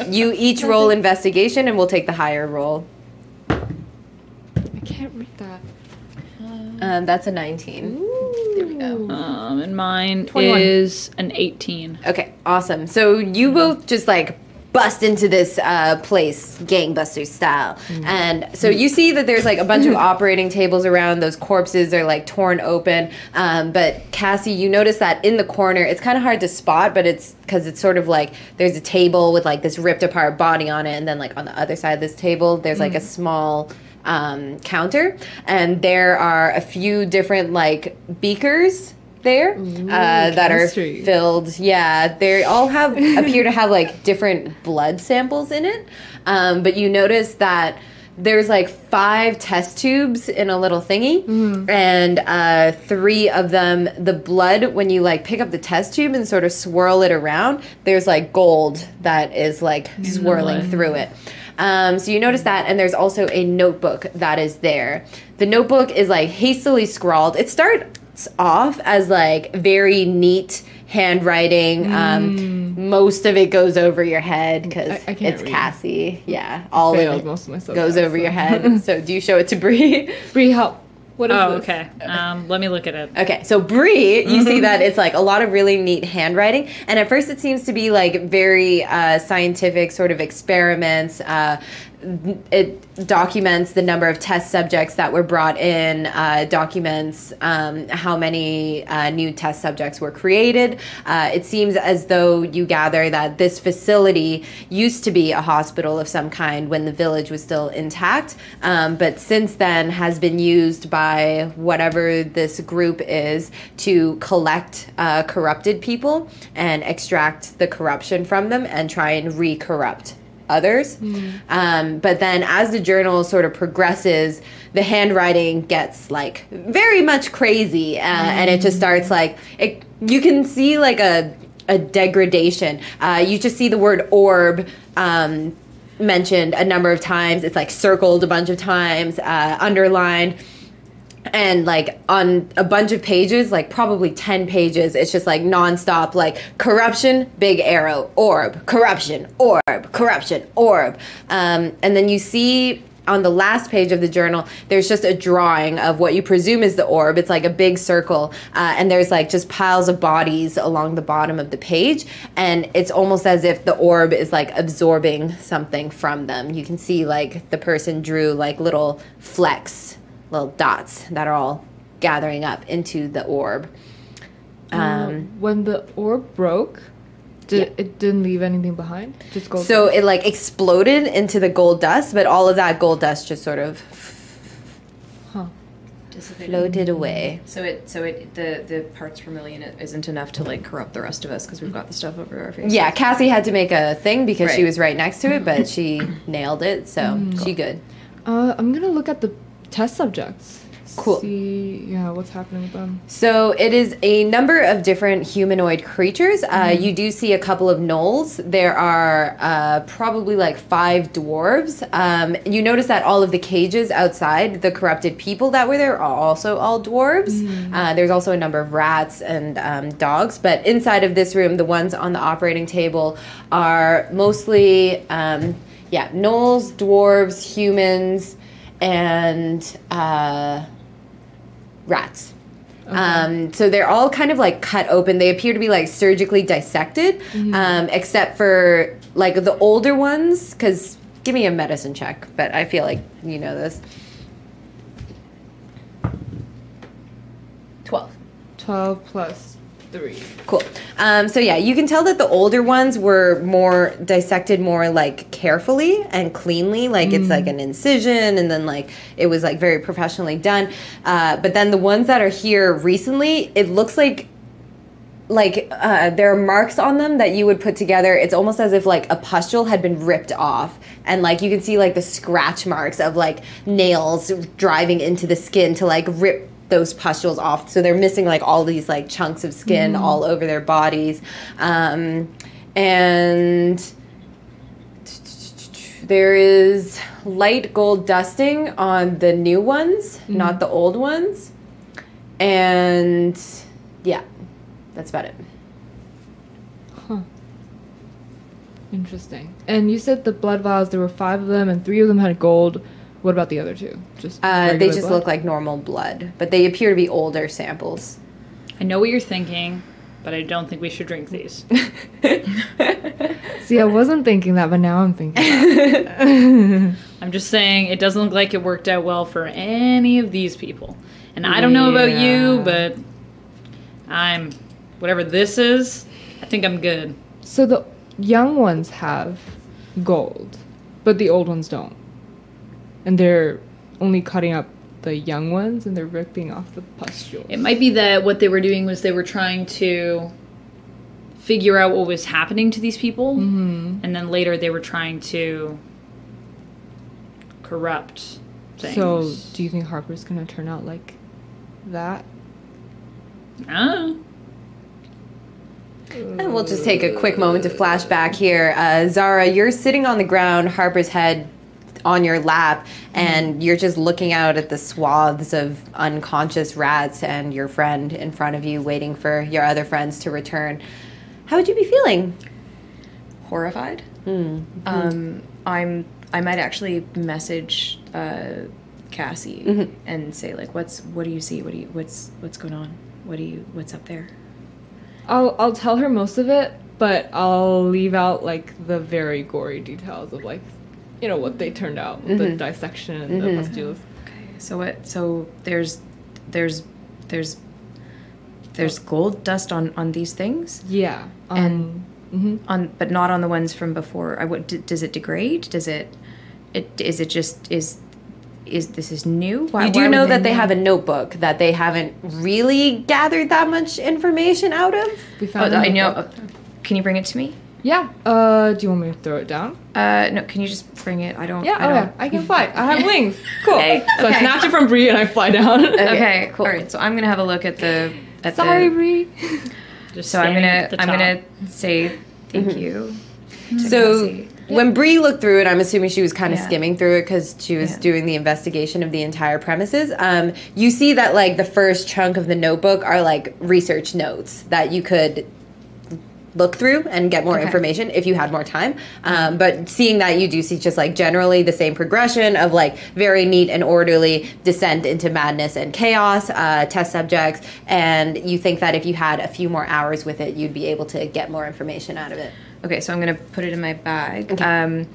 Speaker 1: you each roll investigation, and we'll take the higher roll.
Speaker 5: I can't read that.
Speaker 1: That's a 19.
Speaker 3: There we go.
Speaker 2: And mine
Speaker 5: 21.
Speaker 2: is an 18.
Speaker 1: Okay, awesome. So you both just like bust into this place, gangbusters style. And so you see that there's like a bunch of operating tables around. Those corpses are like torn open. But Cassie, you notice that in the corner, it's kind of hard to spot, but it's because it's sort of like there's a table with like this ripped apart body on it. And then like on the other side of this table, there's like a small counter. And there are a few different like beakers there that are
Speaker 5: chemistry.
Speaker 1: filled. Yeah, they all appear to have like different blood samples in it. But you notice that there's like 5 test tubes in a little thingy, and 3 of them, the blood, when you like pick up the test tube and sort of swirl it around, there's like gold that is like swirling through it. So you notice that, and there's also a notebook that is there. The notebook is like hastily scrawled. It starts off as like very neat handwriting. Most of it goes over your head because
Speaker 5: I can't
Speaker 1: it's
Speaker 5: read.
Speaker 1: Cassie. Yeah, all
Speaker 5: Failed
Speaker 1: of it
Speaker 5: most of my stuff.
Speaker 1: goes over your head. So do you show it to Bree?
Speaker 5: Bree, help. What is
Speaker 2: Oh,
Speaker 5: this?
Speaker 2: okay. Let me look at it.
Speaker 1: Okay, so Bree, you see that it's like a lot of really neat handwriting, and at first it seems to be like very scientific sort of experiments. It documents the number of test subjects that were brought in, documents how many new test subjects were created. It seems as though you gather that this facility used to be a hospital of some kind when the village was still intact, but since then has been used by whatever this group is to collect corrupted people and extract the corruption from them and try and re-corrupt others. But then as the journal sort of progresses, the handwriting gets like very much crazy, and it just starts like you can see like a degradation. You just see the word orb mentioned a number of times. It's like circled a bunch of times, underlined. And like on a bunch of pages, like probably 10 pages, it's just like nonstop, like corruption, big arrow, orb, corruption, orb, corruption, orb. And then you see on the last page of the journal, there's just a drawing of what you presume is the orb. It's like a big circle, and there's like just piles of bodies along the bottom of the page. And it's almost as if the orb is like absorbing something from them. You can see like the person drew like little flecks, little dots that are all gathering up into the orb.
Speaker 5: When the orb broke, it didn't leave anything behind? Just gold
Speaker 1: So
Speaker 5: dust?
Speaker 1: it like exploded into the gold dust, but all of that gold dust just sort of floated away.
Speaker 3: So the parts per million isn't enough to like corrupt the rest of us because we've got the stuff over our faces.
Speaker 1: Yeah, Cassie had to make a thing because she
Speaker 3: Right.
Speaker 1: was right next to it, but she nailed it, so she good.
Speaker 5: I'm gonna look at the test subjects.
Speaker 1: Cool.
Speaker 5: see what's happening with them.
Speaker 1: So it is a number of different humanoid creatures. You do see a couple of gnolls. There are probably like 5 dwarves. You notice that all of the cages outside, the corrupted people that were there, are also all dwarves. There's also a number of rats and dogs. But inside of this room, the ones on the operating table are mostly, gnolls, dwarves, humans, and rats.
Speaker 5: Okay.
Speaker 1: So they're all kind of like cut open. They appear to be like surgically dissected, except for like the older ones. Because give me a medicine check, but I feel like you know this. 12.
Speaker 5: 12 plus 3.
Speaker 1: Cool. So yeah, you can tell that the older ones were more dissected more like carefully and cleanly. Like it's like an incision and then like it was like very professionally done. But then the ones that are here recently, it looks like there are marks on them that you would put together. It's almost as if like a pustule had been ripped off. And like you can see like the scratch marks of like nails driving into the skin to like rip those pustules off. So they're missing like all these like chunks of skin all over their bodies. And there is light gold dusting on the new ones, not the old ones. And yeah, that's about it.
Speaker 5: Huh. Interesting. And you said the blood vials, there were 5 of them and 3 of them had gold. What about the other 2? Just
Speaker 1: They
Speaker 5: regular
Speaker 1: just
Speaker 5: blood?
Speaker 1: look like normal blood, but they appear to be older samples.
Speaker 2: I know what you're thinking, but I don't think we should drink these.
Speaker 5: See, I wasn't thinking that, but now I'm thinking that.
Speaker 2: I'm just saying it doesn't look like it worked out well for any of these people. And I don't know about you, but whatever this is, I think I'm good.
Speaker 5: So the young ones have gold, but the old ones don't. And they're only cutting up the young ones and they're ripping off the pustules.
Speaker 2: It might be that what they were doing was they were trying to figure out what was happening to these people, and then later they were trying to corrupt things.
Speaker 5: So do you think Harper's gonna turn out like that?
Speaker 2: Ah.
Speaker 1: And we'll just take a quick moment to flash back here. Zara, you're sitting on the ground, Harper's head on your lap, and you're just looking out at the swaths of unconscious rats and your friend in front of you waiting for your other friends to return. How would you be feeling?
Speaker 3: Horrified. I might actually message Cassie and say like, what do you see? What's going on? What's up there?
Speaker 5: I'll tell her most of it, but I'll leave out like the very gory details of like, you know, what they turned out with the dissection and the pustules.
Speaker 3: Okay. So there's gold dust on these things?
Speaker 5: Yeah.
Speaker 3: And but not on the ones from before. Does it degrade? Is this new?
Speaker 1: You do know that they have a notebook that they haven't really gathered that much information out of.
Speaker 5: We found
Speaker 3: I know. Can you bring it to me?
Speaker 5: Yeah. Do you want me to throw it down?
Speaker 3: No. Can you just bring it? I don't.
Speaker 5: I can fly. I have wings. Cool.
Speaker 3: Okay,
Speaker 5: So I
Speaker 3: okay.
Speaker 5: snatch it from Bree and I fly down.
Speaker 3: Okay.
Speaker 1: cool.
Speaker 3: All right. So I'm gonna have a look at the.
Speaker 5: Sorry, Bree.
Speaker 2: Just
Speaker 3: So I'm
Speaker 2: standing at the
Speaker 3: gonna
Speaker 2: top.
Speaker 3: say thank you. to
Speaker 1: So
Speaker 3: Cassie.
Speaker 1: when Bree looked through it, I'm assuming she was kind of
Speaker 3: Yeah.
Speaker 1: skimming through it because she was
Speaker 3: Yeah.
Speaker 1: doing the investigation of the entire premises. You see that like the first chunk of the notebook are like research notes that you could look through and get more
Speaker 3: Okay.
Speaker 1: information if you had more time. But seeing that, you do see just like generally the same progression of like very neat and orderly descent into madness and chaos, test subjects, and you think that if you had a few more hours with it, you'd be able to get more information out of it.
Speaker 3: Okay, so I'm gonna put it in my bag, and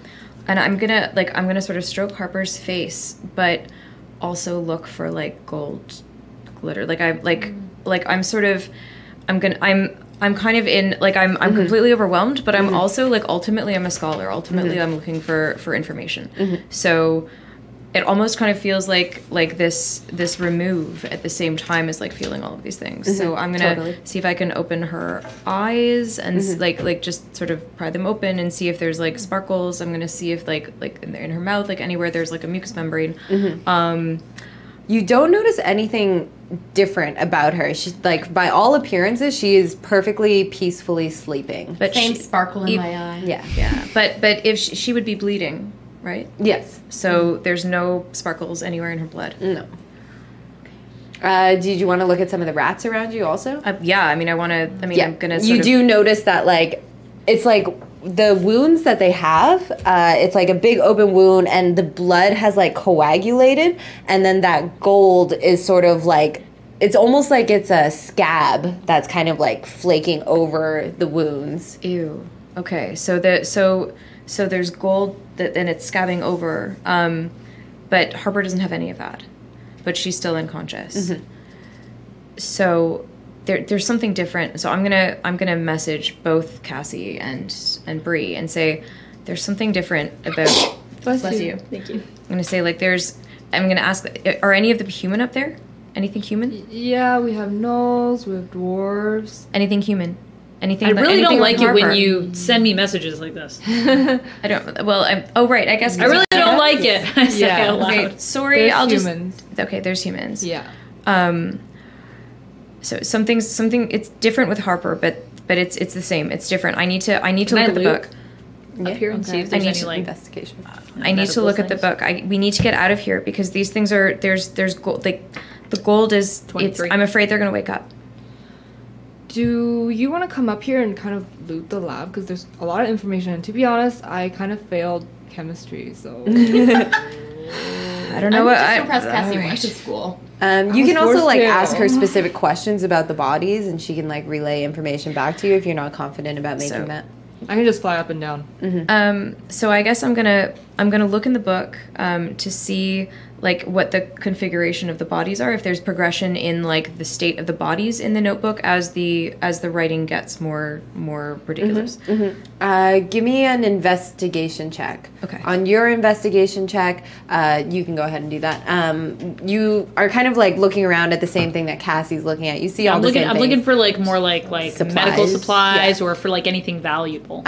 Speaker 3: I'm gonna sort of stroke Harper's face, but also look for like gold glitter. I'm kind of in like I'm completely overwhelmed, but I'm also like ultimately I'm a scholar. Ultimately, I'm looking for information. So it almost kind of feels like this remove at the same time as like feeling all of these things. So I'm gonna
Speaker 1: Totally.
Speaker 3: see if I can open her eyes and like just sort of pry them open and see if there's like sparkles. I'm gonna see if like in her mouth, like anywhere there's like a mucous membrane.
Speaker 1: You don't notice anything different about her. She's like, by all appearances, she is perfectly peacefully sleeping.
Speaker 3: But
Speaker 4: Same
Speaker 3: she,
Speaker 4: sparkle in my eye.
Speaker 1: Yeah.
Speaker 3: yeah, but if she would be bleeding, right?
Speaker 1: Yes.
Speaker 3: So there's no sparkles anywhere in her blood.
Speaker 1: No. Did you want to look at some of the rats around you also?
Speaker 3: Yeah, I mean, I'm gonna.
Speaker 1: You do notice that, like, it's like the wounds that they have, it's like a big open wound and the blood has like coagulated, and then that gold is sort of like, it's almost like it's a scab that's kind of like flaking over the wounds.
Speaker 3: Ew. Okay, so there's gold that and it's scabbing over, but Harper doesn't have any of that, but she's still unconscious.
Speaker 1: Mm-hmm.
Speaker 3: So there's something different. So I'm gonna message both Cassie and Bree and say there's something different about. Bless you.
Speaker 4: Thank you.
Speaker 3: I'm gonna say like I'm gonna ask, are any of the human up there? Anything human?
Speaker 5: Yeah, we have gnolls, we have dwarves.
Speaker 3: Anything human? Anything?
Speaker 2: I really
Speaker 3: anything
Speaker 2: don't like it when
Speaker 3: Harper?
Speaker 2: you send me messages like this.
Speaker 3: I don't. Well, oh right. I guess
Speaker 2: I really don't like it. I say
Speaker 5: Yeah.
Speaker 2: it out loud.
Speaker 3: Okay, sorry.
Speaker 5: There's
Speaker 3: I'll
Speaker 5: humans.
Speaker 3: just. Okay, there's humans.
Speaker 5: Yeah.
Speaker 3: So something. It's different with Harper, but it's the same. It's different. I need to
Speaker 2: Can
Speaker 3: look
Speaker 2: I
Speaker 3: at the
Speaker 2: loop
Speaker 3: book.
Speaker 2: up here and see if
Speaker 3: I
Speaker 2: there's
Speaker 3: need
Speaker 2: any
Speaker 3: to
Speaker 2: like
Speaker 1: Investigation.
Speaker 3: I need to
Speaker 2: medical
Speaker 3: look at the
Speaker 2: things.
Speaker 3: book. We need to get out of here because these things are there's gold. Like the gold is.
Speaker 2: 23.
Speaker 3: I'm afraid they're gonna wake up.
Speaker 5: Do you want to come up here and kind of loot the lab? Because there's a lot of information. And to be honest, I kind of failed chemistry, so.
Speaker 3: I don't know
Speaker 4: I'm
Speaker 3: what.
Speaker 4: just
Speaker 3: I,
Speaker 4: impressed Cassie
Speaker 3: alright.
Speaker 4: went to school.
Speaker 1: You
Speaker 5: was
Speaker 1: can also
Speaker 5: forced
Speaker 1: like
Speaker 5: to.
Speaker 1: ask her specific questions about the bodies, and she can like relay information back to you if you're not confident about making
Speaker 3: So-
Speaker 1: that.
Speaker 5: I can just fly up and down.
Speaker 3: So I guess I'm gonna look in the book to see like what the configuration of the bodies are. If there's progression in like the state of the bodies in the notebook as the writing gets more ridiculous.
Speaker 1: Give me an investigation check.
Speaker 3: Okay.
Speaker 1: On your investigation check, you can go ahead and do that. You are kind of like looking around at the same thing that Cassie's looking at. You see all
Speaker 2: I'm
Speaker 1: the
Speaker 2: looking.
Speaker 1: same
Speaker 2: I'm
Speaker 1: things.
Speaker 2: looking for like more like medical
Speaker 1: Supplies.
Speaker 2: supplies or for like anything valuable.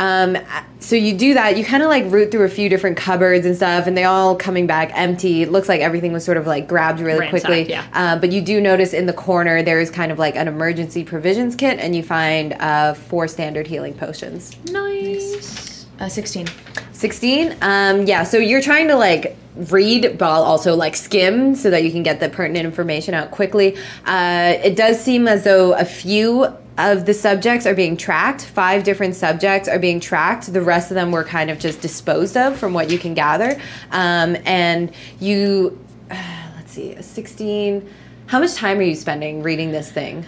Speaker 1: So you do that. You kind of like root through a few different cupboards and stuff, and they all coming back empty. It looks like everything was sort of like grabbed really
Speaker 2: Ransacked,
Speaker 1: quickly.
Speaker 2: yeah.
Speaker 1: But you do notice in the corner there is kind of like an emergency provisions kit, and you find 4 standard healing potions.
Speaker 2: Nice.
Speaker 3: 16.
Speaker 1: 16. Yeah. So you're trying to like read, but also like skim so that you can get the pertinent information out quickly. It does seem as though a few of the subjects are being tracked. 5 different subjects are being tracked. The rest of them were kind of just disposed of from what you can gather. And you, let's see, 16. How much time are you spending reading this thing?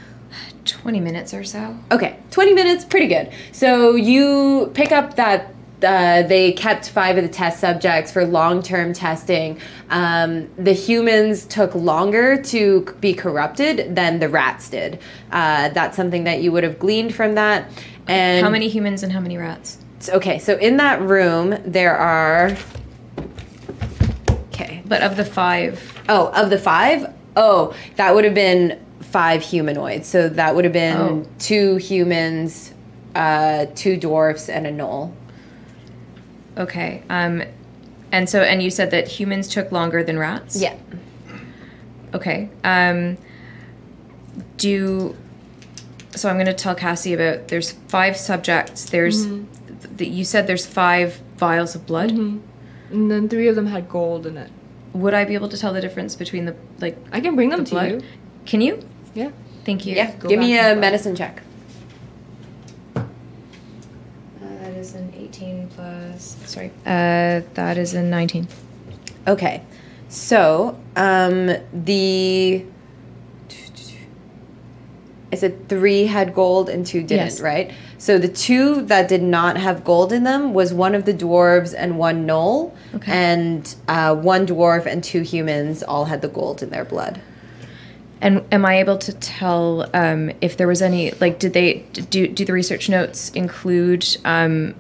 Speaker 3: 20 minutes or so.
Speaker 1: Okay, 20 minutes, pretty good. So you pick up that they kept 5 of the test subjects for long-term testing. The humans took longer to be corrupted than the rats did. That's something that you would have gleaned from that. And
Speaker 3: How many humans and how many rats?
Speaker 1: Okay, so in that room there are. Okay.
Speaker 3: But of the 5.
Speaker 1: Oh, of the 5? Oh, that would have been 5 humanoids. So that would have been 2 humans, 2 dwarfs, and a gnoll.
Speaker 3: Okay. And you said that humans took longer than rats?
Speaker 1: Yeah.
Speaker 3: Okay. So I'm going to tell Cassie about there's 5 subjects. There's you said there's 5 vials of blood.
Speaker 5: And then 3 of them had gold in it.
Speaker 3: Would I be able to tell the difference between the like
Speaker 5: I can bring them
Speaker 3: the
Speaker 5: to
Speaker 3: blood?
Speaker 5: you.
Speaker 3: Can you?
Speaker 5: Yeah.
Speaker 3: Thank you.
Speaker 1: Yeah.
Speaker 5: Go
Speaker 1: Give me
Speaker 5: back
Speaker 1: a
Speaker 5: and forth.
Speaker 1: medicine check.
Speaker 3: That is an 18 plus. Sorry. That is a 19.
Speaker 1: Okay. So, I said 3 had gold and 2 didn't,
Speaker 3: Yes.
Speaker 1: right? So the 2 that did not have gold in them was one of the dwarves and 1 gnoll.
Speaker 3: Okay.
Speaker 1: And 1 dwarf and 2 humans all had the gold in their blood.
Speaker 3: And am I able to tell if there was any like did they do the research notes include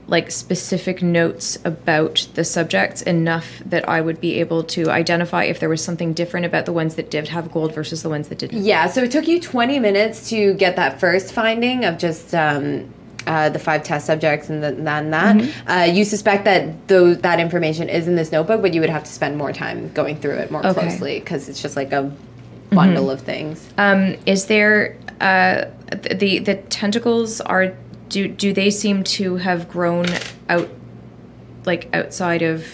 Speaker 3: like specific notes about the subjects enough that I would be able to identify if there was something different about the ones that did have gold versus the ones that didn't?
Speaker 1: Yeah, so it took you 20 minutes to get that first finding of just the 5 test subjects and that. You suspect that that information is in this notebook, but you would have to spend more time going through it more closely because it's just like a bundle of things.
Speaker 3: Is there the tentacles are do they seem to have grown out like outside of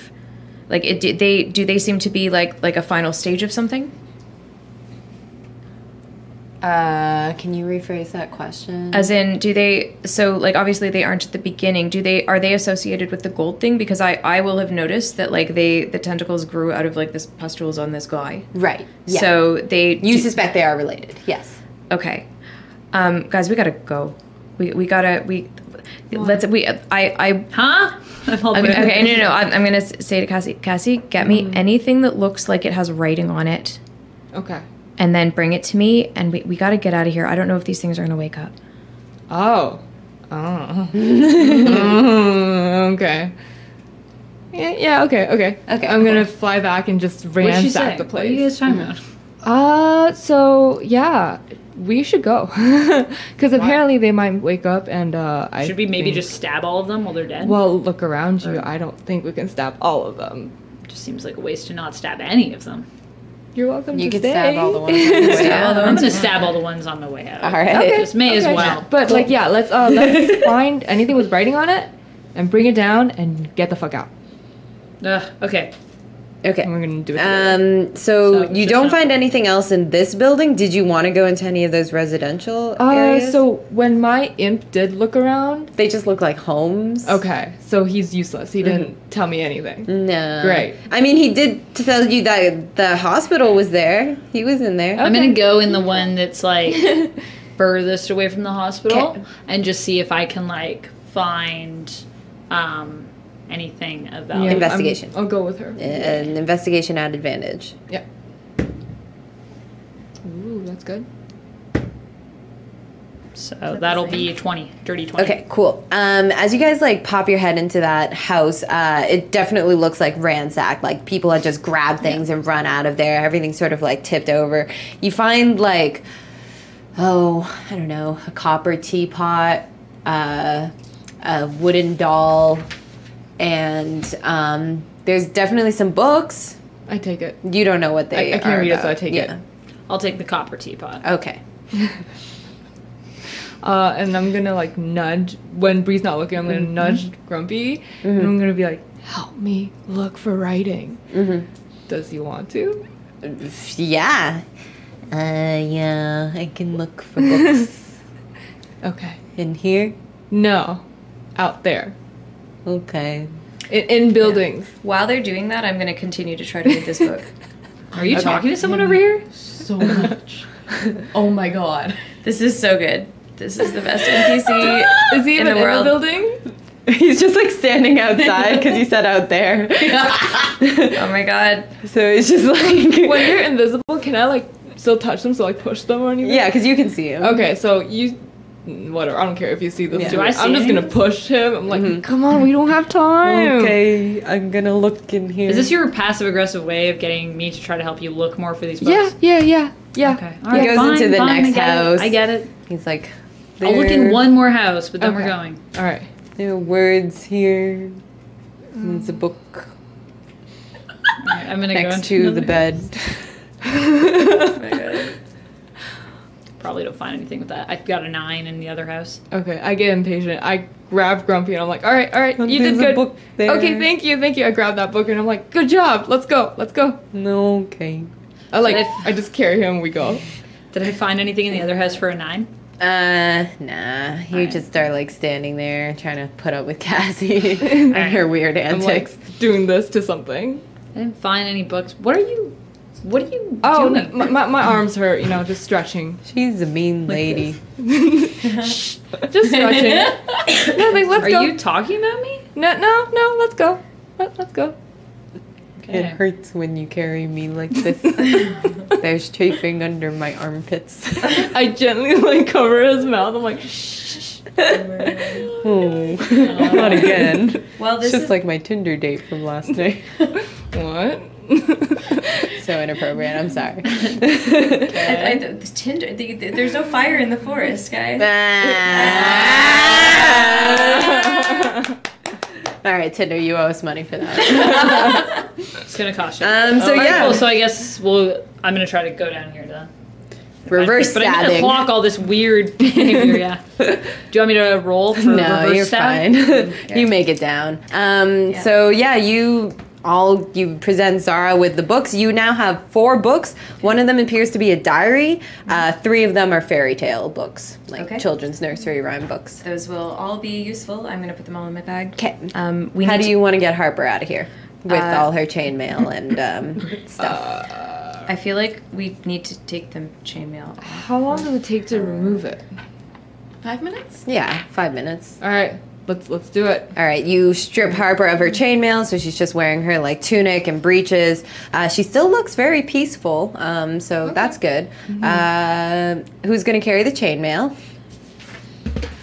Speaker 3: like do they seem to be like a final stage of something?
Speaker 1: Can you rephrase that question?
Speaker 3: As in, do they? So, like, obviously they aren't at the beginning. Are they associated with the gold thing? Because I will have noticed that like the tentacles grew out of like this pustules on this guy.
Speaker 1: Right. Yeah.
Speaker 3: So
Speaker 1: you suspect they are related. Yes.
Speaker 3: Okay. Guys, we gotta go.
Speaker 2: Huh?
Speaker 3: Okay, no. I'm gonna say to Cassie, get me anything that looks like it has writing on it.
Speaker 5: Okay.
Speaker 3: And then bring it to me, and we got to get out of here. I don't know if these things are going to wake up.
Speaker 5: Oh. Okay. Yeah, okay. I'm going to fly back and just ransack the place.
Speaker 2: What are you guys talking about?
Speaker 5: So, yeah, we should go. Because apparently they might wake up and
Speaker 2: Should we maybe just stab all of them while they're dead?
Speaker 5: Well, look around you. I don't think we can stab all of them.
Speaker 2: Just seems like a waste to not stab any of them.
Speaker 5: You're welcome
Speaker 1: You
Speaker 5: to
Speaker 1: could
Speaker 5: stay.
Speaker 1: stab all the ones on the way out.
Speaker 2: I'm gonna stab all the ones on the way out.
Speaker 1: All right.
Speaker 5: Okay.
Speaker 2: Just may as well.
Speaker 5: But like, yeah, let's find anything with writing on it and bring it down and get the fuck out.
Speaker 2: Okay.
Speaker 1: Okay.
Speaker 5: And we're gonna do it together.
Speaker 1: So you
Speaker 2: just
Speaker 1: don't
Speaker 2: not-
Speaker 1: find anything else in this building? Did you want to go into any of those residential areas?
Speaker 5: So when my imp did look around,
Speaker 1: they just look like homes.
Speaker 5: okay, so he's useless. He didn't tell me anything.
Speaker 1: No.
Speaker 5: Great.
Speaker 1: I mean, he did tell you that the hospital was there. He was in there.
Speaker 2: I'm gonna go in the one that's like furthest away from the hospital
Speaker 1: Okay.
Speaker 2: and just see if I can like find anything about
Speaker 5: Yeah,
Speaker 1: Investigation.
Speaker 5: I'll go with her.
Speaker 1: An investigation at advantage.
Speaker 5: Yeah. Ooh, that's good.
Speaker 2: So that'll be 20, dirty 20.
Speaker 1: Okay, cool. As you guys like pop your head into that house, it definitely looks like ransacked. Like people had just grabbed things and run out of there. Everything's sort of like tipped over. You find like, I don't know, a copper teapot, a wooden doll, and there's definitely some books.
Speaker 5: I take it.
Speaker 1: You don't know what they
Speaker 5: I
Speaker 1: are
Speaker 5: can't read it, so
Speaker 1: about.
Speaker 5: I take it.
Speaker 2: I'll take the copper teapot.
Speaker 1: Okay.
Speaker 5: And I'm gonna like nudge when Bree's not looking. I'm gonna nudge Grumpy, and I'm gonna be like, "Help me look for writing." Does he want to?
Speaker 1: Yeah. Yeah, I can look for books.
Speaker 5: Okay.
Speaker 1: In here?
Speaker 5: No, out there
Speaker 1: Okay.
Speaker 5: in buildings.
Speaker 3: While they're doing that, I'm going to continue to try to read this book.
Speaker 2: Are you talking to someone over here?
Speaker 4: So much. Oh my god.
Speaker 3: This is so good. This is the best NPC
Speaker 5: Is he
Speaker 3: in
Speaker 5: even
Speaker 3: the
Speaker 5: in
Speaker 3: world.
Speaker 5: the building?
Speaker 1: He's just like standing outside because you said out there.
Speaker 3: Oh my god.
Speaker 1: So it's just like.
Speaker 5: When you're invisible, can I like still touch them? So like push them or anything?
Speaker 1: Yeah, because you can see him.
Speaker 5: Okay, so you. Whatever. I don't care if you see this.
Speaker 1: Yeah.
Speaker 5: Do
Speaker 2: Do I
Speaker 5: I
Speaker 2: see
Speaker 5: I'm just gonna
Speaker 2: anything?
Speaker 5: push him. I'm like, come on, we don't have time.
Speaker 1: Okay, I'm gonna look in here.
Speaker 2: Is this your passive aggressive way of getting me to try to help you look more for these
Speaker 5: Yeah,
Speaker 2: books?
Speaker 5: yeah.
Speaker 2: Okay. All
Speaker 1: He goes into the next house.
Speaker 2: I get it.
Speaker 1: He's like.
Speaker 2: I'll look in one more house, but then we're
Speaker 5: Okay.
Speaker 2: going.
Speaker 5: All right.
Speaker 1: There are words here. There's a book
Speaker 2: Alright, I'm gonna go
Speaker 1: next
Speaker 2: into
Speaker 1: to the
Speaker 2: another-
Speaker 1: bed.
Speaker 2: Probably don't find anything with that. I got a 9 in the other house.
Speaker 5: Okay, I get impatient. I grab Grumpy and I'm like, all right, you
Speaker 1: There's
Speaker 5: did
Speaker 1: a
Speaker 5: good.
Speaker 1: book there.
Speaker 5: Okay, thank you. I grab that book and I'm like, good job. Let's go.
Speaker 1: No, okay.
Speaker 5: I just carry him and we go.
Speaker 2: Did I find anything in the other house for a 9?
Speaker 1: Nah. You just start like standing there trying to put up with Cassie and her weird
Speaker 5: I'm
Speaker 1: antics.
Speaker 5: like doing this to something.
Speaker 2: I didn't find any books. What are you
Speaker 5: Oh,
Speaker 2: doing?
Speaker 5: my arms hurt, just stretching.
Speaker 1: She's a mean lady.
Speaker 5: Just stretching. No, like, let's
Speaker 2: Are
Speaker 5: go.
Speaker 2: you talking about me?
Speaker 5: No, let's go. Let's go.
Speaker 2: Okay.
Speaker 1: It hurts when you carry me like this. There's chafing under my armpits.
Speaker 5: I gently like cover his mouth. I'm like, shh.
Speaker 1: Oh, not again.
Speaker 3: Well,
Speaker 1: It's
Speaker 3: this
Speaker 1: just
Speaker 3: is
Speaker 1: like my Tinder date from last night.
Speaker 5: What?
Speaker 1: so inappropriate. I'm sorry.
Speaker 3: There's no fire in the forest, guys.
Speaker 1: All right, Tinder, you owe us money for that.
Speaker 2: It's gonna cost you.
Speaker 1: So
Speaker 2: Alright,
Speaker 1: yeah.
Speaker 2: cool. So I guess I'm gonna try to go down here to
Speaker 1: Reverse
Speaker 2: but I'm gonna
Speaker 1: stabbing.
Speaker 2: block all this weird behavior. Yeah. Do you want me to roll for
Speaker 1: No,
Speaker 2: reverse
Speaker 1: you're
Speaker 2: stab?
Speaker 1: fine. You make it down. So yeah, you present Zara with the books. You now have 4 books. One of them appears to be a diary. 3 of them are fairy tale books, like children's nursery rhyme books.
Speaker 3: Those will all be useful. I'm gonna put them all in my bag.
Speaker 1: Okay.
Speaker 3: How
Speaker 1: How do you want to get Harper out of here with all her chainmail and stuff?
Speaker 3: I feel like we need to take the chainmail off.
Speaker 5: How long does it take to remove it?
Speaker 4: 5 minutes?
Speaker 1: Yeah, 5 minutes.
Speaker 5: All right, let's do it.
Speaker 1: All right, you strip Harper of her chainmail, so she's just wearing her like tunic and breeches. She still looks very peaceful, so that's good. Who's gonna carry the chainmail?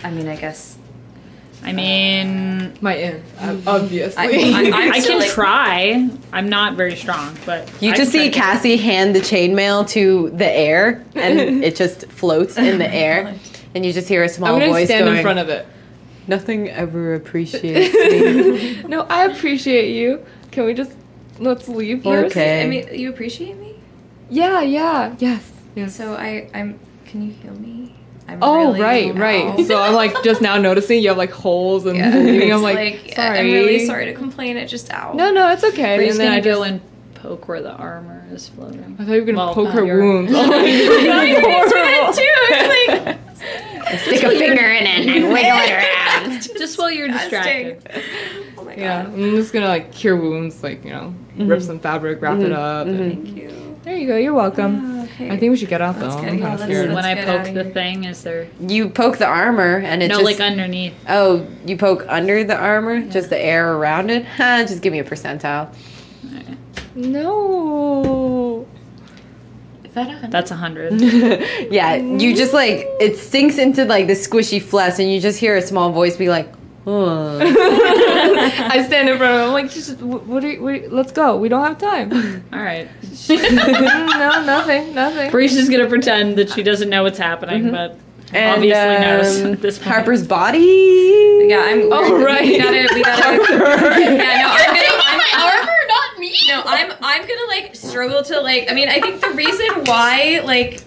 Speaker 3: I mean, I guess.
Speaker 2: I mean,
Speaker 5: My aunt, obviously.
Speaker 2: I
Speaker 3: still,
Speaker 2: can
Speaker 3: like-
Speaker 2: try. I'm not very strong, but
Speaker 1: You
Speaker 2: I
Speaker 1: just
Speaker 2: can
Speaker 1: see
Speaker 2: try.
Speaker 1: Cassie hand the chainmail to the air, and it just floats in the air, and you just hear a small
Speaker 5: I'm gonna
Speaker 1: voice
Speaker 5: stand
Speaker 1: going,
Speaker 5: in front of it.
Speaker 1: "Nothing ever appreciates me."
Speaker 5: No, I appreciate you. Can we let's leave first?
Speaker 1: Okay.
Speaker 3: I mean, you appreciate me?
Speaker 5: Yeah, yes.
Speaker 3: So I'm. Can you heal me? I'm
Speaker 5: Oh,
Speaker 3: really
Speaker 5: right.
Speaker 3: now-
Speaker 5: So I'm like just now noticing you have like holes and
Speaker 3: Yeah.
Speaker 5: bleeding. I'm
Speaker 3: It's
Speaker 5: like, sorry.
Speaker 3: I'm really sorry to complain. It just ow.
Speaker 5: No, it's okay.
Speaker 2: Bree's
Speaker 5: And then
Speaker 2: gonna
Speaker 5: I
Speaker 2: go
Speaker 5: just,
Speaker 2: and poke where the armor is floating.
Speaker 5: I thought you were gonna
Speaker 2: Well,
Speaker 5: poke her
Speaker 2: you're-
Speaker 5: wounds. Oh my God.
Speaker 3: too. It's like
Speaker 1: Stick a finger in it and wiggle it around.
Speaker 2: Just while you're distracted.
Speaker 3: Oh my god.
Speaker 5: Yeah, I'm just gonna like cure wounds, like rip some fabric, wrap it up. and-
Speaker 3: Thank you.
Speaker 5: There you go. You're welcome.
Speaker 3: Okay.
Speaker 5: I think we should get out though.
Speaker 3: Let's
Speaker 5: I'm
Speaker 3: get-
Speaker 5: kind
Speaker 3: yeah,
Speaker 5: of
Speaker 3: let's-
Speaker 5: scared.
Speaker 2: When I
Speaker 3: get
Speaker 2: poke
Speaker 3: outta
Speaker 2: the
Speaker 3: here.
Speaker 2: thing, is there
Speaker 1: You poke the armor, and it
Speaker 2: no
Speaker 1: just
Speaker 2: like underneath?
Speaker 1: oh, you poke under the armor, just the air around it. Just give me a percentile.
Speaker 5: No.
Speaker 4: Is that 100?
Speaker 2: That's 100.
Speaker 1: Yeah, you just like it sinks into like the squishy flesh, and you just hear a small voice be like, "Oh."
Speaker 5: I stand in front of him. I'm like, just let's go. We don't have time.
Speaker 2: All right.
Speaker 5: No, nothing.
Speaker 2: Bree's just gonna pretend that she doesn't know what's happening, but
Speaker 1: And,
Speaker 2: obviously knows at this point.
Speaker 1: Harper's body.
Speaker 3: Yeah, I'm.
Speaker 5: Oh, right.
Speaker 3: We gotta. Yeah, no,
Speaker 4: However, not me.
Speaker 3: No, I'm gonna like struggle to like. I mean, I think the reason why like.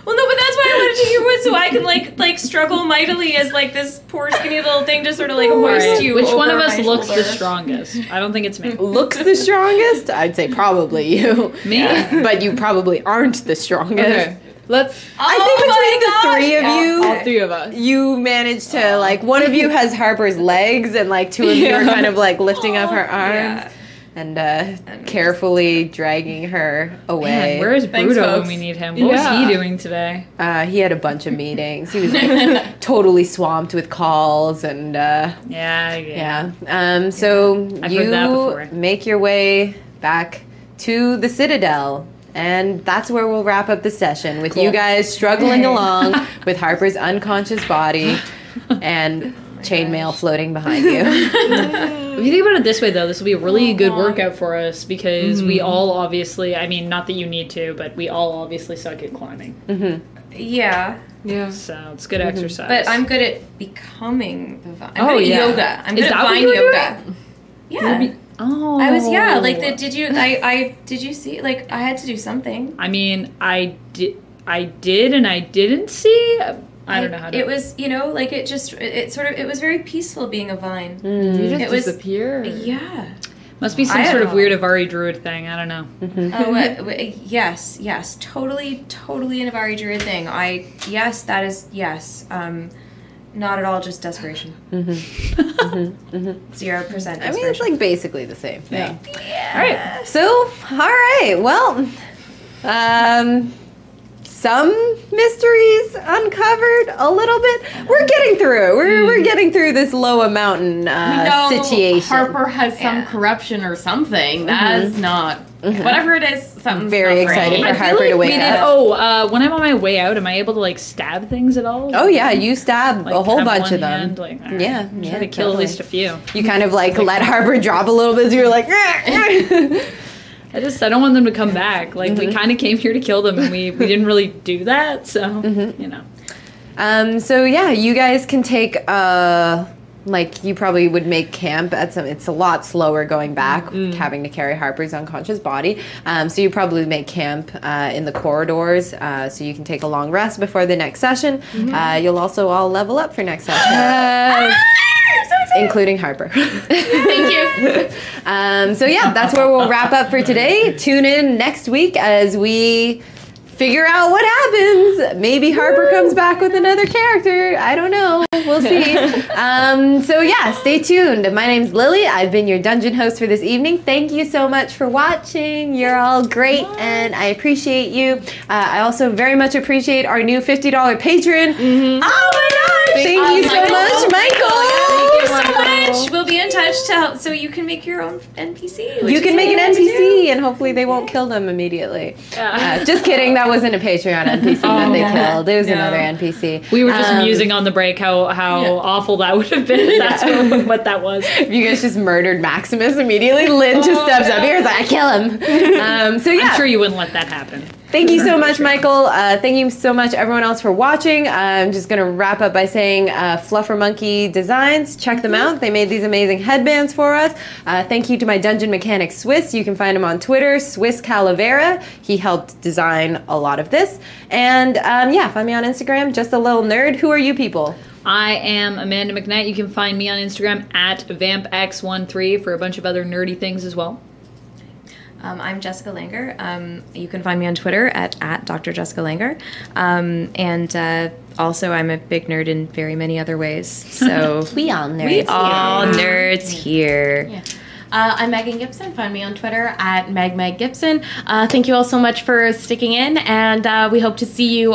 Speaker 3: Well, no, but that's why I wanted to hear what, so I can like struggle mightily as like this poor skinny little thing to sort of like
Speaker 2: All
Speaker 3: hoist
Speaker 2: right.
Speaker 3: you.
Speaker 2: Which one
Speaker 3: over
Speaker 2: of us
Speaker 3: my
Speaker 2: looks
Speaker 3: shoulder.
Speaker 2: the strongest? I don't think it's me.
Speaker 1: Looks the strongest? I'd say probably you.
Speaker 2: Me?
Speaker 1: But you probably aren't the strongest.
Speaker 5: Okay, let's.
Speaker 1: I think between the three of
Speaker 5: All
Speaker 1: you,
Speaker 5: three of us.
Speaker 1: you managed to like one of you has Harper's legs, and like 2 of you are kind of like lifting up her arms.
Speaker 3: Yeah.
Speaker 1: And carefully dragging her away.
Speaker 2: Man, where is
Speaker 3: Thanks,
Speaker 2: Bruto when
Speaker 3: folks.
Speaker 2: we need him? What was
Speaker 5: Yeah.
Speaker 2: he doing today?
Speaker 1: He had a bunch of meetings. He was like totally swamped with calls and
Speaker 2: Yeah.
Speaker 1: so
Speaker 2: I've heard that before.
Speaker 1: you make your way back to the Citadel. And that's where we'll wrap up the session with you guys struggling along with Harper's unconscious body and chainmail floating behind you.
Speaker 2: If you think about it this way, though, this will be a really good workout for us because we all obviously, I mean, not that you need to, but we all obviously suck at climbing.
Speaker 3: Yeah,
Speaker 5: Yeah.
Speaker 2: So it's good exercise.
Speaker 3: but I'm good at becoming the vine. I'm
Speaker 5: Oh,
Speaker 3: good at
Speaker 5: yeah.
Speaker 3: yoga. I'm
Speaker 2: Is
Speaker 3: good
Speaker 2: that
Speaker 3: at
Speaker 2: what
Speaker 3: vine
Speaker 2: you were
Speaker 3: yoga. Yeah.
Speaker 2: Oh.
Speaker 3: I was like did you see like I had to do something.
Speaker 2: I mean, I did and I didn't see. I don't know how to.
Speaker 3: It was like it just it sort of it was very peaceful being a vine.
Speaker 5: Did you just
Speaker 3: It was-
Speaker 5: disappear?
Speaker 3: Yeah.
Speaker 2: Must be some
Speaker 3: I
Speaker 2: sort
Speaker 3: don't
Speaker 2: of
Speaker 3: know.
Speaker 2: weird Evarri druid thing. I don't know.
Speaker 3: Yes, totally an Evarri druid thing. That is yes. Not at all, just desperation. 0% desperation.
Speaker 1: I mean, it's like basically the same thing.
Speaker 2: All right.
Speaker 1: So, all right. Well, some mysteries uncovered a little bit. We're getting through. We're getting through this Lowa Mountain situation.
Speaker 4: Harper has some corruption or something. That's not whatever it is. Something's
Speaker 1: Very
Speaker 4: not
Speaker 1: excited
Speaker 4: right.
Speaker 1: for Harper to wake up.
Speaker 2: Oh, when I'm on my way out, am I able to like stab things at all?
Speaker 1: Oh yeah, you stab
Speaker 2: Like,
Speaker 1: a whole
Speaker 2: have
Speaker 1: bunch
Speaker 2: one
Speaker 1: of them.
Speaker 2: hand, like, all right.
Speaker 1: Yeah,
Speaker 2: Try to kill
Speaker 1: totally.
Speaker 2: at least a few.
Speaker 1: You kind of like let Harper drop a little bit. So you're like,
Speaker 2: I don't want them to come back. Like, we kind of came here to kill them, and we didn't really do that, so, you know.
Speaker 1: So yeah, you guys can take like you probably would make camp at some. It's a lot slower going back, having to carry Harper's unconscious body. So you probably make camp in the corridors, so you can take a long rest before the next session. You'll also all level up for next session. Including Harper.
Speaker 4: Thank you.
Speaker 1: So yeah, that's where we'll wrap up for today. Tune in next week as we figure out what happens. Maybe Harper comes back with another character. I don't know. We'll see. So yeah, stay tuned. My name's Lily. I've been your dungeon host for this evening. Thank you so much for watching. You're all great, and I appreciate you. I also very much appreciate our new $50 patron. Oh my gosh! Thank you so much, Michael.
Speaker 3: Thank you so much. We'll be in touch to help, so you can make your own NPC.
Speaker 1: You can make an NPC, and hopefully they won't kill them immediately. Just kidding. That wasn't a Patreon NPC that they killed. It was another NPC.
Speaker 2: We were just musing on the break how awful that would have been if that's what that was.
Speaker 1: If you guys just murdered Maximus immediately, Lynn just steps up here and is like, I kill him. So yeah.
Speaker 2: I'm sure you wouldn't let that happen.
Speaker 1: Thank you so much, Michael. Thank you so much, everyone else, for watching. I'm just going to wrap up by saying Fluffer Monkey Designs. Check them out. They made these amazing headbands for us. Thank you to my dungeon mechanic, Swiss. You can find him on Twitter, Swiss Calavera. He helped design a lot of this. And yeah, find me on Instagram, Just a Little Nerd. Who are you people?
Speaker 2: I am Amanda McKnight. You can find me on Instagram at VampX13 for a bunch of other nerdy things as well.
Speaker 3: I'm Jessica Langer. You can find me on Twitter at Dr. Jessica Langer. And also, I'm a big nerd in very many other ways. So
Speaker 1: We all nerds.
Speaker 3: we all nerds here.
Speaker 4: Yeah. I'm Megan Gibson. Find me on Twitter at MegMegGibson. Thank you all so much for sticking in, and we hope to see you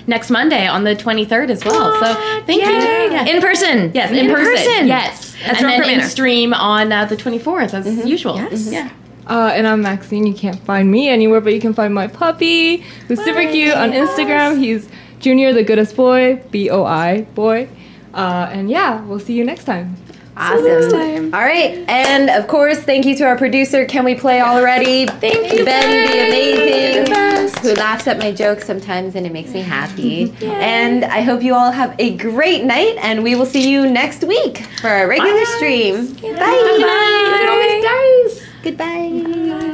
Speaker 4: next Monday on the 23rd as well. So thank you. Yeah.
Speaker 3: In person.
Speaker 4: Yes, in person.
Speaker 3: At
Speaker 4: Yes. And
Speaker 3: Storm
Speaker 4: then in
Speaker 3: Manor.
Speaker 4: stream on the 24th as usual.
Speaker 3: Yes.
Speaker 4: Yeah.
Speaker 5: And I'm Maxine. You can't find me anywhere, but you can find my puppy, who's super cute, on Instagram. He's Junior, the goodest boy, BOI boy. And yeah, we'll see you next time.
Speaker 1: Awesome. All right. And of course, thank you to our producer, Can We Play Already? Thank you, Ben, the amazing, who laughs at my jokes sometimes and it makes me happy. And I hope you all have a great night, and we will see you next week for our regular stream. Bye. Bye.
Speaker 5: Bye.
Speaker 1: Goodbye.